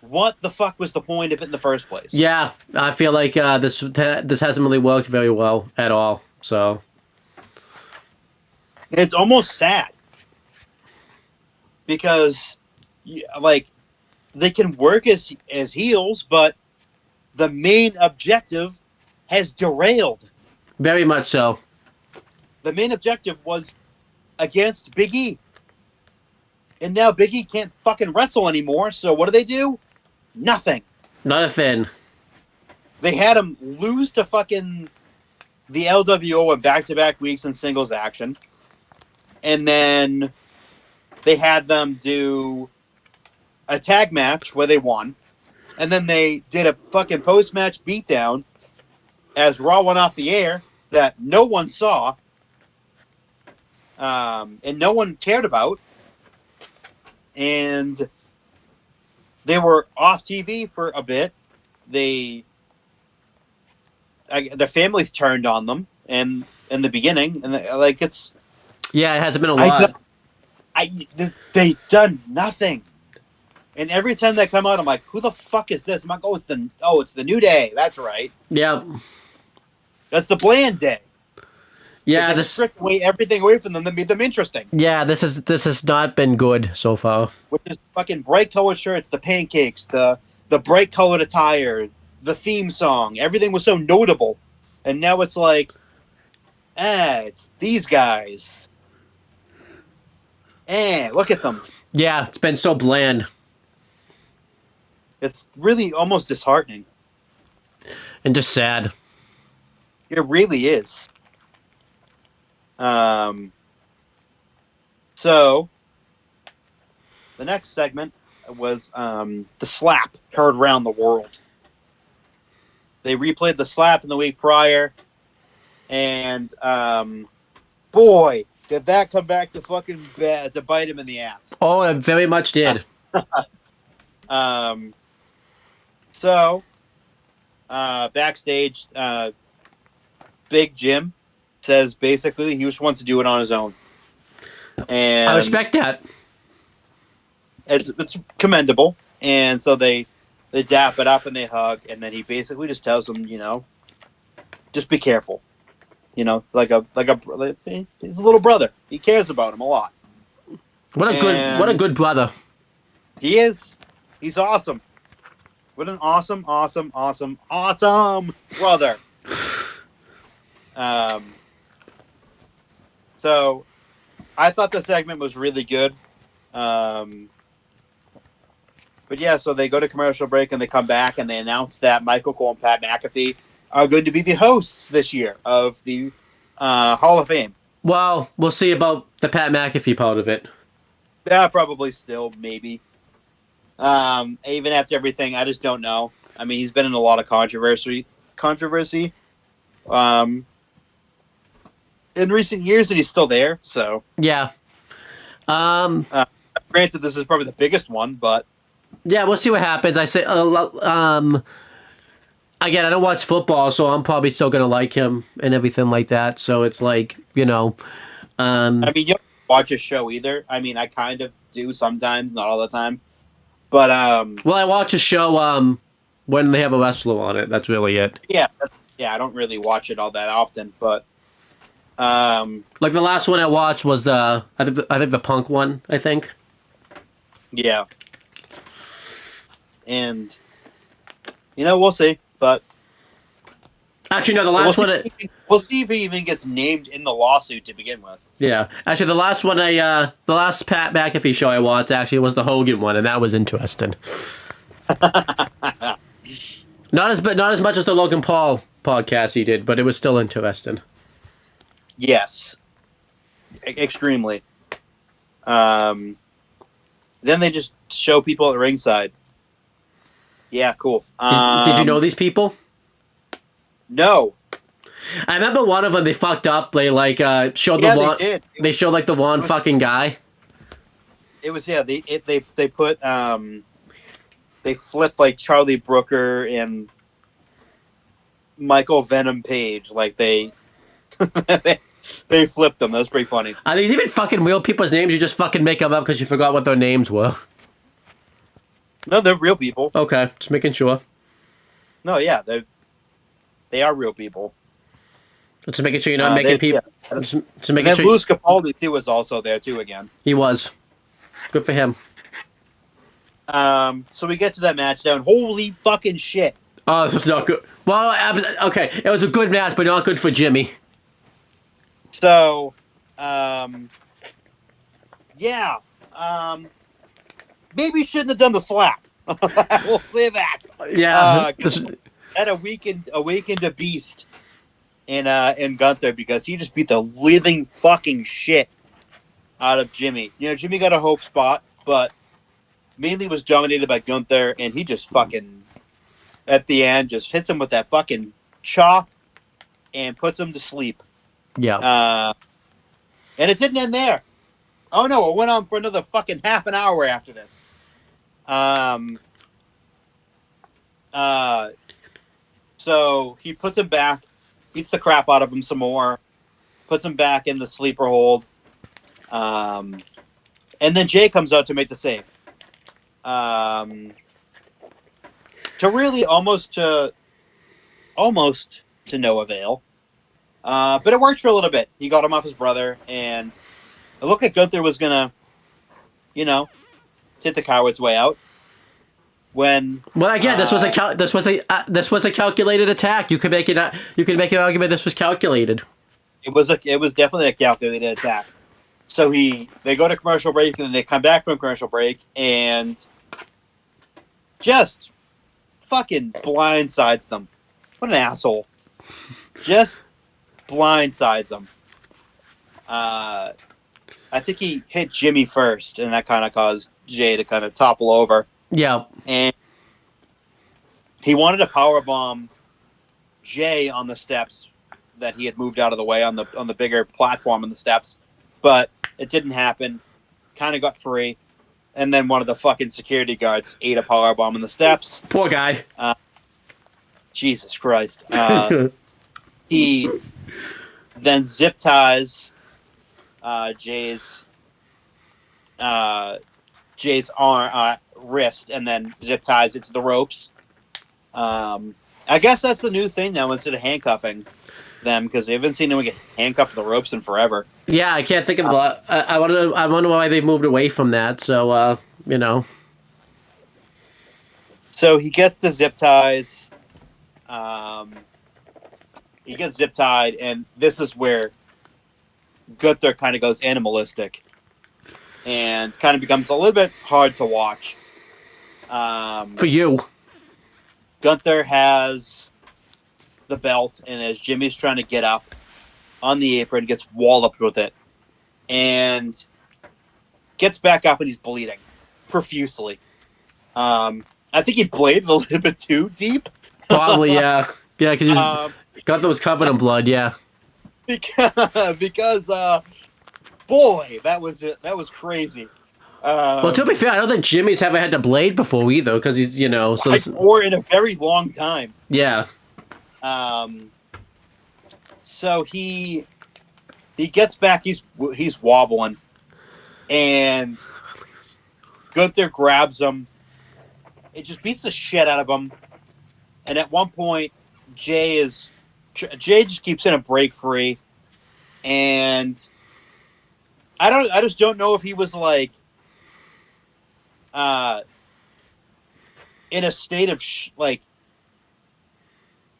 what the fuck was the point of it in the first place? Yeah, I feel like this hasn't really worked very well at all. So it's almost sad because, like, they can work as heels, but the main objective has derailed. Very much so. The main objective was against Big E. And now Big E can't fucking wrestle anymore, so what do? Nothing. Not a thing. They had him lose to fucking the LWO in back-to-back weeks in singles action. And then they had them do a tag match where they won. And then they did a fucking post-match beatdown as Raw went off the air that no one saw. And no one cared about. And they were off TV for a bit. Their families turned on them, and in the beginning, and like it's. Yeah, it hasn't been a lot. They done nothing, and every time they come out, I'm like, who the fuck is this? I'm like, it's the New Day. That's right. Yeah. That's the Bland Day. Yeah, they stripped everything away from them that made them interesting. Yeah, this has not been good so far. Which is fucking bright colored shirts, the pancakes, the bright colored attire, the theme song. Everything was so notable, and now it's like, it's these guys. Look at them. Yeah, it's been so bland. It's really almost disheartening. And just sad. It really is. So, the next segment was the slap heard around the world. They replayed the slap in the week prior, and boy, did that come back to fucking bad to bite him in the ass. Oh, it very much did. So, backstage, Big Jim says basically he just wants to do it on his own. And I respect that. It's commendable. And so they dap it up and they hug, and then he basically just tells him, just be careful. He's a little brother. He cares about him a lot. What a good brother. He is. He's awesome. What an awesome brother. So I thought the segment was really good. But yeah, so they go to commercial break and they come back and they announce that Michael Cole and Pat McAfee are going to be the hosts this year of the Hall of Fame. Well, we'll see about the Pat McAfee part of it. Yeah, probably still, maybe. Even after everything, I just don't know. I mean, he's been in a lot of controversy. In recent years, and he's still there. So yeah. Granted, this is probably the biggest one, but yeah, we'll see what happens. I say, again, I don't watch football, so I'm probably still gonna like him and everything like that. So it's like, I mean, you don't watch a show either. I mean, I kind of do sometimes, not all the time. But well, I watch a show when they have a wrestler on it. That's really it. Yeah, I don't really watch it all that often, but like the last one I watched was I think the Punk one. I think. Yeah. And we'll see, but actually, no. The last one. We'll see if he even gets named in the lawsuit to begin with. Yeah, actually, the last one the last Pat McAfee show I watched actually was the Hogan one, and that was interesting. Not as much as the Logan Paul podcast he did, but it was still interesting. Yes, extremely. Then they just show people at ringside. Yeah, cool. Did you know these people? No. I remember one of them. They fucked up. They showed the lawn. They showed the lawn fucking guy. It was They put they flipped Charlie Brooker and Michael Venom Page. They they flipped them. That was pretty funny. Are these even fucking real people's names? You just fucking make them up because you forgot what their names were. No, they're real people. Okay, just making sure. No, yeah, they are real people. Just making sure you're not making people. Yeah. Just making and sure. Louis Capaldi too was also there too again. He was. Good for him. So we get to that match now, and holy fucking shit! Oh, this was not good. Well, okay, it was a good match, but not good for Jimmy. So, maybe you shouldn't have done the slap. We'll say that. Yeah. Had awakened a beast in Gunther because he just beat the living fucking shit out of Jimmy. Jimmy got a hope spot, but mainly was dominated by Gunther, and he just fucking at the end just hits him with that fucking chop and puts him to sleep. Yeah. And it didn't end there. Oh no, it went on for another fucking half an hour after this. So he puts him back, beats the crap out of him some more, puts him back in the sleeper hold. And then Jay comes out to make the save. To really almost to no avail. But it worked for a little bit. He got him off his brother, and it looked like Gunther was gonna, hit the coward's way out. When again, this was a calculated attack. You could make an argument this was calculated. It was definitely a calculated attack. So they go to commercial break, and then they come back from commercial break, and just fucking blindsides them. What an asshole! Just blindsides them. I think he hit Jimmy first, and that kind of caused Jay to kind of topple over. Yeah. And he wanted to powerbomb Jay on the steps that he had moved out of the way on the bigger platform on the steps, but it didn't happen. Kind of got free, and then one of the fucking security guards ate a powerbomb on the steps. Poor guy. Jesus Christ. He then zip ties Jay's arm, wrist, and then zip ties it to the ropes. I guess that's the new thing now, instead of handcuffing them, because they haven't seen anyone get handcuffed to the ropes in forever. Yeah, I can't think of a lot. I wonder why they moved away from that. So So he gets the zip ties. He gets zip tied, and this is where Gunther kind of goes animalistic and kind of becomes a little bit hard to watch. For you, Gunther has the belt, and as Jimmy's trying to get up on the apron, gets walloped with it, and gets back up, and he's bleeding profusely. I think he bladed a little bit too deep. Probably, yeah. Yeah, because Gunther was covered in blood, yeah. Because boy, that was it. That was crazy. Well, to be fair, I don't think Jimmy's ever had to blade before either, because he's, or in a very long time. Yeah. So he gets back. He's wobbling, and Gunther grabs him. It just beats the shit out of him. And at one point, Jay just keeps in a break free, and I just don't know if he was like in a state of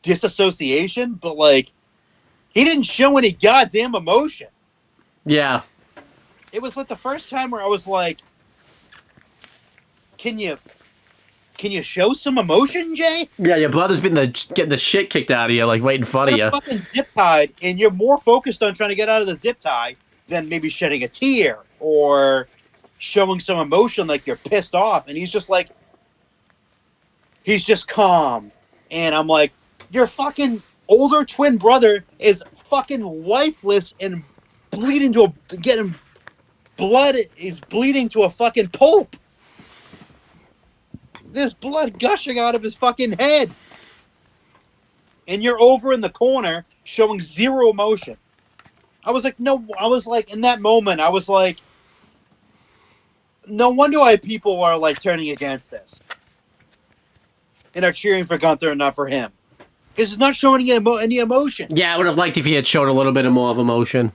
disassociation, but like he didn't show any goddamn emotion. Yeah. It was like the first time where I was like, Can you show some emotion, Jay? Yeah, your brother's been getting the shit kicked out of you, like right in front of you. Fucking zip tied, and you're more focused on trying to get out of the zip tie than maybe shedding a tear or showing some emotion, like you're pissed off. And he's just calm. And I'm like, your fucking older twin brother is fucking lifeless and bleeding blood is bleeding to a fucking pulp. There's blood gushing out of his fucking head. And you're over in the corner showing zero emotion. In that moment, I was like, no wonder why people are like turning against this. And are cheering for Gunther and not for him. Because he's not showing any emotion. Yeah, I would have liked if he had showed a little bit more of emotion.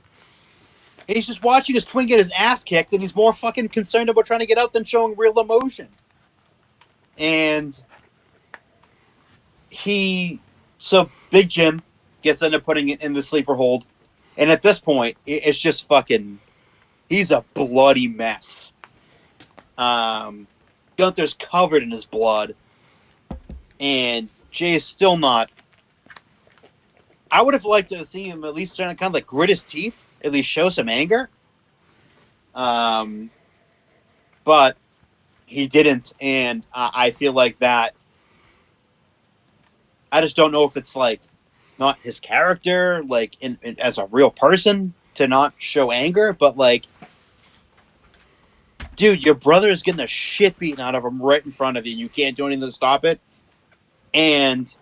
And he's just watching his twin get his ass kicked, and he's more fucking concerned about trying to get out than showing real emotion. And so Big Jim gets into putting it in the sleeper hold. And at this point, it's just fucking, he's a bloody mess. Gunther's covered in his blood. And Jay is still not. I would have liked to see him at least trying to kind of like grit his teeth, at least show some anger. But he didn't, and I feel like that. I just don't know if it's like not his character, like as a real person, to not show anger, but like, dude, your brother is getting the shit beaten out of him right in front of you, and you can't do anything to stop it. And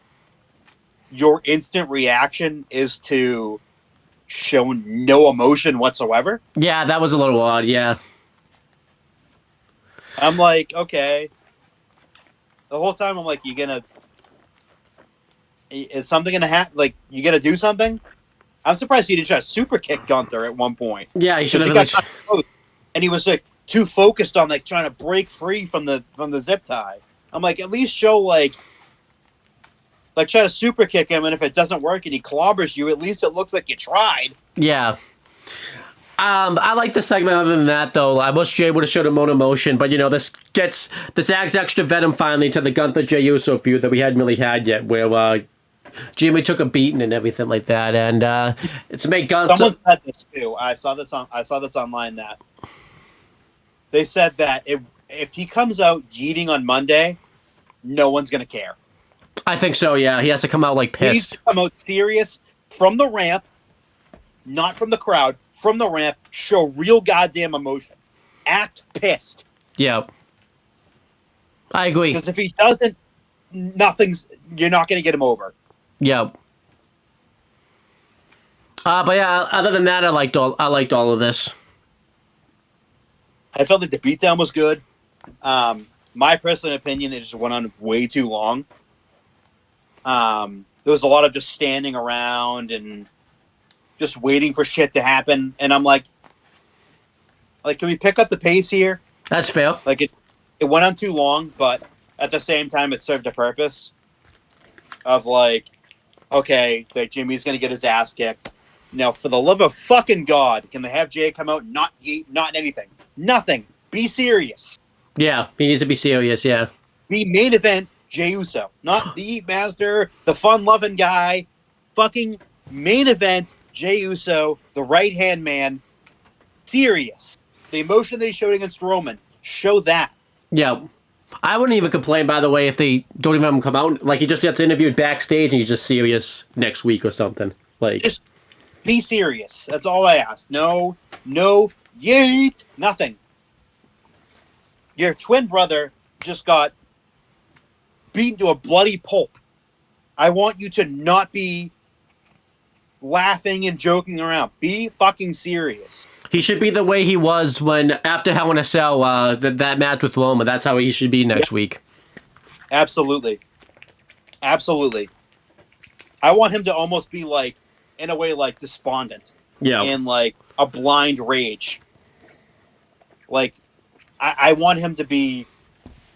your instant reaction is to shown no emotion whatsoever. Yeah, that was a little odd. Yeah. I'm like, okay. The whole time I'm like, is something gonna happen? Like, you gonna do something? I'm surprised he didn't try to super kick Gunther at one point. Yeah, he should have. Got close, and he was like too focused on like trying to break free from the zip tie. I'm like, at least show like try to super kick him, and if it doesn't work and he clobbers you, at least it looks like you tried. Yeah. I like the segment. Other than that, though, I wish Jay would have showed him more emotion. But this adds extra venom finally to the Gunther Jey Uso feud that we hadn't really had yet, where Jimmy took a beating and everything like that, and it's made Gunther. Someone said this too. I saw this online that they said that if he comes out yeeting on Monday, no one's gonna care. I think so. Yeah, he has to come out like pissed. He needs to come out serious from the ramp, not from the crowd. From the ramp, show real goddamn emotion. Act pissed. Yeah. I agree. Because if he doesn't, you're not going to get him over. Yeah. But yeah, other than that, I liked all of this. I felt like the beatdown was good. My personal opinion, it just went on way too long. There was a lot of just standing around and just waiting for shit to happen, and I'm like, can we pick up the pace here? That's fair. Like, it went on too long, but at the same time, it served a purpose of like, okay, that Jimmy's gonna get his ass kicked. Now, for the love of fucking God, can they have Jay come out and not anything, nothing? Be serious. Yeah, he needs to be serious. Yeah. Be main event Jey Uso, not the Eat Master, the fun-loving guy. Fucking main event Jey Uso, the right-hand man. Serious. The emotion that he showed against Roman. Show that. Yeah. I wouldn't even complain, by the way, if they don't even have him come out. Like, he just gets interviewed backstage and he's just serious next week or something. Like, just be serious. That's all I ask. No, yeet, nothing. Your twin brother just got beaten to a bloody pulp. I want you to not be laughing and joking around. Be fucking serious. He should be the way he was after Hell in a Cell, that match with Loma. That's how he should be next week. Absolutely. Absolutely. I want him to almost be like, in a way, like despondent. Yeah. In like a blind rage. Like, I want him to be,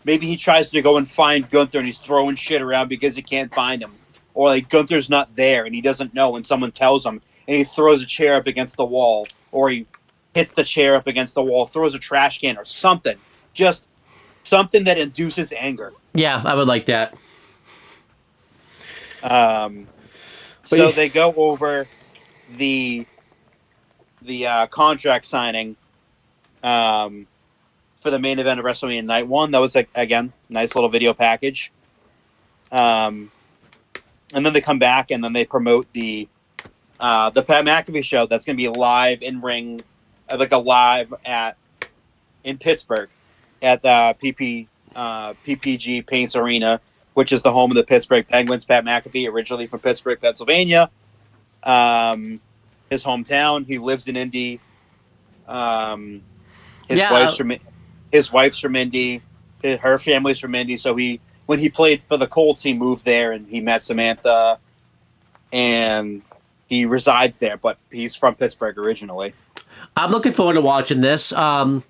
maybe he tries to go and find Gunther and he's throwing shit around because he can't find him. Or like Gunther's not there and he doesn't know and someone tells him and he throws a chair up against the wall. Or he hits the chair up against the wall, throws a trash can or something. Just something that induces anger. Yeah, I would like that. So they go over the contract signing for the main event of WrestleMania Night 1. That was, like, again, nice little video package. And then they come back and then they promote the Pat McAfee show. That's going to be live in ring, in Pittsburgh at the PPG Paints Arena, which is the home of the Pittsburgh Penguins. Pat McAfee, originally from Pittsburgh, Pennsylvania. His hometown. He lives in Indy. His wife's from Indy. Her family's from Indy. So when he played for the Colts, he moved there and he met Samantha. And he resides there, but he's from Pittsburgh originally. I'm looking forward to watching this. I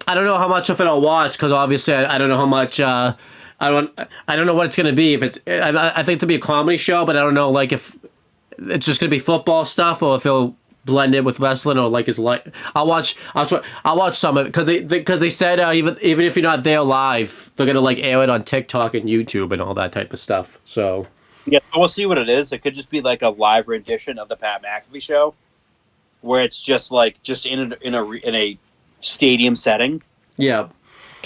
don't know how much of it I'll watch because obviously I don't know how much. I don't know what it's going to be. If it's, I think it'll be a comedy show, but I don't know like if it's just going to be football stuff or if it'll blend in with wrestling or like I'll watch some of it because they said even if you're not there live, they're going to like air it on TikTok and YouTube and all that type of stuff. So yeah, we'll see what it is. It could just be like a live rendition of the Pat McAfee show, where it's just in a stadium setting. Yeah,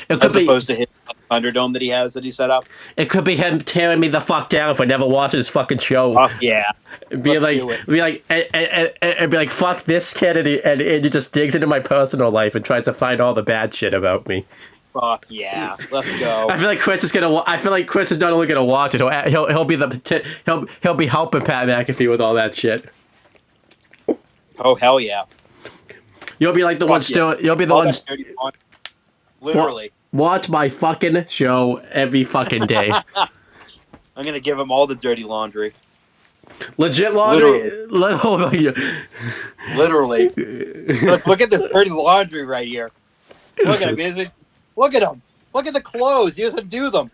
as opposed to his Thunderdome that he set up. It could be him tearing me the fuck down if I never watch his fucking show. Oh yeah, be like, fuck this kid, and he just digs into my personal life and tries to find all the bad shit about me. Fuck yeah, let's go. I feel like Chris is not only gonna watch it. He'll be helping Pat McAfee with all that shit. Oh hell yeah! You'll be like the one still. You'll be the All one. that dirty laundry. Literally, Watch my fucking show every fucking day. I'm gonna give him all the dirty laundry. Legit laundry. Literally. Look at this dirty laundry right here. Look at him. Look at him. Look at the clothes. He doesn't do them.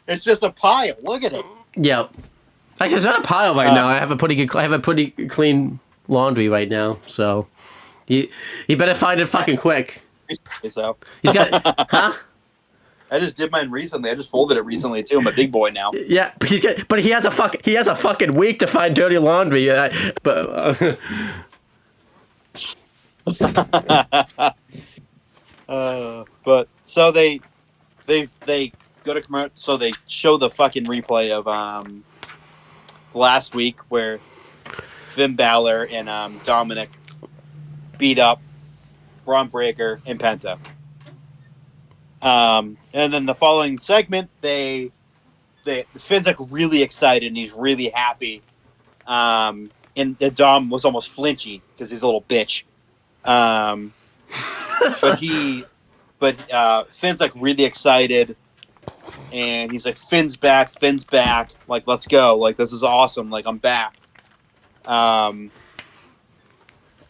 It's just a pile. Look at it. Yep. Actually, it's not a pile right now. I have a pretty clean laundry right now. So, you better find it fucking quick. So He's got, huh? I just did mine recently. I just folded it recently too. I'm a big boy now. Yeah, but he has a fucking week to find dirty laundry. But so they go to commercial. So they show the fucking replay of last week where Finn Balor and Dominic beat up Braun Breaker and Penta. And then the following segment, Finn's like really excited and he's really happy. And Dom was almost flinchy because he's a little bitch. But Finn's like really excited, and he's like, Finn's back, like, let's go, like, this is awesome, like, I'm back. And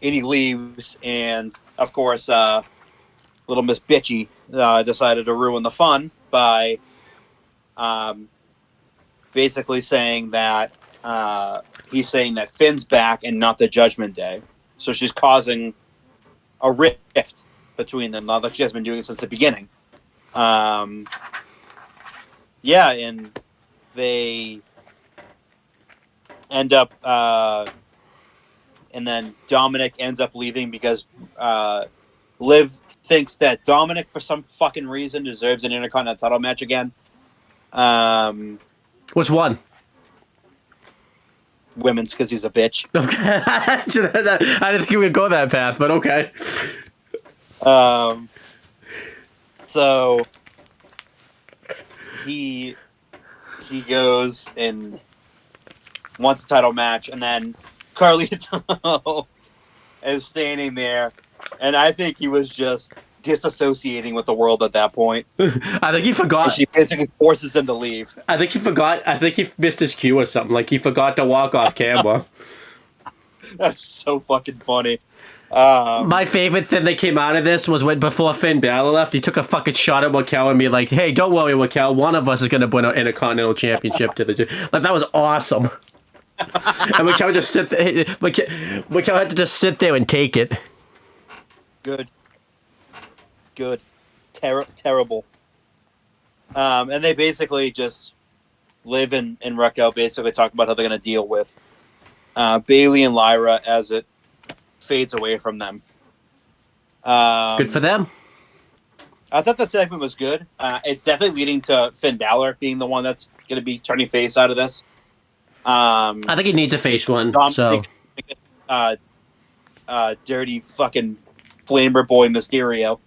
he leaves, and of course, little Miss Bitchy decided to ruin the fun by basically saying that he's saying that Finn's back and not the Judgment Day. So she's causing a rift between them, like she has been doing since the beginning. And they end up, and then Dominic ends up leaving because Liv thinks that Dominic, for some fucking reason, deserves an Intercontinental title match again. Which one? Women's, because he's a bitch. Okay. I didn't think we would go that path, but okay. So he goes and wants a title match, and then Carlito is standing there, and I think he was just disassociating with the world at that point. I think he forgot. And she basically forces him to leave. I think he forgot. I think he missed his cue or something. Like he forgot to walk off camera. That's so fucking funny. My favorite thing that came out of this was when before Finn Balor left, he took a fucking shot at Raquel and be like, "Hey, don't worry, Raquel. One of us is gonna win an Intercontinental Championship to the." Like that was awesome. And Raquel just sit there. Raquel had to just sit there and take it. Good. Terrible. And they basically just Liv and Raquel basically talk about how they're going to deal with Bayley and Lyra as it fades away from them. Good for them. I thought the segment was good. It's definitely leading to Finn Balor being the one that's going to be turning face out of this. I think he needs a face one. So dirty fucking flamer boy Mysterio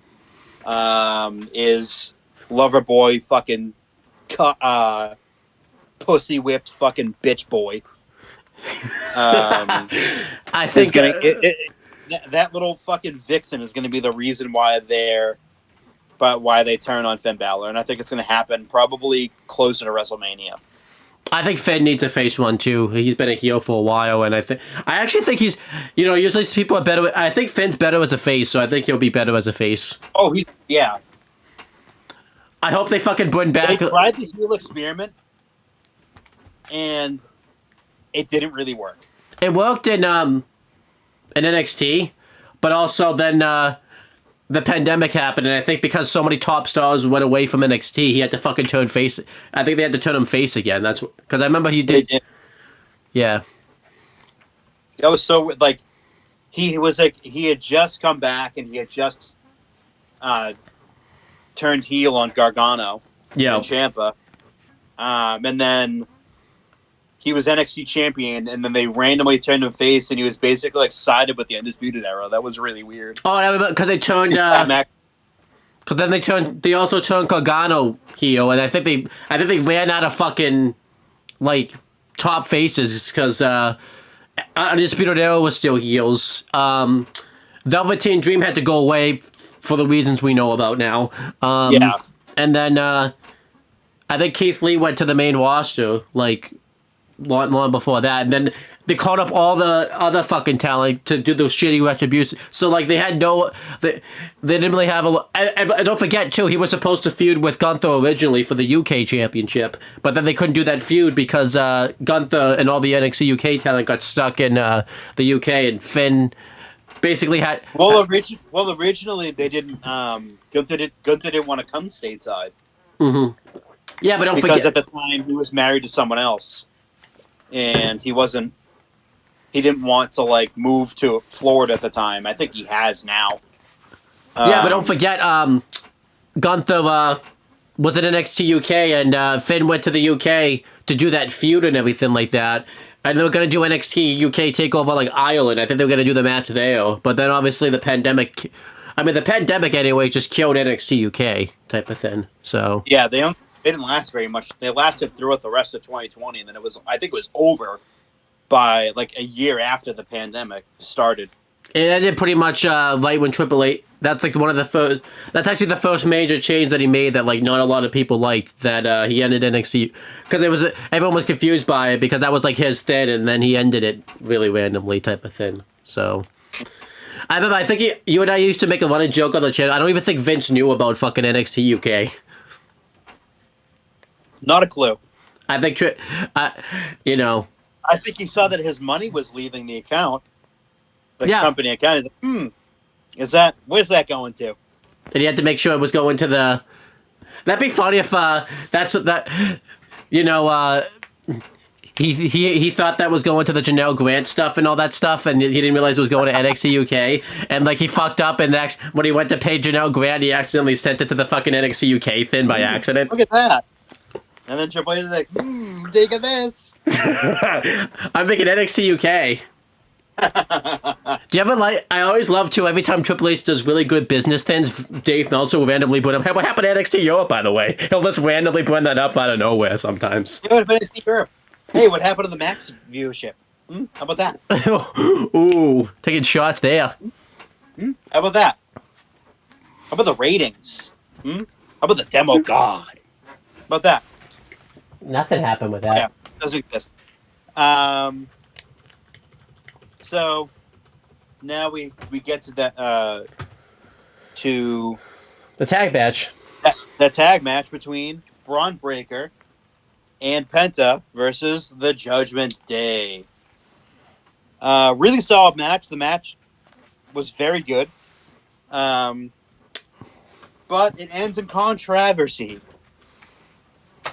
is lover boy fucking pussy whipped fucking bitch boy. I think that little fucking vixen is going to be the reason why they turn on Finn Balor, and I think it's going to happen probably closer to WrestleMania. I think Finn needs a face one too. He's been a heel for a while, and I actually think he's, usually people are better. I think Finn's better as a face, so I think he'll be better as a face. Oh, yeah. I hope they fucking bring back. They tried the heel experiment, and it didn't really work. It worked in NXT, but also then the pandemic happened, and I think because so many top stars went away from NXT, he had to fucking turn face. I think they had to turn him face again. That's because I remember he did. Yeah. That was so like he had just come back and he had just turned heel on Gargano. Yeah. And Ciampa. And then he was NXT champion, and then they randomly turned him face, and he was basically like sided with the Undisputed Era. That was really weird. Oh, because they turned. Because then they also turned Gargano heel, and I think they ran out of fucking like top faces because Undisputed Era was still heels. Velveteen Dream had to go away for the reasons we know about now. Yeah. And then I think Keith Lee went to the main roster like long before that, and then they called up all the other fucking talent to do those shitty retributions. So like they had they didn't really have a. And don't forget too, he was supposed to feud with Gunther originally for the UK Championship, but then they couldn't do that feud because Gunther and all the NXT UK talent got stuck in the UK, and Finn basically had. Originally they didn't. Gunther didn't want to come stateside. Mm-hmm. Yeah, but don't forget, because at the time he was married to someone else, and he didn't want to like move to Florida at the time. I think he has now. Yeah, but don't forget, Gunther was in NXT UK, and Finn went to the UK to do that feud and everything like that. And they were going to do NXT UK TakeOver like Ireland. I think they were going to do the match there. But then obviously the pandemic anyway just killed NXT UK type of thing. So yeah, they didn't last very much. They lasted throughout the rest of 2020, and then I think it was over by like a year after the pandemic started. It ended pretty much right when Triple H. That's like one of the first. That's actually the first major change that he made that like not a lot of people liked. That he ended NXT because everyone was confused by it because that was like his thing, and then he ended it really randomly type of thing. So I remember. I think you and I used to make a running joke on the channel. I don't even think Vince knew about fucking NXT UK. Not a clue. I think, you know. I think he saw that his money was leaving the account, the yeah. company account. He's like, where's that going to? And he had to make sure it was going to the. That'd be funny if that's what that, you know. He thought that was going to the Janelle Grant stuff and all that stuff, and he didn't realize it was going to NXT UK. And like he fucked up, and when he went to pay Janelle Grant, he accidentally sent it to the fucking NXT UK thing by accident. Look at that. And then Triple H is like, dig at this. I'm making NXT UK. Do you ever like? I always love to every time Triple H does really good business things. Dave Meltzer will randomly put up. Hey, what happened to NXT Europe? By the way, he'll just randomly bring that up out of nowhere sometimes. You know what happened to NXT Europe? Hey, what happened to the Max viewership? How about that? Ooh, taking shots there. How about that? How about the ratings? How about the demo god? How about that? Nothing happened with that. Yeah, doesn't exist. So now we get to that to the tag match. The tag match between Braun Breaker and Penta versus the Judgment Day. Really solid match. The match was very good. But it ends in controversy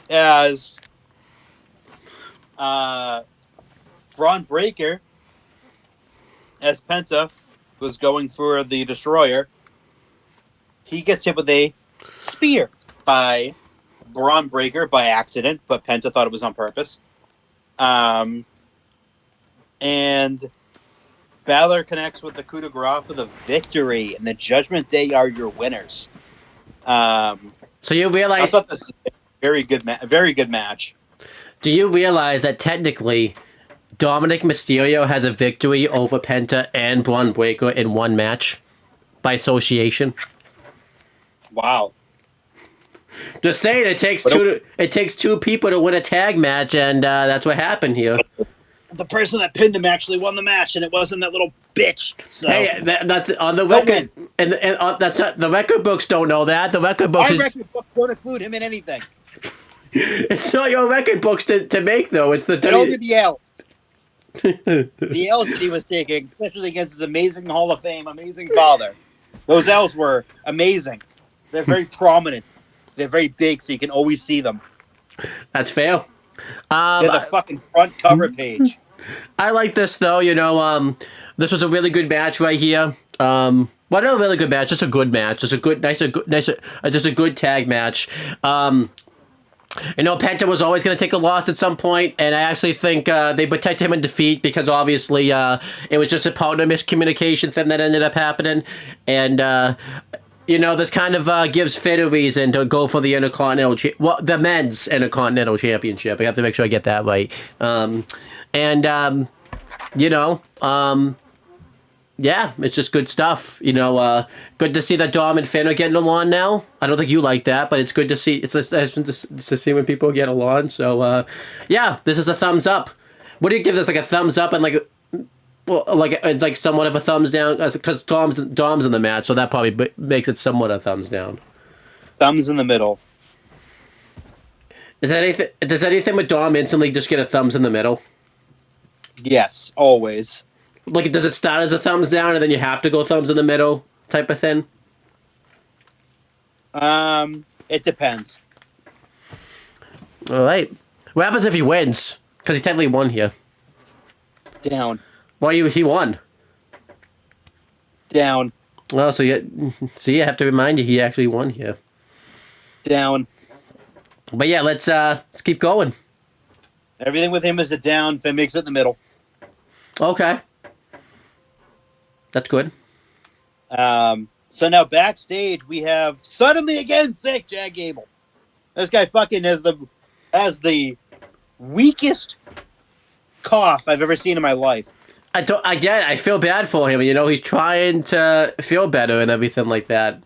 as Braun Breaker, as Penta was going for the Destroyer, he gets hit with a spear by Braun Breaker by accident, but Penta thought it was on purpose. And Balor connects with the coup de grace for the victory, and the Judgment Day are your winners. So you realize... I thought this was a very good match. Do you realize that technically Dominic Mysterio has a victory over Penta and Braun Breaker in one match by association? Wow. Just saying, it takes two people to win a tag match, and that's what happened here. The person that pinned him actually won the match, and it wasn't that little bitch. So. Hey, that's on the record, and that's not, the record books don't know that. The record books. My record books don't include him in anything. It's not your record books to make though. It's the only the L's. The L's that he was taking, especially against his amazing Hall of Fame, amazing father. Those L's were amazing. They're very prominent. They're very big, so you can always see them. That's fair. They're the fucking front cover page. I like this though. You know, this was a really good match right here. Well, not a really good match, just a good match. Just a good, just a good tag match. You know, Penta was always going to take a loss at some point, and I actually think they protected him in defeat because obviously it was just a partner miscommunication thing that ended up happening, and you know, this kind of gives Finn a reason to go for the the men's Intercontinental Championship. I have to make sure I get that right. Yeah, it's just good stuff. Good to see that Dom and Finn are getting along now. I don't think you like that, but it's good to see. It's to see when people get along. So, yeah, this is a thumbs up. What do you give this? Like a thumbs up and like somewhat of a thumbs down, because Dom's in the match, so that probably makes it somewhat a thumbs down. Thumbs in the middle. Does anything with Dom instantly just get a thumbs in the middle? Yes, always. Like, does it start as a thumbs down and then you have to go thumbs in the middle type of thing? It depends. All right. What happens if he wins? Because he technically won here. Down. Well, he won. Down. Well, so I have to remind you he actually won here. Down. But yeah, let's keep going. Everything with him is a down. Finn makes it in the middle. Okay. That's good. So now backstage we have suddenly again sick Chad Gable. This guy fucking has the weakest cough I've ever seen in my life. I feel bad for him. He's trying to feel better and everything like that.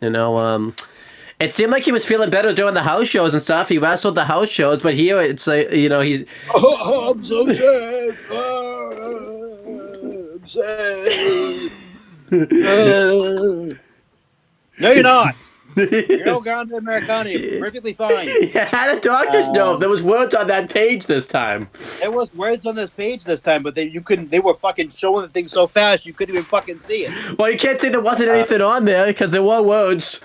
It seemed like he was feeling better during the house shows and stuff. He wrestled the house shows, but here it's like, he's... Oh, I'm so sad. I'm sad. No, you're not. You're El Grande Americana. You're perfectly fine. He had a doctor's note. There was words on that page this time. There was words on this page this time, but you couldn't. They were fucking showing the thing so fast you couldn't even fucking see it. Well, you can't say there wasn't anything on there because there were words.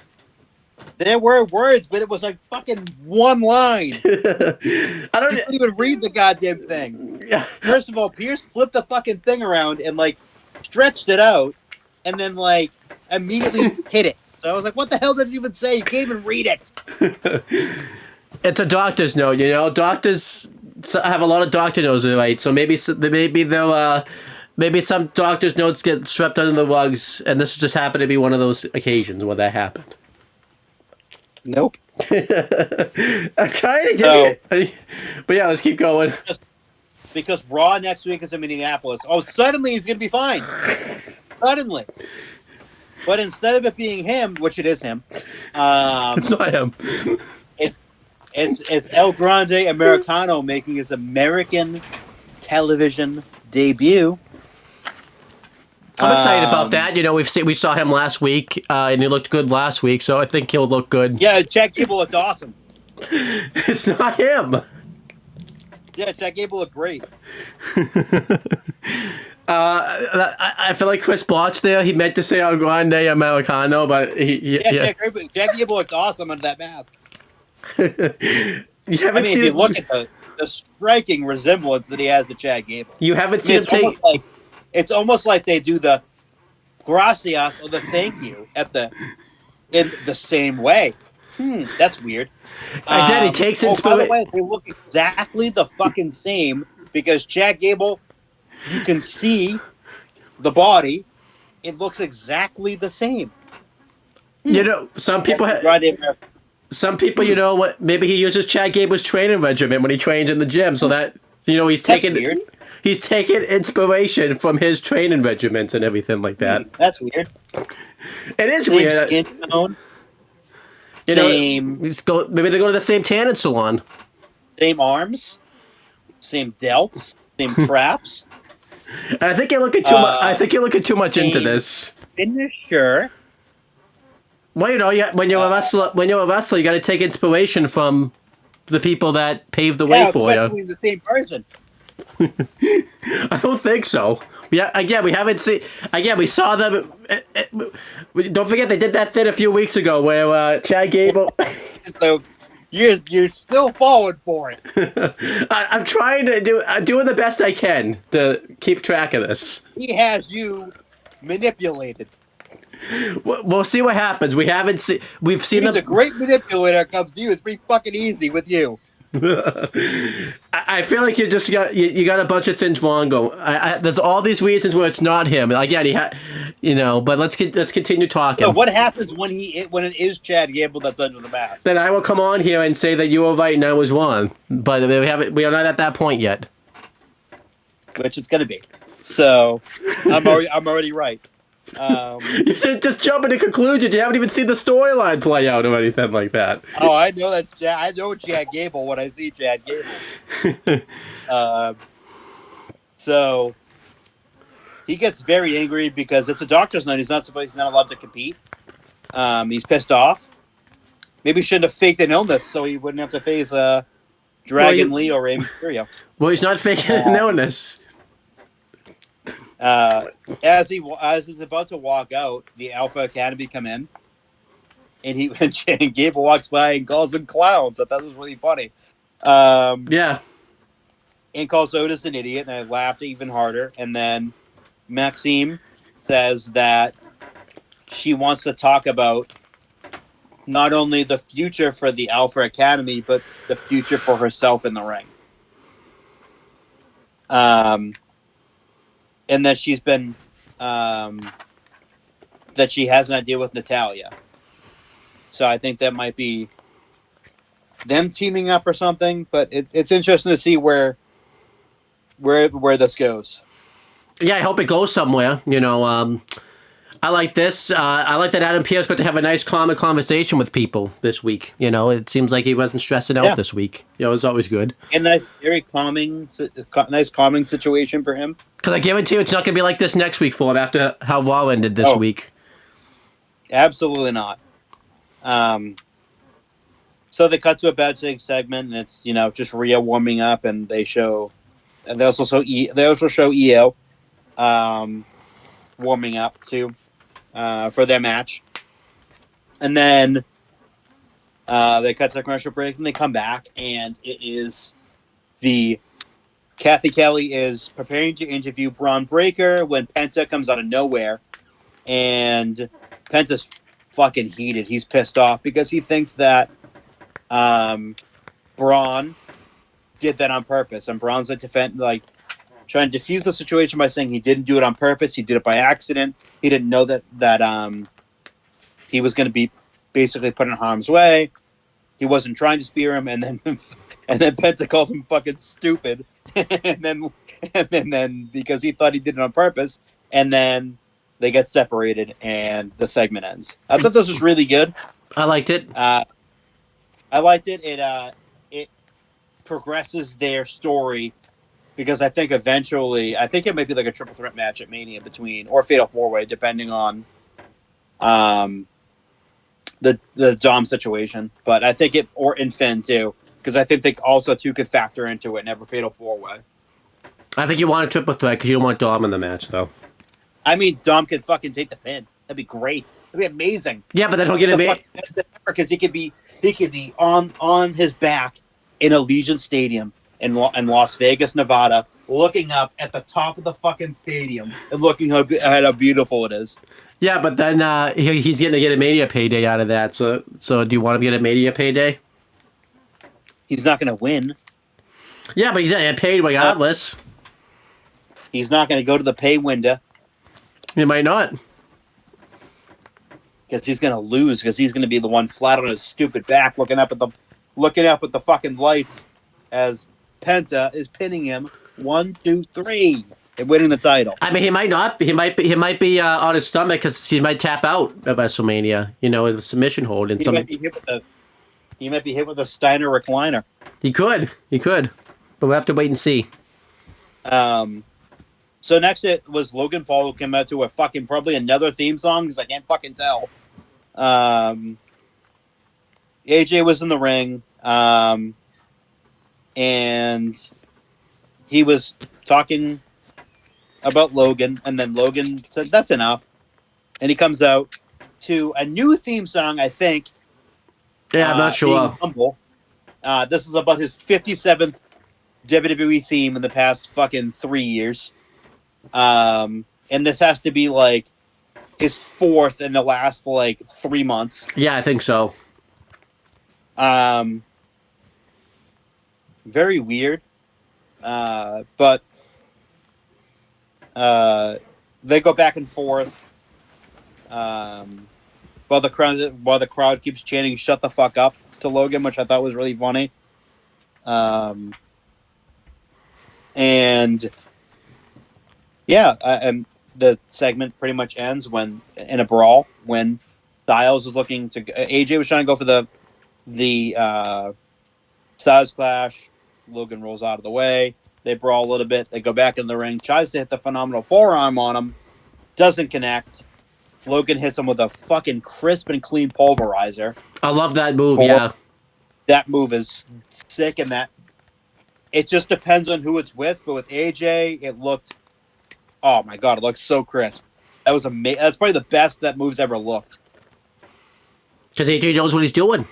There were words, but it was like fucking one line. You couldn't even read the goddamn thing. First of all, Pierce flipped the fucking thing around and like stretched it out, and then like immediately hit it. So I was like, "What the hell did it even say? You can't even read it." It's a doctor's note, Doctors have a lot of doctor notes to write, so maybe some doctor's notes get swept under the rugs, and this just happened to be one of those occasions where that happened. Nope. I'm trying to get it. But yeah, let's keep going. Because Raw next week is in Minneapolis. Oh, suddenly he's going to be fine. Suddenly. But instead of it being him, which it is him. It's not him. It's El Grande Americano making his American television debut. I'm excited about that. We saw him last week, and he looked good last week, so I think he'll look good. Yeah, Chad Gable looked awesome. It's not him. Yeah, Chad Gable looked great. I feel like Chris Botch there. He meant to say El Grande Americano, but Chad Gable looked awesome under that mask. You haven't seen if you look at the striking resemblance that he has to Chad Gable. You haven't seen him take... It's almost like they do the gracias or the thank you in the same way. That's weird. Again, he takes inspiration. By the way, they look exactly the fucking same because Chad Gable, you can see the body. It looks exactly the same. Some people what? Maybe he uses Chad Gable's training regimen when he trains in the gym, so that he's taking. That's weird. He's taking inspiration from his training regiments and everything like that. That's weird. It is same weird. Skin tone. Maybe they go to the same tanning salon. Same arms. Same delts. Same traps. I think you're looking too much. I think you're looking too much into this. Finisher. Well, when you're a wrestler, you got to take inspiration from the people that paved the way for you. Yeah, the same person. I don't think so. Yeah, again, we haven't seen. Again, we saw them. Don't forget, they did that thing a few weeks ago where Chad Gable. So you're still falling for it. I'm trying to do. I'm doing the best I can to keep track of this. He has you manipulated. We'll see what happens. We haven't seen. We've seen. He's a great manipulator. When it comes to you. It's pretty fucking easy with you. I feel like you got a bunch of things wrong going. There's all these reasons where it's not him. Again, but let's continue talking. So what happens when it is Chad Gable that's under the mask? Then I will come on here and say that you were right and I was wrong. But we are not at that point yet. Which it's going to be. So I'm already right. You should just jump into conclusions. You haven't even seen the storyline play out or anything like that. Oh, I know that. I know Chad Gable when I see Chad Gable. So he gets very angry because it's a doctor's note. He's not allowed to compete. He's pissed off. Maybe he shouldn't have faked an illness so he wouldn't have to face Dragon Lee or Rey Mysterio. Well, he's not faking an illness. As he's about to walk out, the Alpha Academy come in, and Gable walks by and calls them clowns. I thought this was really funny. Yeah. And calls Otis an idiot, and I laughed even harder. And then Maxime says that she wants to talk about not only the future for the Alpha Academy, but the future for herself in the ring. And that she's been, that she has an idea with Natalya. So I think that might be them teaming up or something. But it's interesting to see where this goes. Yeah, I hope it goes somewhere. You know, I like this. I like that Adam Pearce got to have a nice, calm conversation with people this week. You know, it seems like he wasn't stressing out this week. You know, it's always good. And a very nice calming situation for him. Because I guarantee you it's not going to be like this next week for him after how Raw ended this week. Absolutely not. So they cut to a backstage segment, and it's, you know, just Rhea warming up, and they also show EO warming up too for their match, and then they cut to a commercial break, and they come back, and it is Kathy Kelly is preparing to interview Braun Breaker when Penta comes out of nowhere, and Penta's fucking heated. He's pissed off because he thinks that Braun did that on purpose, and Braun's trying to defuse the situation by saying he didn't do it on purpose. He did it by accident. He didn't know that he was going to be basically put in harm's way. He wasn't trying to spear him, and then Penta calls him fucking stupid, and then because he thought he did it on purpose, and then they get separated, and the segment ends. I thought this was really good. I liked it. I liked it. It progresses their story. Because I think eventually, it might be like a triple threat match at Mania or Fatal 4-Way, depending on the Dom situation. But I think or in Finn too, because I think they also too could factor into it and have a Fatal 4-Way. I think you want a triple threat because you don't want Dom in the match, though. I mean, Dom could fucking take the pin. That'd be great. That'd be amazing. Yeah, but then he'll get it because he could be on his back in Allegiant Stadium. In Las Vegas, Nevada, looking up at the top of the fucking stadium and looking at how beautiful it is. Yeah, but then he's going to get a Mania payday out of that. So do you want him to get a Mania payday? He's not going to win. Yeah, but he's going to get paid regardless. He's not going to go to the pay window. He might not. Because he's going to lose. Because he's going to be the one flat on his stupid back, looking up at the fucking lights as Penta is pinning him 1, 2, 3 and winning the title. I mean, he might not. He might be on his stomach because he might tap out at WrestleMania. You know, with a submission hold and might be hit with a Steiner recliner. He could, but we'll have to wait and see. So next it was Logan Paul, who came out to probably another theme song because I can't fucking tell. AJ was in the ring. And he was talking about Logan, and then Logan said, "That's enough." And he comes out to a new theme song, I think. Yeah, I'm not sure. Humble. This is about his 57th WWE theme in the past fucking 3 years. And this has to be like his 4th in the last 3 months. Yeah, I think so. Very weird, but they go back and forth while the crowd keeps chanting "Shut the fuck up" to Logan, which I thought was really funny. And Yeah, and the segment pretty much ends in a brawl when Styles is looking to. AJ was trying to go for the Styles Clash. Logan rolls out of the way. They brawl a little bit. They go back in the ring. Tries to hit the phenomenal forearm on him. Doesn't connect. Logan hits him with a fucking crisp and clean pulverizer. I love that move. Yeah, that move is sick, and that it just depends on who it's with. But with AJ, it looked. Oh my god, it looks so crisp. That was amazing. That's probably the best that move's ever looked. Because AJ knows what he's doing.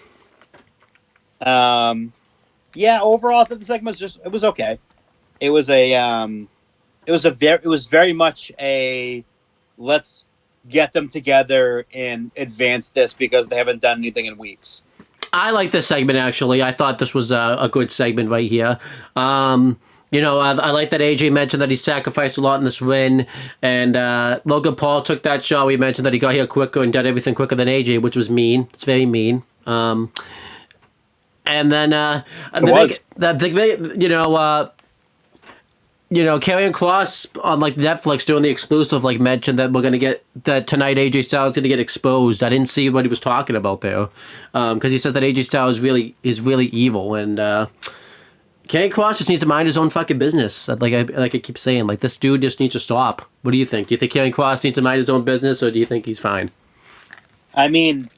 Yeah. Overall, I think the segment was okay. It was very much a let's get them together and advance this because they haven't done anything in weeks. I like this segment, actually. I thought this was a good segment right here. I like that AJ mentioned that he sacrificed a lot in this win, and Logan Paul took that shot. We mentioned that he got here quicker and did everything quicker than AJ, which was mean. It's very mean. And then Karrion Kross on like Netflix doing the exclusive mentioned that we're gonna get that tonight. AJ Styles is gonna get exposed. I didn't see what he was talking about there, because he said that AJ Styles is really evil, and Karrion Kross just needs to mind his own fucking business. Like I keep saying, this dude just needs to stop. What do you think? Do you think Karrion Kross needs to mind his own business, or do you think he's fine? I mean,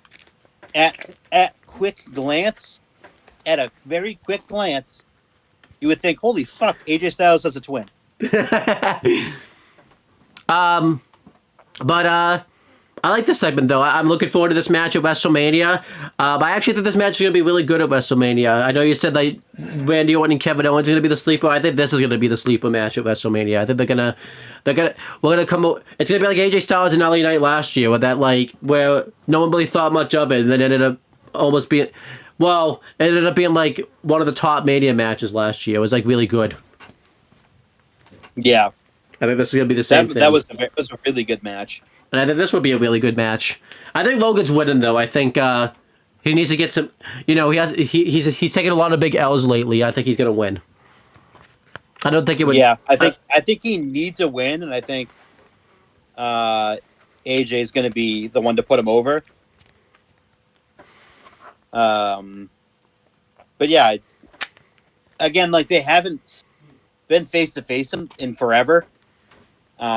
at a very quick glance, you would think, holy fuck, AJ Styles has a twin. But I like this segment, though. I'm looking forward to this match at WrestleMania. I actually think this match is going to be really good at WrestleMania. I know you said that Randy Orton and Kevin Owens are going to be the sleeper. I think this is going to be the sleeper match at WrestleMania. I think we're going to come. It's going to be like AJ Styles and LA Knight last year, where no one really thought much of it, and then it ended up almost being. Well, it ended up being one of the top Mania matches last year. It was really good. Yeah. I think this is going to be the same thing. That was a really good match. And I think this would be a really good match. I think Logan's winning, though. I think he needs to get some. He's taken a lot of big L's lately. I think he's going to win. I don't think it would. Yeah, I think he needs a win, and I think AJ is going to be the one to put him over. But yeah, again, they haven't been face to face in forever.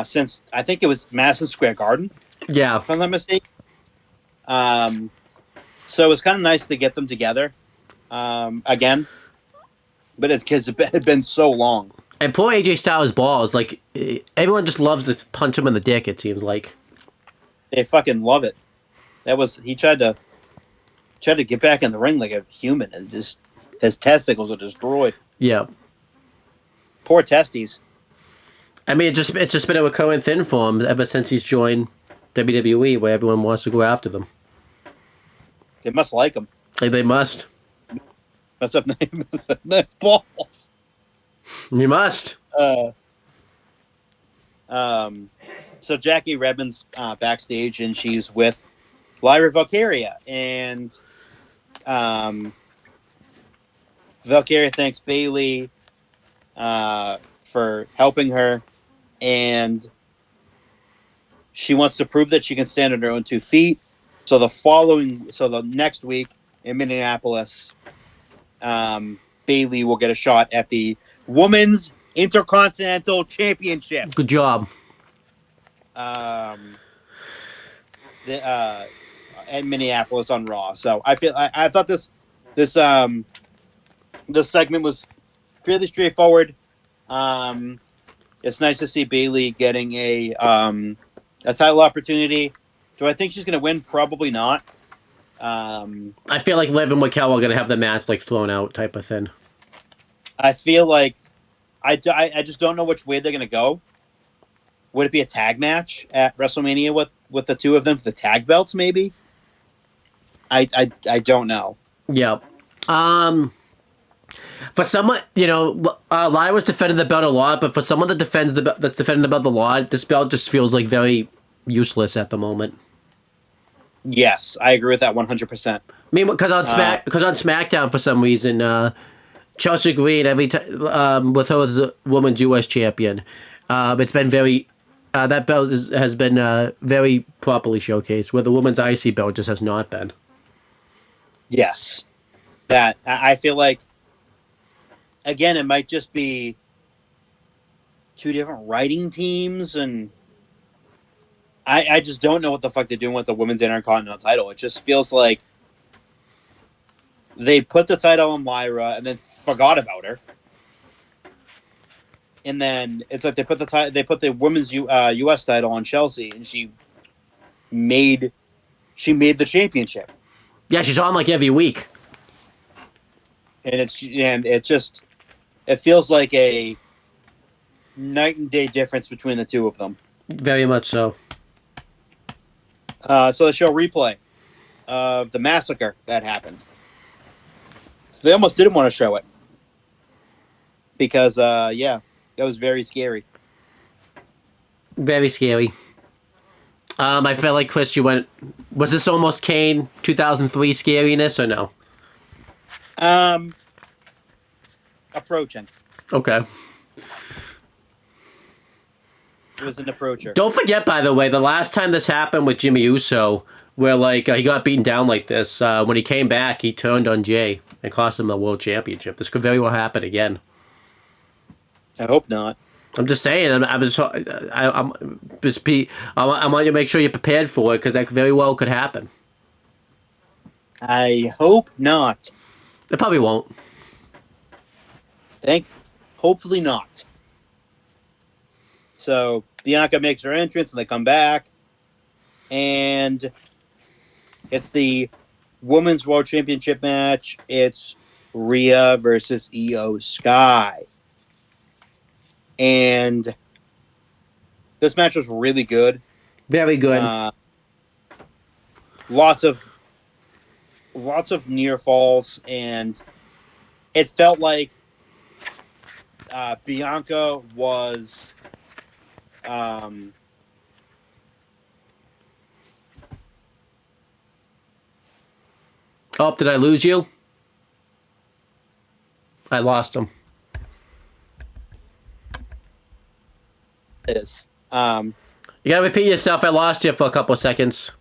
Since I think it was Madison Square Garden. Yeah. If I'm not mistaken. So it was kind of nice to get them together again. But it's because it had been so long. And poor AJ Styles' balls. Everyone just loves to punch him in the dick, it seems like. They fucking love it. He tried to get back in the ring like a human, and just his testicles were destroyed. Yeah. Poor testes. I mean, it's just been a recurring thing for him ever since he's joined WWE, where everyone wants to go after them. They must like him. They must. Must have nice balls. You must. So Jackie Redmond's backstage, and she's with Lyra Valkyria, and Valkyria thanks Bayley for helping her, and she wants to prove that she can stand on her own 2 feet. So the next week in Minneapolis, Bayley will get a shot at the Women's Intercontinental Championship. Good job. At Minneapolis on Raw. So I thought this segment was fairly straightforward. It's nice to see Bayley getting a title opportunity. Do I think she's going to win? Probably not. I feel like Liv and Raquel are going to have the match thrown out type of thing. I feel like I just don't know which way they're going to go. Would it be a tag match at WrestleMania with the two of them for the tag belts? Maybe. I don't know. Yeah. For someone, Lyra's defended the belt a lot, but for someone that's defending the belt a lot, this belt just feels very useless at the moment. Yes, I agree with that 100%. I mean, because on SmackDown, for some reason, Chelsea Green, every time with her as a women's U.S. champion, it's been very that belt has been very properly showcased, where the women's IC belt just has not been. Yes. That I feel like, again, it might just be two different writing teams, and I just don't know what the fuck they're doing with the women's Intercontinental title. It just feels like they put the title on Lyra and then forgot about her. And then it's like they put the women's U.S. title on Chelsea, and she made the championship. Yeah, she's on like every week. And it feels like a night and day difference between the two of them. Very much so. So they show a replay of the massacre that happened. They almost didn't want to show it because, it was very scary. Very scary. I felt like, Chris, you went... Was this almost Kane 2003 scariness or no? Approaching. Okay. It was an approacher. Don't forget, by the way, the last time this happened with Jimmy Uso, where he got beaten down like this, when he came back, he turned on Jay and cost him the world championship. This could very well happen again. I hope not. I'm just saying. I want you to make sure you're prepared for it, because that very well could happen. I hope not. It probably won't. Hopefully not. So Bianca makes her entrance, and they come back, and it's the Women's World Championship match. It's Rhea versus Io Sky. And this match was really good. Very good. Lots of near falls, and it felt like Bianca was Oh, did I lose you? I lost him. is. You gotta repeat yourself. I lost you for a couple of seconds.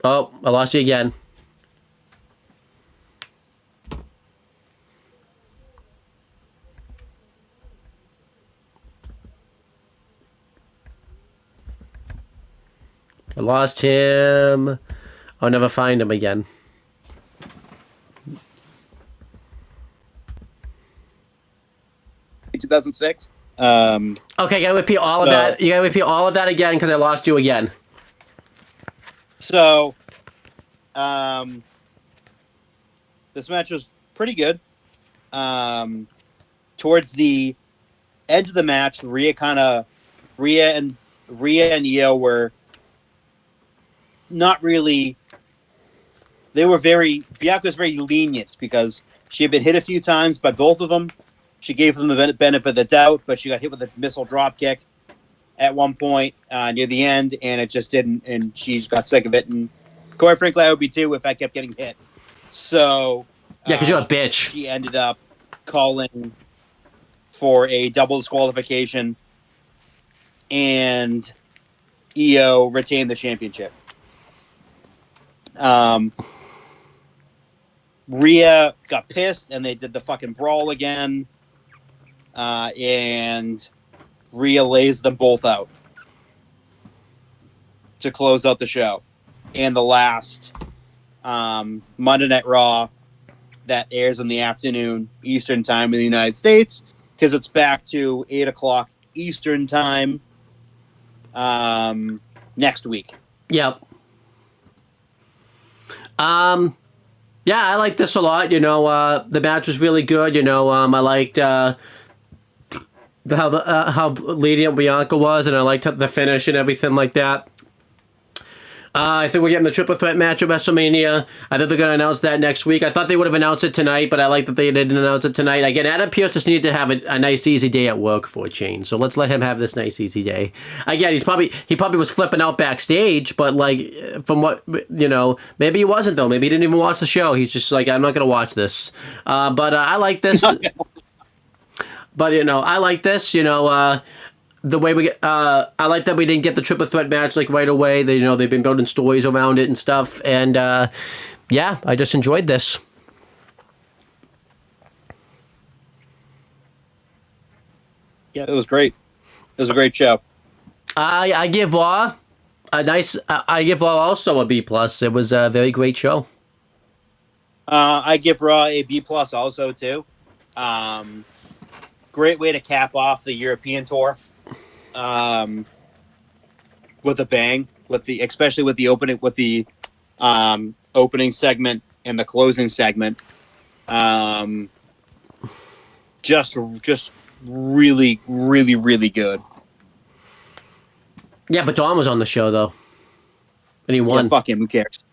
Oh, I lost you again. I lost him. I'll never find him again. In 2006. Okay, you gotta repeat all of that. You gotta repeat all of that again, because I lost you again. So, this match was pretty good. Towards the end of the match, Rhea and Io were not really. Bianca was very lenient because she had been hit a few times by both of them. She gave them the benefit of the doubt, but she got hit with a missile drop kick at one point near the end, and it just didn't. And she just got sick of it. And quite frankly, I would be too if I kept getting hit. So yeah, because you're a bitch. She ended up calling for a double disqualification, and Io retained the championship. Rhea got pissed, and they did the fucking brawl again. And Rhea lays them both out to close out the show. And the last Monday Night Raw that airs in the afternoon Eastern Time in the United States, because it's back to 8 o'clock Eastern Time next week. Yep. Yeah, I like this a lot. You know, the match was really good. You know, I liked how lenient Bianca was, and I liked the finish and everything like that. I think we're getting the triple threat match at WrestleMania. I think they're going to announce that next week. I thought they would have announced it tonight, but I like that they didn't announce it tonight. Again, Adam Pearce just needed to have a nice, easy day at work for a change. So let's let him have this nice, easy day. Again, he probably was flipping out backstage, but like from what maybe he wasn't though. Maybe he didn't even watch the show. He's just like, I'm not going to watch this. But I like this. But I like this. The way I like that we didn't get the triple threat match like right away. They've been building stories around it and stuff, and yeah, I just enjoyed this. Yeah, it was great. It was a great show. I give Raw I give Raw also a B plus. It was a very great show. I give Raw a B plus also too. Great way to cap off the European tour. With a bang, especially with the opening segment and the closing segment. Just really, really, really good. Yeah, but Dom was on the show though, and he won. Yeah, fuck him. Who cares?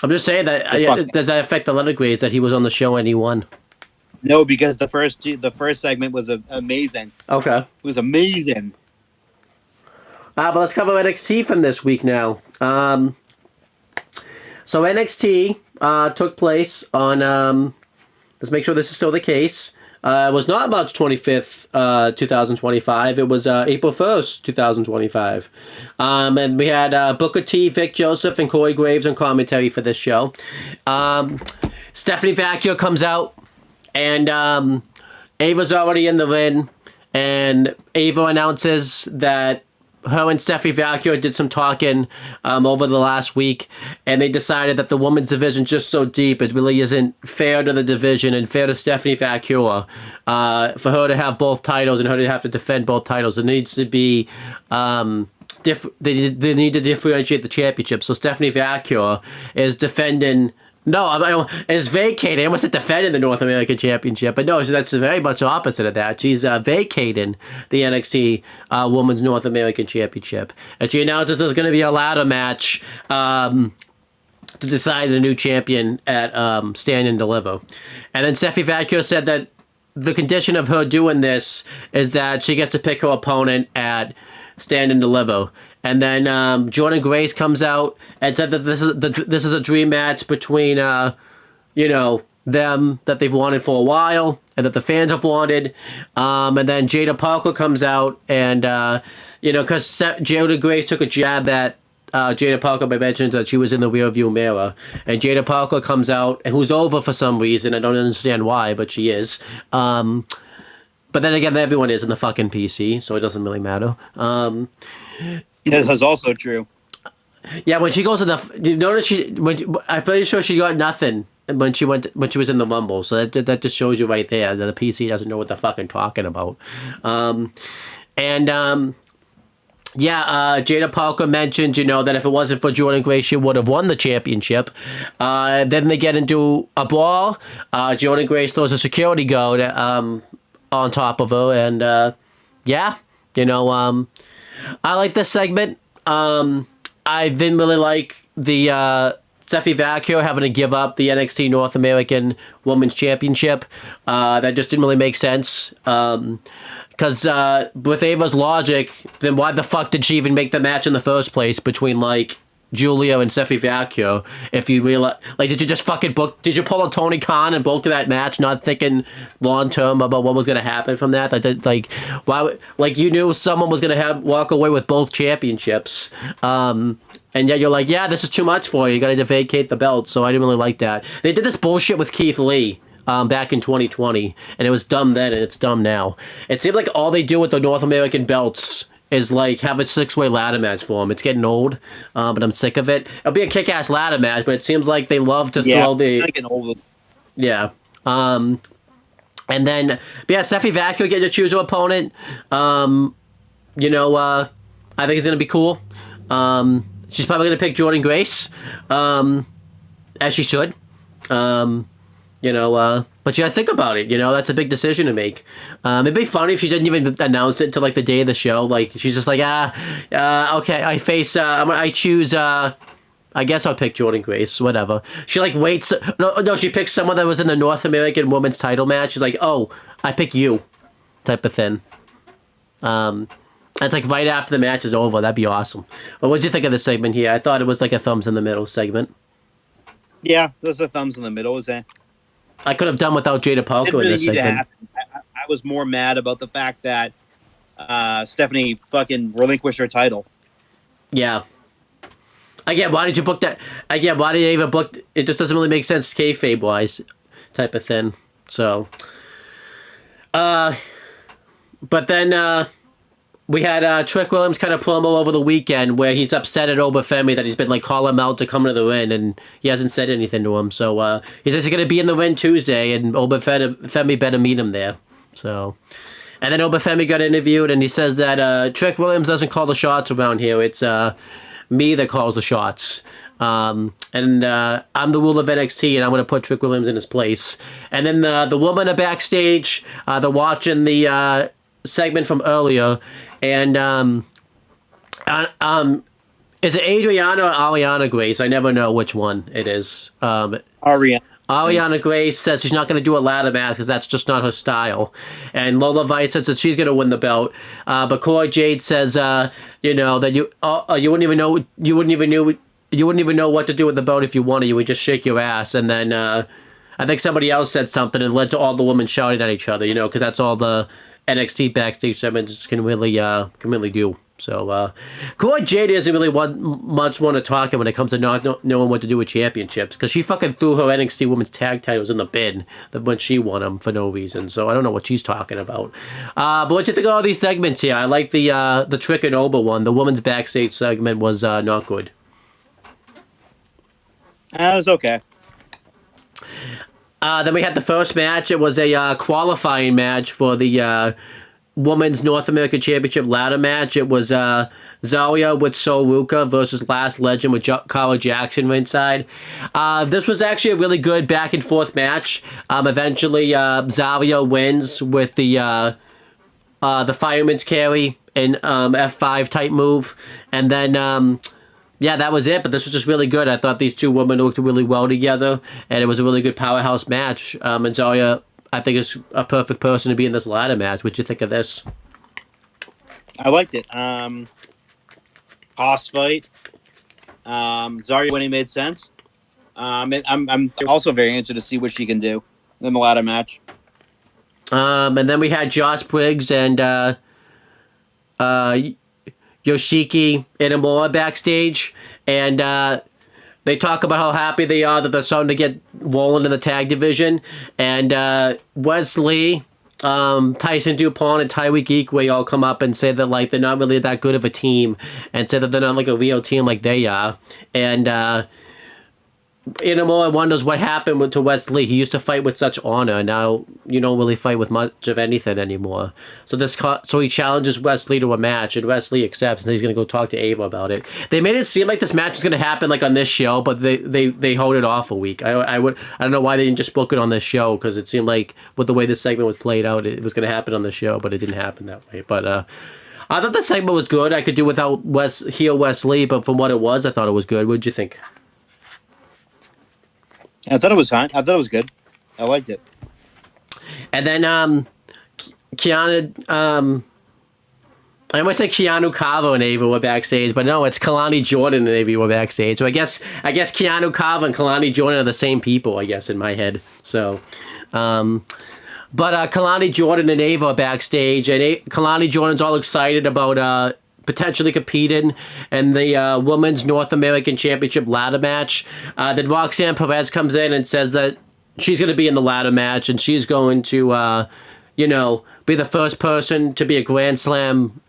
I'm just saying that. Does that affect the letter grades that he was on the show and he won? No, because the first segment was amazing. Okay, it was amazing. But let's cover NXT from this week now. So NXT took place on. Let's make sure this is still the case. It was not March 25th, 2025. It was April 1st, 2025. And we had Booker T, Vic Joseph, and Corey Graves on commentary for this show. Stephanie Vacchio comes out, and Ava's already in the ring, and Ava announces that her and Stephanie Vacchio did some talking over the last week, and they decided that the women's division is just so deep, it really isn't fair to the division and fair to Stephanie Vacchio for her to have both titles and her to have to defend both titles. It needs to be they need to differentiate the championship. So Stephanie Vacchio is defending. No, is vacating. I almost said defending the North American Championship, but no, that's very much the opposite of that. She's vacating the NXT Women's North American Championship, and she announces there's going to be a ladder match to decide the new champion at Stand and Deliver. And then Stephanie Vacchio said that the condition of her doing this is that she gets to pick her opponent at Stand and Deliver. And then Jordan Grace comes out and said that this is a dream match between them that they've wanted for a while and that the fans have wanted. And then Jada Parker comes out and because Jordan Grace took a jab at Jada Parker by mentioning that she was in the rearview mirror, and Jada Parker comes out and who's over for some reason. I don't understand why, but she is. But then again, everyone is in the fucking PC, so it doesn't really matter. This is also true. Yeah, when she goes to you notice I'm pretty sure she got nothing when she was in the Rumble. So that just shows you right there that the PC doesn't know what they're fucking talking about. Jada Parker mentioned, that if it wasn't for Jordan Grace, she would have won the championship. Then they get into a brawl. Jordan Grace throws a security guard on top of her, and I like this segment. I didn't really like the Stephanie Vacchio having to give up the NXT North American Women's Championship. That just didn't really make sense. Because with Ava's logic, then why the fuck did she even make the match in the first place between, Julia and Stephanie Vacchio? If you realize, did you just fucking did you pull a Tony Khan and book that match, not thinking long term about what was going to happen from that? Why? You knew someone was going to walk away with both championships, and yet you're like, yeah, this is too much for you. You got to vacate the belt. So I didn't really like that. They did this bullshit with Keith Lee. Back in 2020, and it was dumb then, and it's dumb now. It seemed like all they do with the North American belts is have a 6-way ladder match for them. It's getting old, but I'm sick of it. It'll be a kick-ass ladder match, but it seems like they love to throw the... Getting old. Yeah. And then, Stephanie Vacchio getting to choose her opponent. I think it's going to be cool. She's probably going to pick Jordan Grace, as she should. But you gotta think about it, that's a big decision to make. It'd be funny if she didn't even announce it until the day of the show. She's just okay, I choose, I guess I'll pick Jordan Grace, whatever. She waits, no, she picks someone that was in the North American Women's title match. She's like, oh, I pick you, type of thing. It's right after the match is over. That'd be awesome. But what'd you think of this segment here? I thought it was a thumbs in the middle segment. Yeah, those are thumbs in the middle, is that? I could have done without Jada Parker in this segment. I was more mad about the fact that Stephanie fucking relinquished her title. Yeah. Again, why did you book that? Again, why did you even book? It just doesn't really make sense kayfabe wise, type of thing. So, but then we had Trick Williams kind of promo over the weekend where he's upset at Obafemi that he's been like calling him out to come to the ring and he hasn't said anything to him. So he says he's gonna be in the ring Tuesday and Obafemi better meet him there. So. And then Obafemi got interviewed, and he says that Trick Williams doesn't call the shots around here. It's me that calls the shots. And I'm the rule of NXT, and I'm going to put Trick Williams in his place. And then the woman are backstage. They're watching the segment from earlier. And is it Adriana or Ariana Grace? I never know which one it is. Ariana Grace says she's not going to do a ladder match because that's just not her style. And Lola Vice says that she's going to win the belt. But Cora Jade says, that you wouldn't even know what to do with the belt if you wanted. You would just shake your ass. And then I think somebody else said something and led to all the women shouting at each other. Because that's all the NXT backstage segments can really do. So, Cora Jade doesn't really much want to talk when it comes to not knowing what to do with championships, because she fucking threw her NXT Women's Tag titles in the bin when she won them for no reason. So I don't know what she's talking about. But what do you think of all these segments here? I like the Trick and Oba one. The women's backstage segment was not good. It was okay. Then we had the first match. It was a qualifying match for the Women's North American Championship ladder match. It was Zarya with Sol Ruka versus Last Legend with Carl Jackson ringside. This was actually a really good back and forth match. Eventually, Zarya wins with the fireman's carry and F5 type move, and then that was it. But this was just really good. I thought these two women worked really well together, and it was a really good powerhouse match. And Zarya, I think, is a perfect person to be in this ladder match. What'd you think of this? I liked it. Hoss fight. Zarya winning made sense. I'm also very interested to see what she can do in the ladder match. And then we had Josh Briggs and Yoshiki Inamura backstage, and they talk about how happy they are that they're starting to get rolling in the tag division. And Wesley, Tyson DuPont, and Tyreek Equay all come up and say that like they're not really that good of a team, and say that they're not like a real team like they are. And Inamura wonders what happened to Wesley. He used to fight with such honor. Now you don't really fight with much of anything anymore. So he challenges Wesley to a match, and Wesley accepts, and he's going to go talk to Ava about it. They made it seem like this match was going to happen like on this show, but they hold it off a week. I don't know why they didn't just book it on this show, because it seemed like with the way this segment was played out, it was going to happen on the show, but it didn't happen that way. But I thought the segment was good. I could do without heel Wesley, but from what it was, I thought it was good. What did you think? I thought it was fine. I thought it was good. I liked it. And then Keanu, I almost say Keanu Carver and Ava were backstage, but no, it's Kalani Jordan and Ava were backstage. So I guess Keanu Carver and Kalani Jordan are the same people, I guess, in my head. So, but Kalani Jordan and Ava are backstage, and Kalani Jordan's all excited about potentially competing in the Women's North American Championship ladder match. Then Roxanne Perez comes in and says that she's going to be in the ladder match, and she's going to, be the first person to be a Grand Slam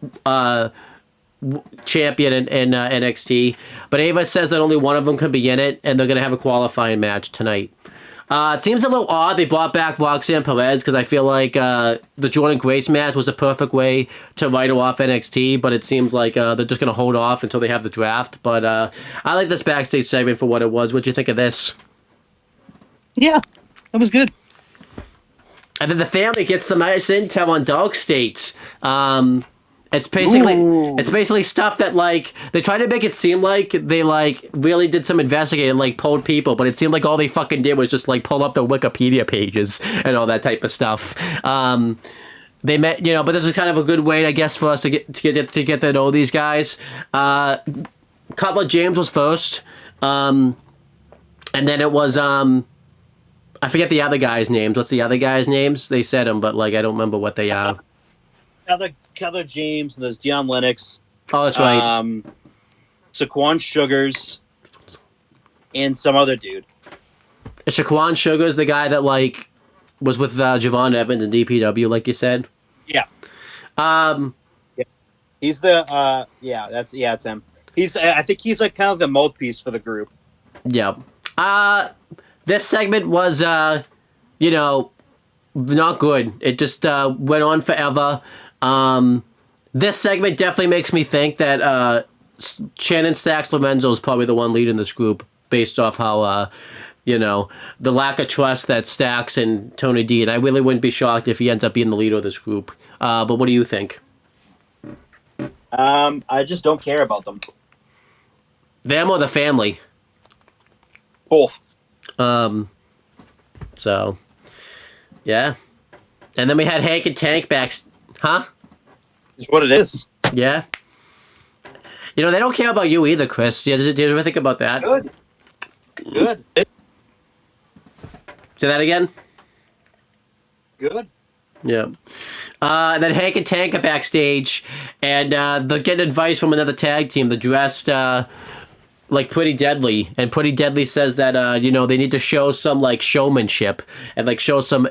champion in NXT. But Ava says that only one of them can be in it, and they're going to have a qualifying match tonight. It seems a little odd they brought back Roxanne Perez, because I feel like the Jordan Grace match was the perfect way to write her off NXT, but it seems like they're just going to hold off until they have the draft. But I like this backstage segment for what it was. What'd you think of this? Yeah, that was good. And then the family gets some nice intel on Dog States. It's basically stuff that like they try to make it seem like they like really did some investigating, like polled people, but it seemed like all they fucking did was just like pull up the Wikipedia pages and all that type of stuff. They met, but this is kind of a good way, I guess, for us to get to know these guys. Cutler James was first, and then it was I forget the other guys' names. What's the other guys' names? They said them, but like I don't remember what they are. Keller James, and there's Deion Lennox. Oh, that's right. Saquon Sugars, and some other dude. Shaquan Sugar's the guy that like was with Javon Evans and DPW, like you said. Yeah. Yeah. He's the it's him. I think he's like kind of the mouthpiece for the group. Yeah. This segment was not good. It just went on forever. This segment definitely makes me think that Shannon Stacks Lorenzo is probably the one leading this group based off how the lack of trust that Stacks and Tony D, and I really wouldn't be shocked if he ends up being the leader of this group. But what do you think? I just don't care about them. Them or the family? Both. So, yeah. And then we had Hank and Tank back. Huh? It's what it is. Yeah. They don't care about you either, Chris. Did you ever think about that? Good. Say that again? Good. Yeah. And then Hank and Tank are backstage, and they're getting advice from another tag team. They're dressed like Pretty Deadly, and Pretty Deadly says that they need to show some like showmanship and like show some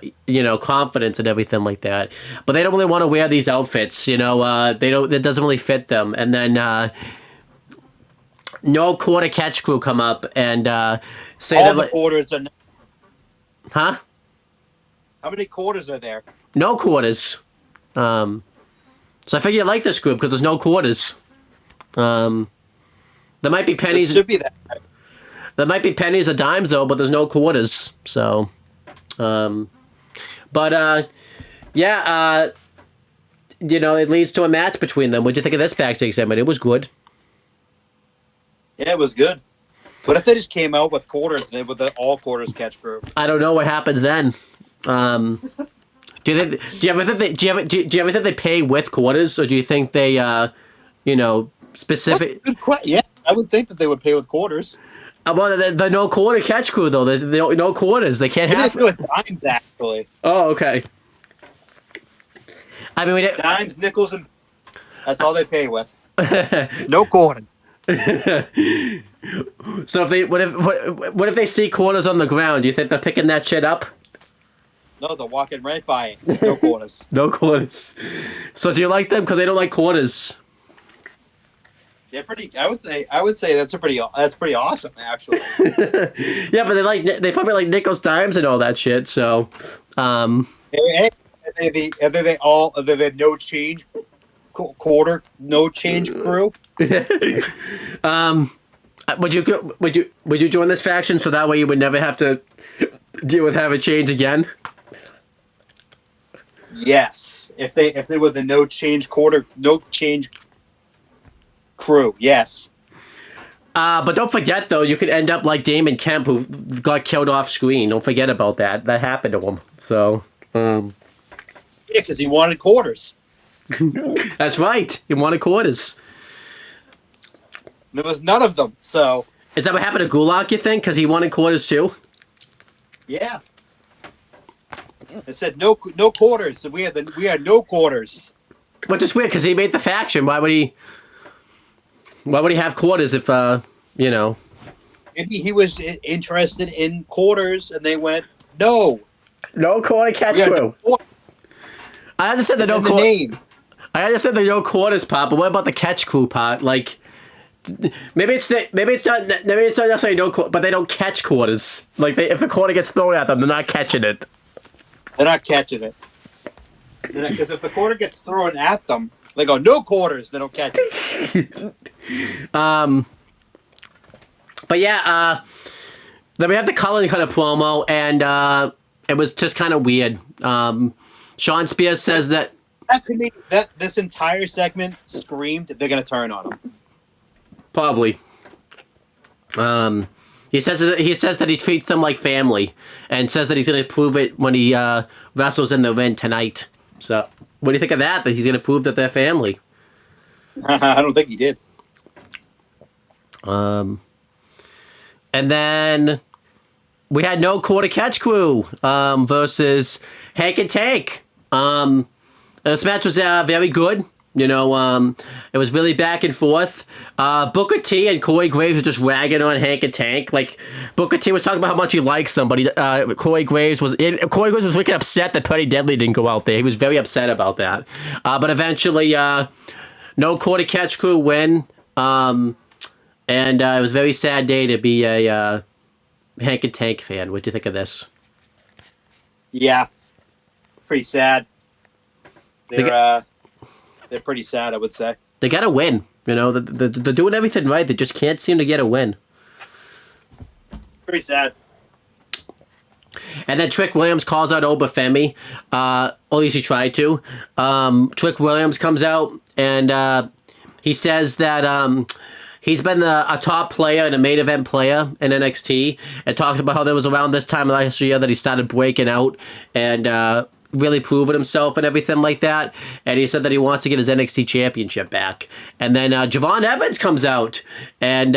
confidence and everything like that. But they don't really want to wear these outfits. They don't. It doesn't really fit them. And then No Quarter Catch Crew come up and say all that the quarters are. Huh? How many quarters are there? No quarters. So I figure you like this group because there's no quarters. There might be pennies. It should be that. There might be pennies or dimes though, but there's no quarters. So, it leads to a match between them. What'd you think of this backstage segment? It was good. Yeah, it was good. What if they just came out with quarters and with the all quarters catch group? I don't know what happens then. Do you ever think they pay with quarters, or do you think they, specific? Good question. Yeah, I would think that they would pay with quarters. Well, the no quarter catch crew though, they no quarters. They can't have. They do it dimes actually. Oh, okay. I mean, dimes, nickels, and that's all they pay with. No quarters. So what if they see quarters on the ground? Do you think they're picking that shit up? No, they're walking right by it. No quarters. No quarters. So do you like them because they don't like quarters? They're pretty. I would say that's pretty awesome actually. Yeah, but they probably like nickels, dimes, and all that shit. So, hey, are they no change quarter, no change crew? Would you join this faction so that way you would never have to deal with having change again? Yes, if they were the no change crew, yes. But don't forget though, you could end up like Damon Kemp, who got killed off screen. Don't forget about that. That happened to him. So, yeah, because he wanted quarters. That's right. He wanted quarters. There was none of them. So, is that what happened to Gulak? You think? Because he wanted quarters too. Yeah. It said no quarters. So we had no quarters. Which is weird because he made the faction. Why would he have quarters if Maybe he was interested in quarters, and they went no quarter catch crew. No I understand the no quarters. I understand the no quarters part, but what about the catch crew part? Like, maybe it's not necessarily no quarters, but they don't catch quarters. Like, if a quarter gets thrown at them, they're not catching it. They're not catching it. Because if the quarter gets thrown at them, they go no quarters. They don't catch it. But yeah, then we have the Cullen kind of promo, and it was just kind of weird. Sean Spears says that to me, this entire segment screamed they're gonna turn on him. Probably. He says that he treats them like family, and says that he's gonna prove it when he wrestles in the ring tonight. So, what do you think of that? That he's gonna prove that they're family? I don't think he did. And then we had no quarter catch crew versus Hank and Tank. This match was very good. You know, it was really back and forth. Booker T and Corey Graves were just ragging on Hank and Tank. Like, Booker T was talking about how much he likes them, but Corey Graves was wicked upset that Pretty Deadly didn't go out there. He was very upset about that. But eventually, no quarter catch crew win. And it was a very sad day to be a Hank and Tank fan. What do you think of this? Yeah, pretty sad. They're pretty sad, I would say. They got to win. You know, they're doing everything right. They just can't seem to get a win. Pretty sad. And then Trick Williams calls out Obafemi. Or at least he tried to. Trick Williams comes out and he says that he's been a top player and a main event player in NXT. And talks about how there was around this time last year that he started breaking out and really proving himself and everything like that. And he said that he wants to get his NXT championship back. And then Javon Evans comes out. And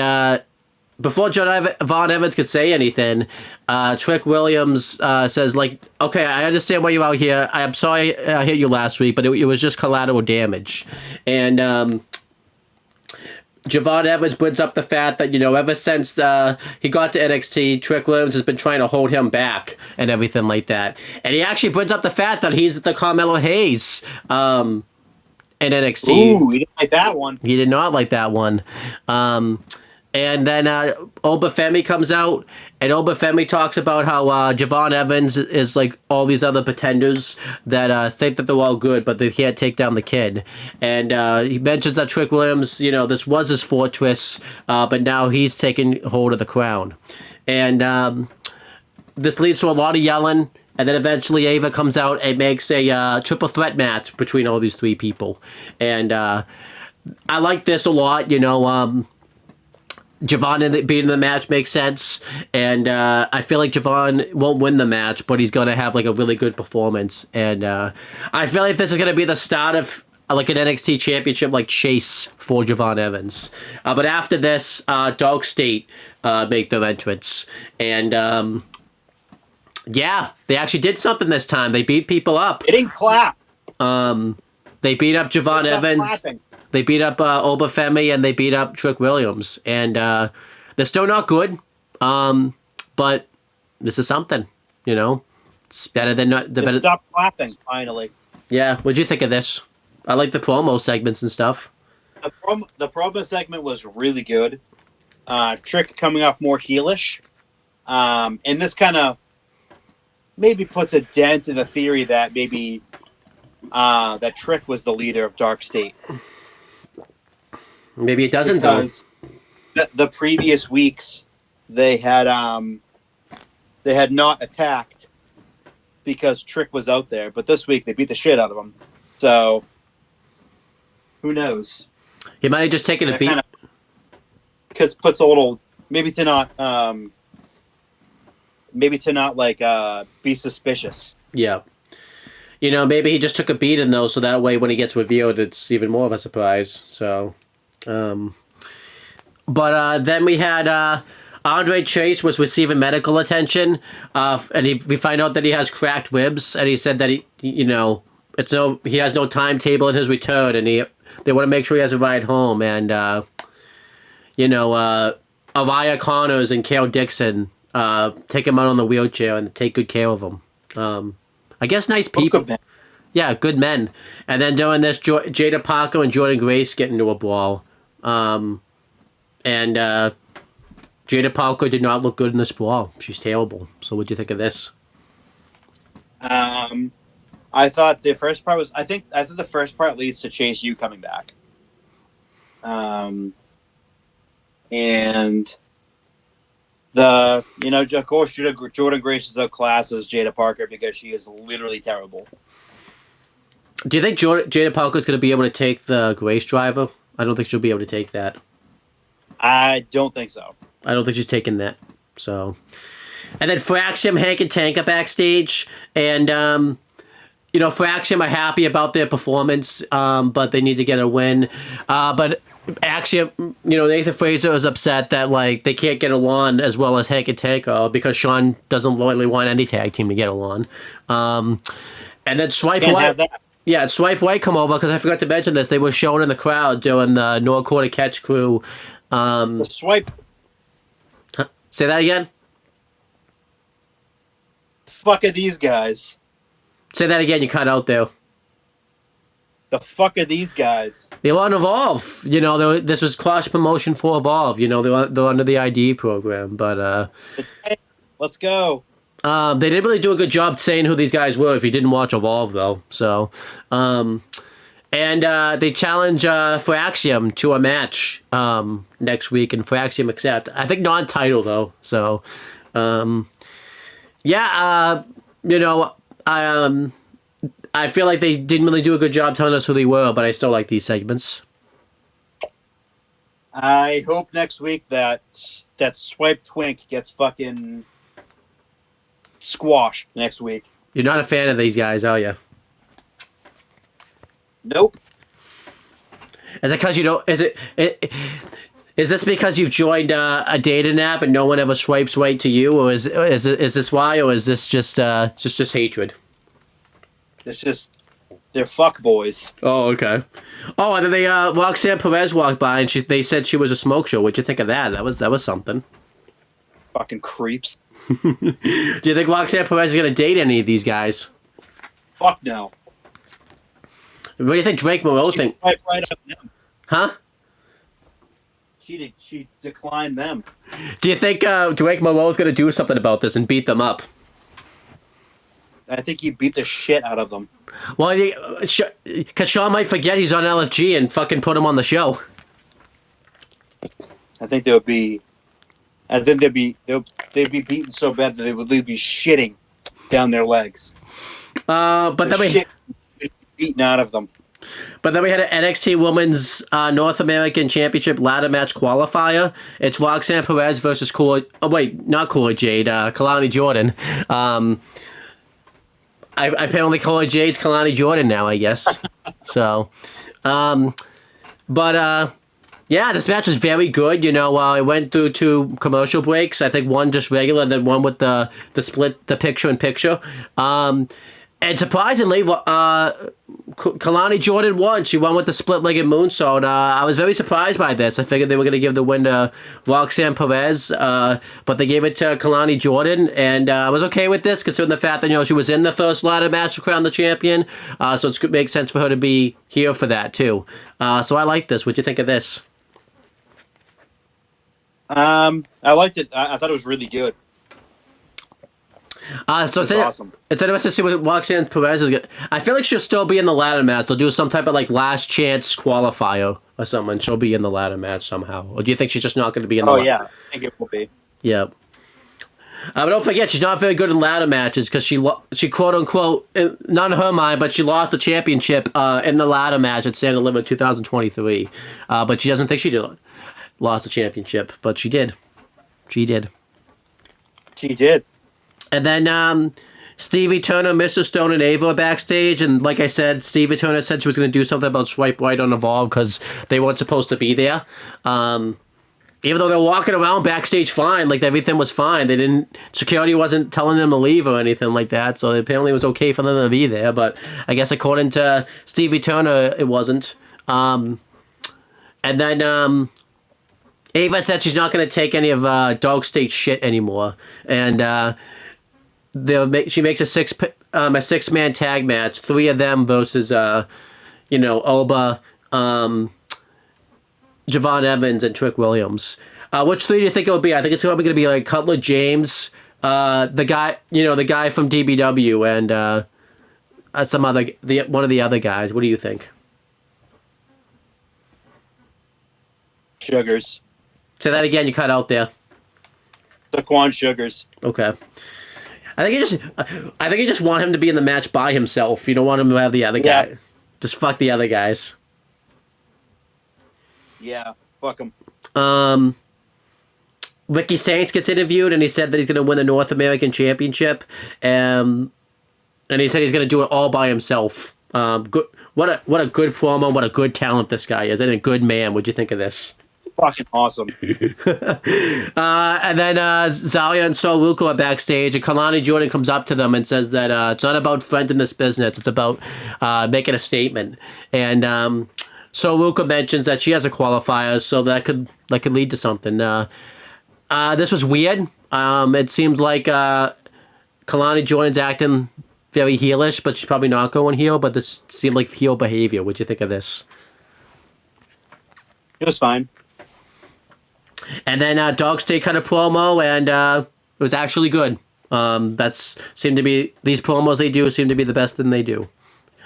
before Javon Evans could say anything, Trick Williams says, like, okay, I understand why you're out here. I'm sorry I hit you last week, but it was just collateral damage. And Javon Evans brings up the fact that, you know, ever since he got to NXT, Trick Williams has been trying to hold him back and everything like that. And he actually brings up the fact that he's the Carmelo Hayes in NXT. Ooh, he didn't like that one. He did not like that one. And then Obafemi comes out, and Obafemi talks about how Javon Evans is like all these other pretenders that think that they're all good, but they can't take down the kid. And he mentions that Trick Williams, you know, this was his fortress, but now he's taking hold of the crown. And this leads to a lot of yelling, and then eventually Ava comes out and makes a triple threat match between all these three people. And I like this a lot, you know. Javon being in the match makes sense, and I feel like Javon won't win the match, but he's going to have like a really good performance, and I feel like this is going to be the start of like an NXT championship like chase for Javon Evans. But after this, Dark State make their entrance, and yeah, they actually did something this time. They beat people up. They didn't clap. They beat up Javon Evans. Clapping. They beat up Obafemi and they beat up Trick Williams. And they're still not good, but this is something, you know? It's better than not. Stop clapping, finally. Yeah, what'd you think of this? I like the promo segments and stuff. The promo segment was really good. Trick coming off more heelish. And this kind of maybe puts a dent in the theory that maybe that Trick was the leader of Dark State. Maybe it doesn't, because the previous weeks they had not attacked because Trick was out there, but this week they beat the shit out of him. So who knows? He might have just taken a beat. Puts a little maybe to not be suspicious. Yeah. You know, maybe he just took a beating though, so that way when he gets revealed, it's even more of a surprise. So. But then we had Andre Chase was receiving medical attention, and we find out that he has cracked ribs, and he said that he has no timetable in his return, and they want to make sure he has a ride home, and Araya Connors and Kale Dixon take him out on the wheelchair and take good care of him. I guess nice people. Yeah, good men. And then during this, Jada Parker and Jordan Grace get into a brawl. And Jada Parker did not look good in this brawl. She's terrible. So what'd you think of this? I thought the first part was... I think the first part leads to Chase U coming back. And of course, Jordan Grace is outclassed as Jada Parker because she is literally terrible. Do you think Jada Parker is going to be able to take the Grace driver? I don't think she'll be able to take that. I don't think so. I don't think she's taking that. So, and then Fraxium, Hank, and Tank are backstage, and Fraxium are happy about their performance, but they need to get a win. But actually, Nathan Fraser is upset that like they can't get along as well as Hank and Tanko because Sean doesn't really want any tag team to get along. And then Swipe Can't White, have that. yeah, Swipe White come over because I forgot to mention this. They were showing in the crowd doing the North Quarter Catch Crew. The swipe. Say that again. Fuck are these guys? Say that again. You cut out there. The fuck are these guys? They were on Evolve. This was cross promotion for Evolve. They're under the ID program, but Let's go. they didn't really do a good job saying who these guys were if you didn't watch Evolve, though. So, and they challenge Fraxium to a match next week, and Fraxium accept. I think non-title, though. So, yeah, I feel like they didn't really do a good job telling us who they were, but I still like these segments. I hope next week that Swipe Twink gets fucking squashed next week. You're not a fan of these guys, are you? Nope. Is it because you don't? Is this because you've joined a dating app and no one ever swipes right to you, or is this why, or is this just hatred? It's just they're fuck boys. Oh, okay. Oh, and then they Roxanne Perez walked by and they said she was a smoke show. What'd you think of that? That was something. Fucking creeps. Do you think Roxanne Perez is gonna date any of these guys? Fuck no. What do you think Drake Moreau think? Right up them. Huh? She declined them. Do you think Drake Moreau is gonna do something about this and beat them up? I think he beat the shit out of them. Well, because Sean might forget he's on LFG and fucking put him on the show. I think they'd be beaten so bad that they would be shitting down their legs. But then shit beaten out of them. But then we had an NXT Women's North American Championship ladder match qualifier. It's Roxanne Perez versus not Cooler Jade, Kalani Jordan. I apparently call her Jade's Kalani Jordan now, I guess. So, yeah, this match was very good. It went through 2 commercial breaks. I think one just regular, then one with the split, the picture-in-picture. And surprisingly, Kalani Jordan won. She won with the split-legged moonsault. I was very surprised by this. I figured they were going to give the win to Roxanne Perez, but they gave it to Kalani Jordan, and I was okay with this, considering the fact that she was in the first ladder match to crown the champion. So it makes sense for her to be here for that too. So I like this. What'd you think of this? I liked it. I thought it was really good. So it's awesome. It's interesting to see what Roxanne Perez is going to... I feel like she'll still be in the ladder match. They'll do some type of last chance qualifier or something. She'll be in the ladder match somehow. Or do you think she's just not going to be in the Oh, yeah. I think it will be. Yeah. But don't forget, she's not very good in ladder matches because she quote-unquote, not in her mind, but she lost the championship in the ladder match at Stand and Deliver 2023. But she doesn't think she lost the championship, but she did. She did. And then Stevie Turner, Mr. Stone, and Ava are backstage. And like I said, Stevie Turner said she was going to do something about Swipe Right on Evolve because they weren't supposed to be there. Even though they're walking around backstage fine, everything was fine. Security wasn't telling them to leave or anything like that. So apparently it was okay for them to be there. But I guess according to Stevie Turner, it wasn't. And then Ava said she's not going to take any of Dog State shit anymore. And she makes a 6-man tag match, 3 of them versus Oba, Javon Evans, and Trick Williams. Which 3 do you think it would be? I think it's probably going to be Cutler James, the guy from DBW, and one of the other guys. What do you think? Sugars. Say that again. You cut out there. Daquan Sugars. Okay. I think you just want him to be in the match by himself. You don't want him to have the other guy. Just fuck the other guys. Yeah, fuck him. Ricky Saints gets interviewed, and he said that he's going to win the North American Championship, and he said he's going to do it all by himself. Good. what a good promo, what a good talent this guy is, and a good man. What'd you think of this? Fucking awesome. And then Zalia and Sol Ruco are backstage, and Kalani Jordan comes up to them and says that it's not about friending this business, it's about making a statement. And Sol Ruco mentions that she has a qualifier, so that could lead to something. This was weird. It seems like Kalani Jordan's acting very heelish, but she's probably not going heel, but this seemed like heel behavior. What'd you think of this? It was fine. And then Dog State kind of promo, and it was actually good. Seemed to be these promos they do seem to be the best thing they do.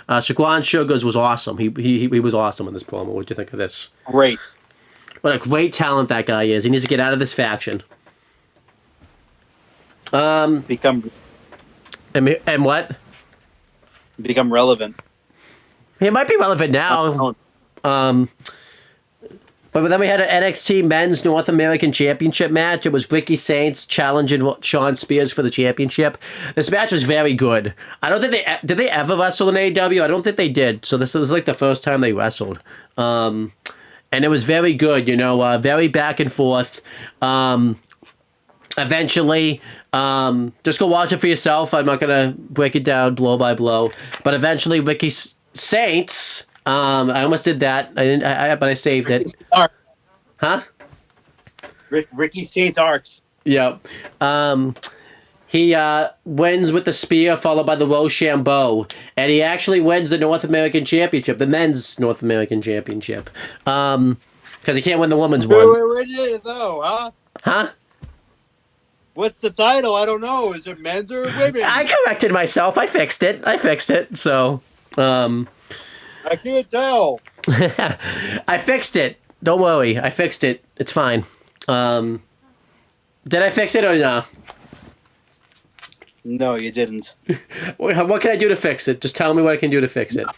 Shaquan Sugars was awesome. He was awesome in this promo. What'd you think of this? Great. What a great talent that guy is. He needs to get out of this faction. Become what? Become relevant. He might be relevant now. But then we had an NXT Men's North American Championship match. It was Ricky Saints challenging Sean Spears for the championship. This match was very good. I don't think did they ever wrestle in AEW? I don't think they did. So this was like the first time they wrestled. And it was very good, very back and forth. Eventually, just go watch it for yourself. I'm not going to break it down blow by blow. But eventually, Ricky Saints... I almost did that. But I saved it. Huh? Ricky Saints Arcs. Yep. He wins with the spear, followed by the Rochambeau, and he actually wins the North American Championship, the Men's North American Championship. Because he can't win the Women's one. Where did it though? Huh? Huh? What's the title? I don't know. Is it men's or women's? I corrected myself. I fixed it. So. I can't tell. I fixed it. Don't worry. I fixed it. It's fine. Did I fix it or no? No, you didn't. What can I do to fix it? Just tell me what I can do to fix it.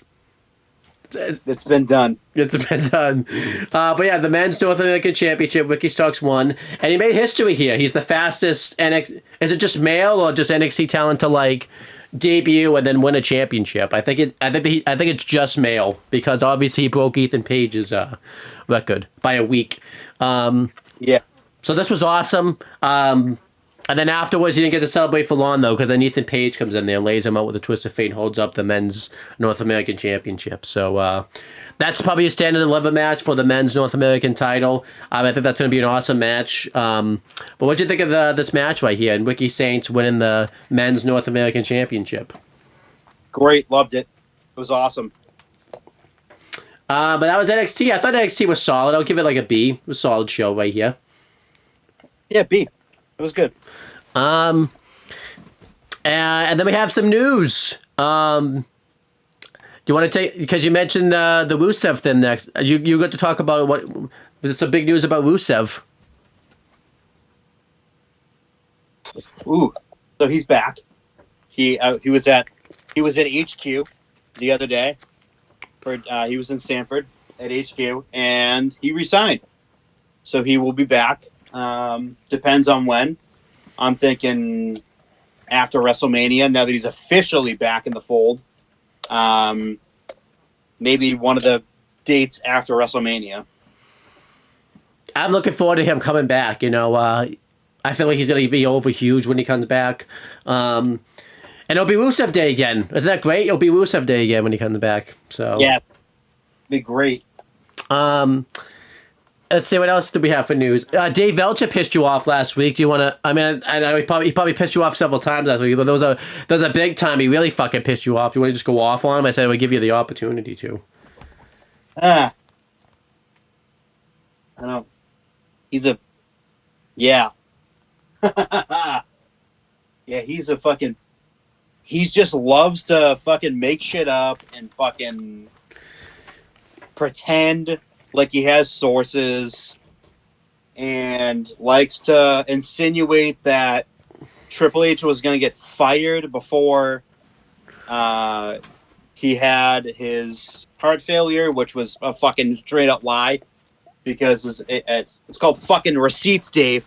It's been done. It's been done. But yeah, the Men's North American Championship, Ricky Starks won. And he made history here. He's the fastest NXT... Is it just male or just NXT talent to, debut and then win a championship? I think it's just male, because obviously he broke Ethan Page's record by a week. Yeah. So this was awesome. And then afterwards, he didn't get to celebrate for long, though, because then Ethan Page comes in there and lays him out with a twist of fate and holds up the Men's North American Championship. So that's probably a standard 11 match for the Men's North American title. I think that's going to be an awesome match. But what do you think of this match right here? And Ricky Saints winning the Men's North American Championship. Great. Loved it. It was awesome. But that was NXT. I thought NXT was solid. I'll give it a B. It was a solid show right here. Yeah, B. It was good. And then we have some news. Do you want to take, because you mentioned the Rusev thing next. You got to talk about what was some big news about Rusev. Ooh, so he's back. He was at HQ the other day. He was in Stanford at HQ, and he resigned. So he will be back. Depends on when. I'm thinking after WrestleMania, now that he's officially back in the fold. Maybe one of the dates after WrestleMania. I'm looking forward to him coming back. I feel like he's going to be over huge when he comes back. And it'll be Rusev Day again. Isn't that great? It'll be Rusev Day again when he comes back. So yeah, be great. Let's see, what else do we have for news? Dave Meltzer pissed you off last week. Do you want to... I mean, I know he probably pissed you off several times last week, but those are big time. He really fucking pissed you off. You want to just go off on him? I said I would give you the opportunity to. I know. He's a... Yeah. Yeah, he's a fucking... He just loves to fucking make shit up and fucking pretend like he has sources, and likes to insinuate that Triple H was going to get fired before he had his heart failure, which was a fucking straight up lie, because it's called fucking receipts, Dave.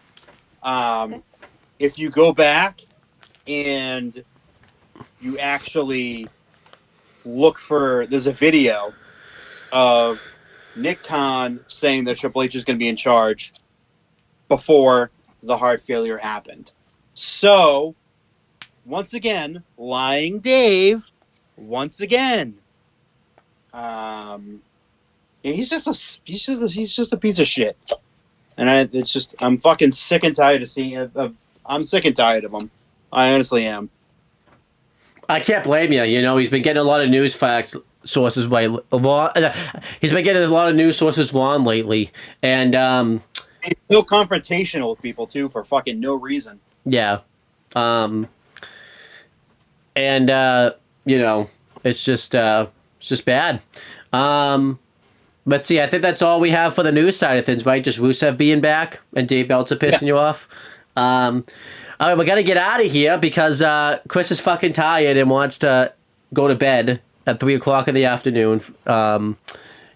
If you go back and you actually there's a video of Nick Khan saying that Triple H is going to be in charge before the heart failure happened. So, once again, lying Dave, once again. He's just a piece of shit. And I'm fucking sick and tired of seeing I'm sick and tired of him. I honestly am. I can't blame you. You know, he's been getting a lot of news facts sources right. He's been getting a lot of news sources wrong lately, and he's so confrontational with people too for fucking no reason. Yeah, and you know, it's just bad. Let's see. I think that's all we have for the news side of things, right? Just Rusev being back and Dave Meltzer pissing you off. All right, we got to get out of here because Chris is fucking tired and wants to go to bed at 3 o'clock in the afternoon.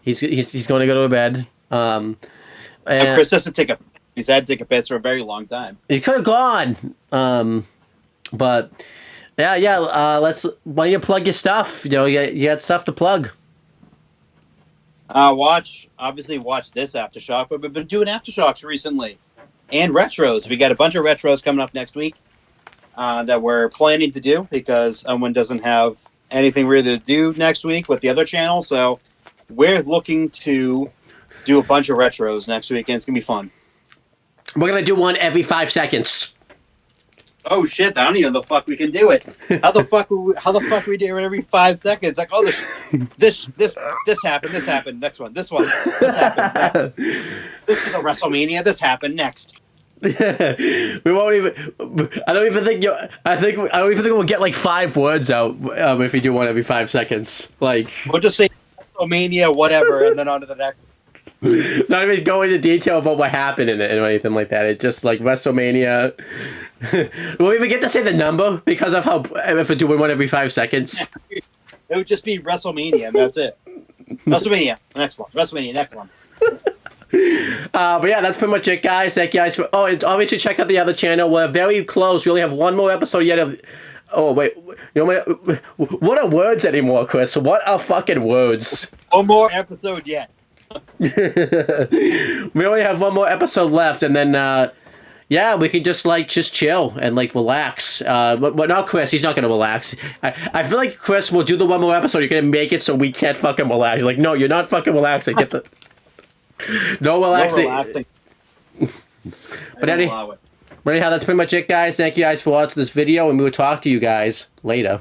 He's going to go to bed. And Chris has to take he's had to take a piss for a very long time. He could have gone, but yeah. Why don't you plug your stuff? You know, you got stuff to plug. Watch this Aftershock, but we've been doing Aftershocks recently. And retros. We got a bunch of retros coming up next week that we're planning to do because Owen doesn't have anything really to do next week with the other channel. So we're looking to do a bunch of retros next week, and it's going to be fun. We're going to do one every 5 seconds. Oh, shit. I don't even know the fuck we can do it. How the fuck we do it every 5 seconds? Like, oh, this happened, next one. This happened, next. This is a WrestleMania. This happened next. We won't even. I don't even think we'll get like 5 words out if we do one every 5 seconds. Like we'll just say WrestleMania, whatever, and then on to the next. Not even go into detail about what happened in it or anything like that. It's just like WrestleMania. We'll even get to say the number because of how if we're doing one every 5 seconds. It would just be WrestleMania, and that's it. WrestleMania, next one. WrestleMania, next one. But yeah, that's pretty much it, guys. Thank you guys for. Oh, and obviously check out the other channel. We're very close. We only have one more episode yet of. Oh wait, you know what are words anymore, Chris? What are fucking words? One more episode yet. We only have one more episode left, and then yeah, we can just chill and like relax. But not Chris. He's not gonna relax. I feel like Chris will do the one more episode. You're gonna make it so we can't fucking relax. Like, no, you're not fucking relaxing. Get the. No relaxing. No relaxing. But anyhow, that's pretty much it, guys. Thank you guys for watching this video, and we will talk to you guys later.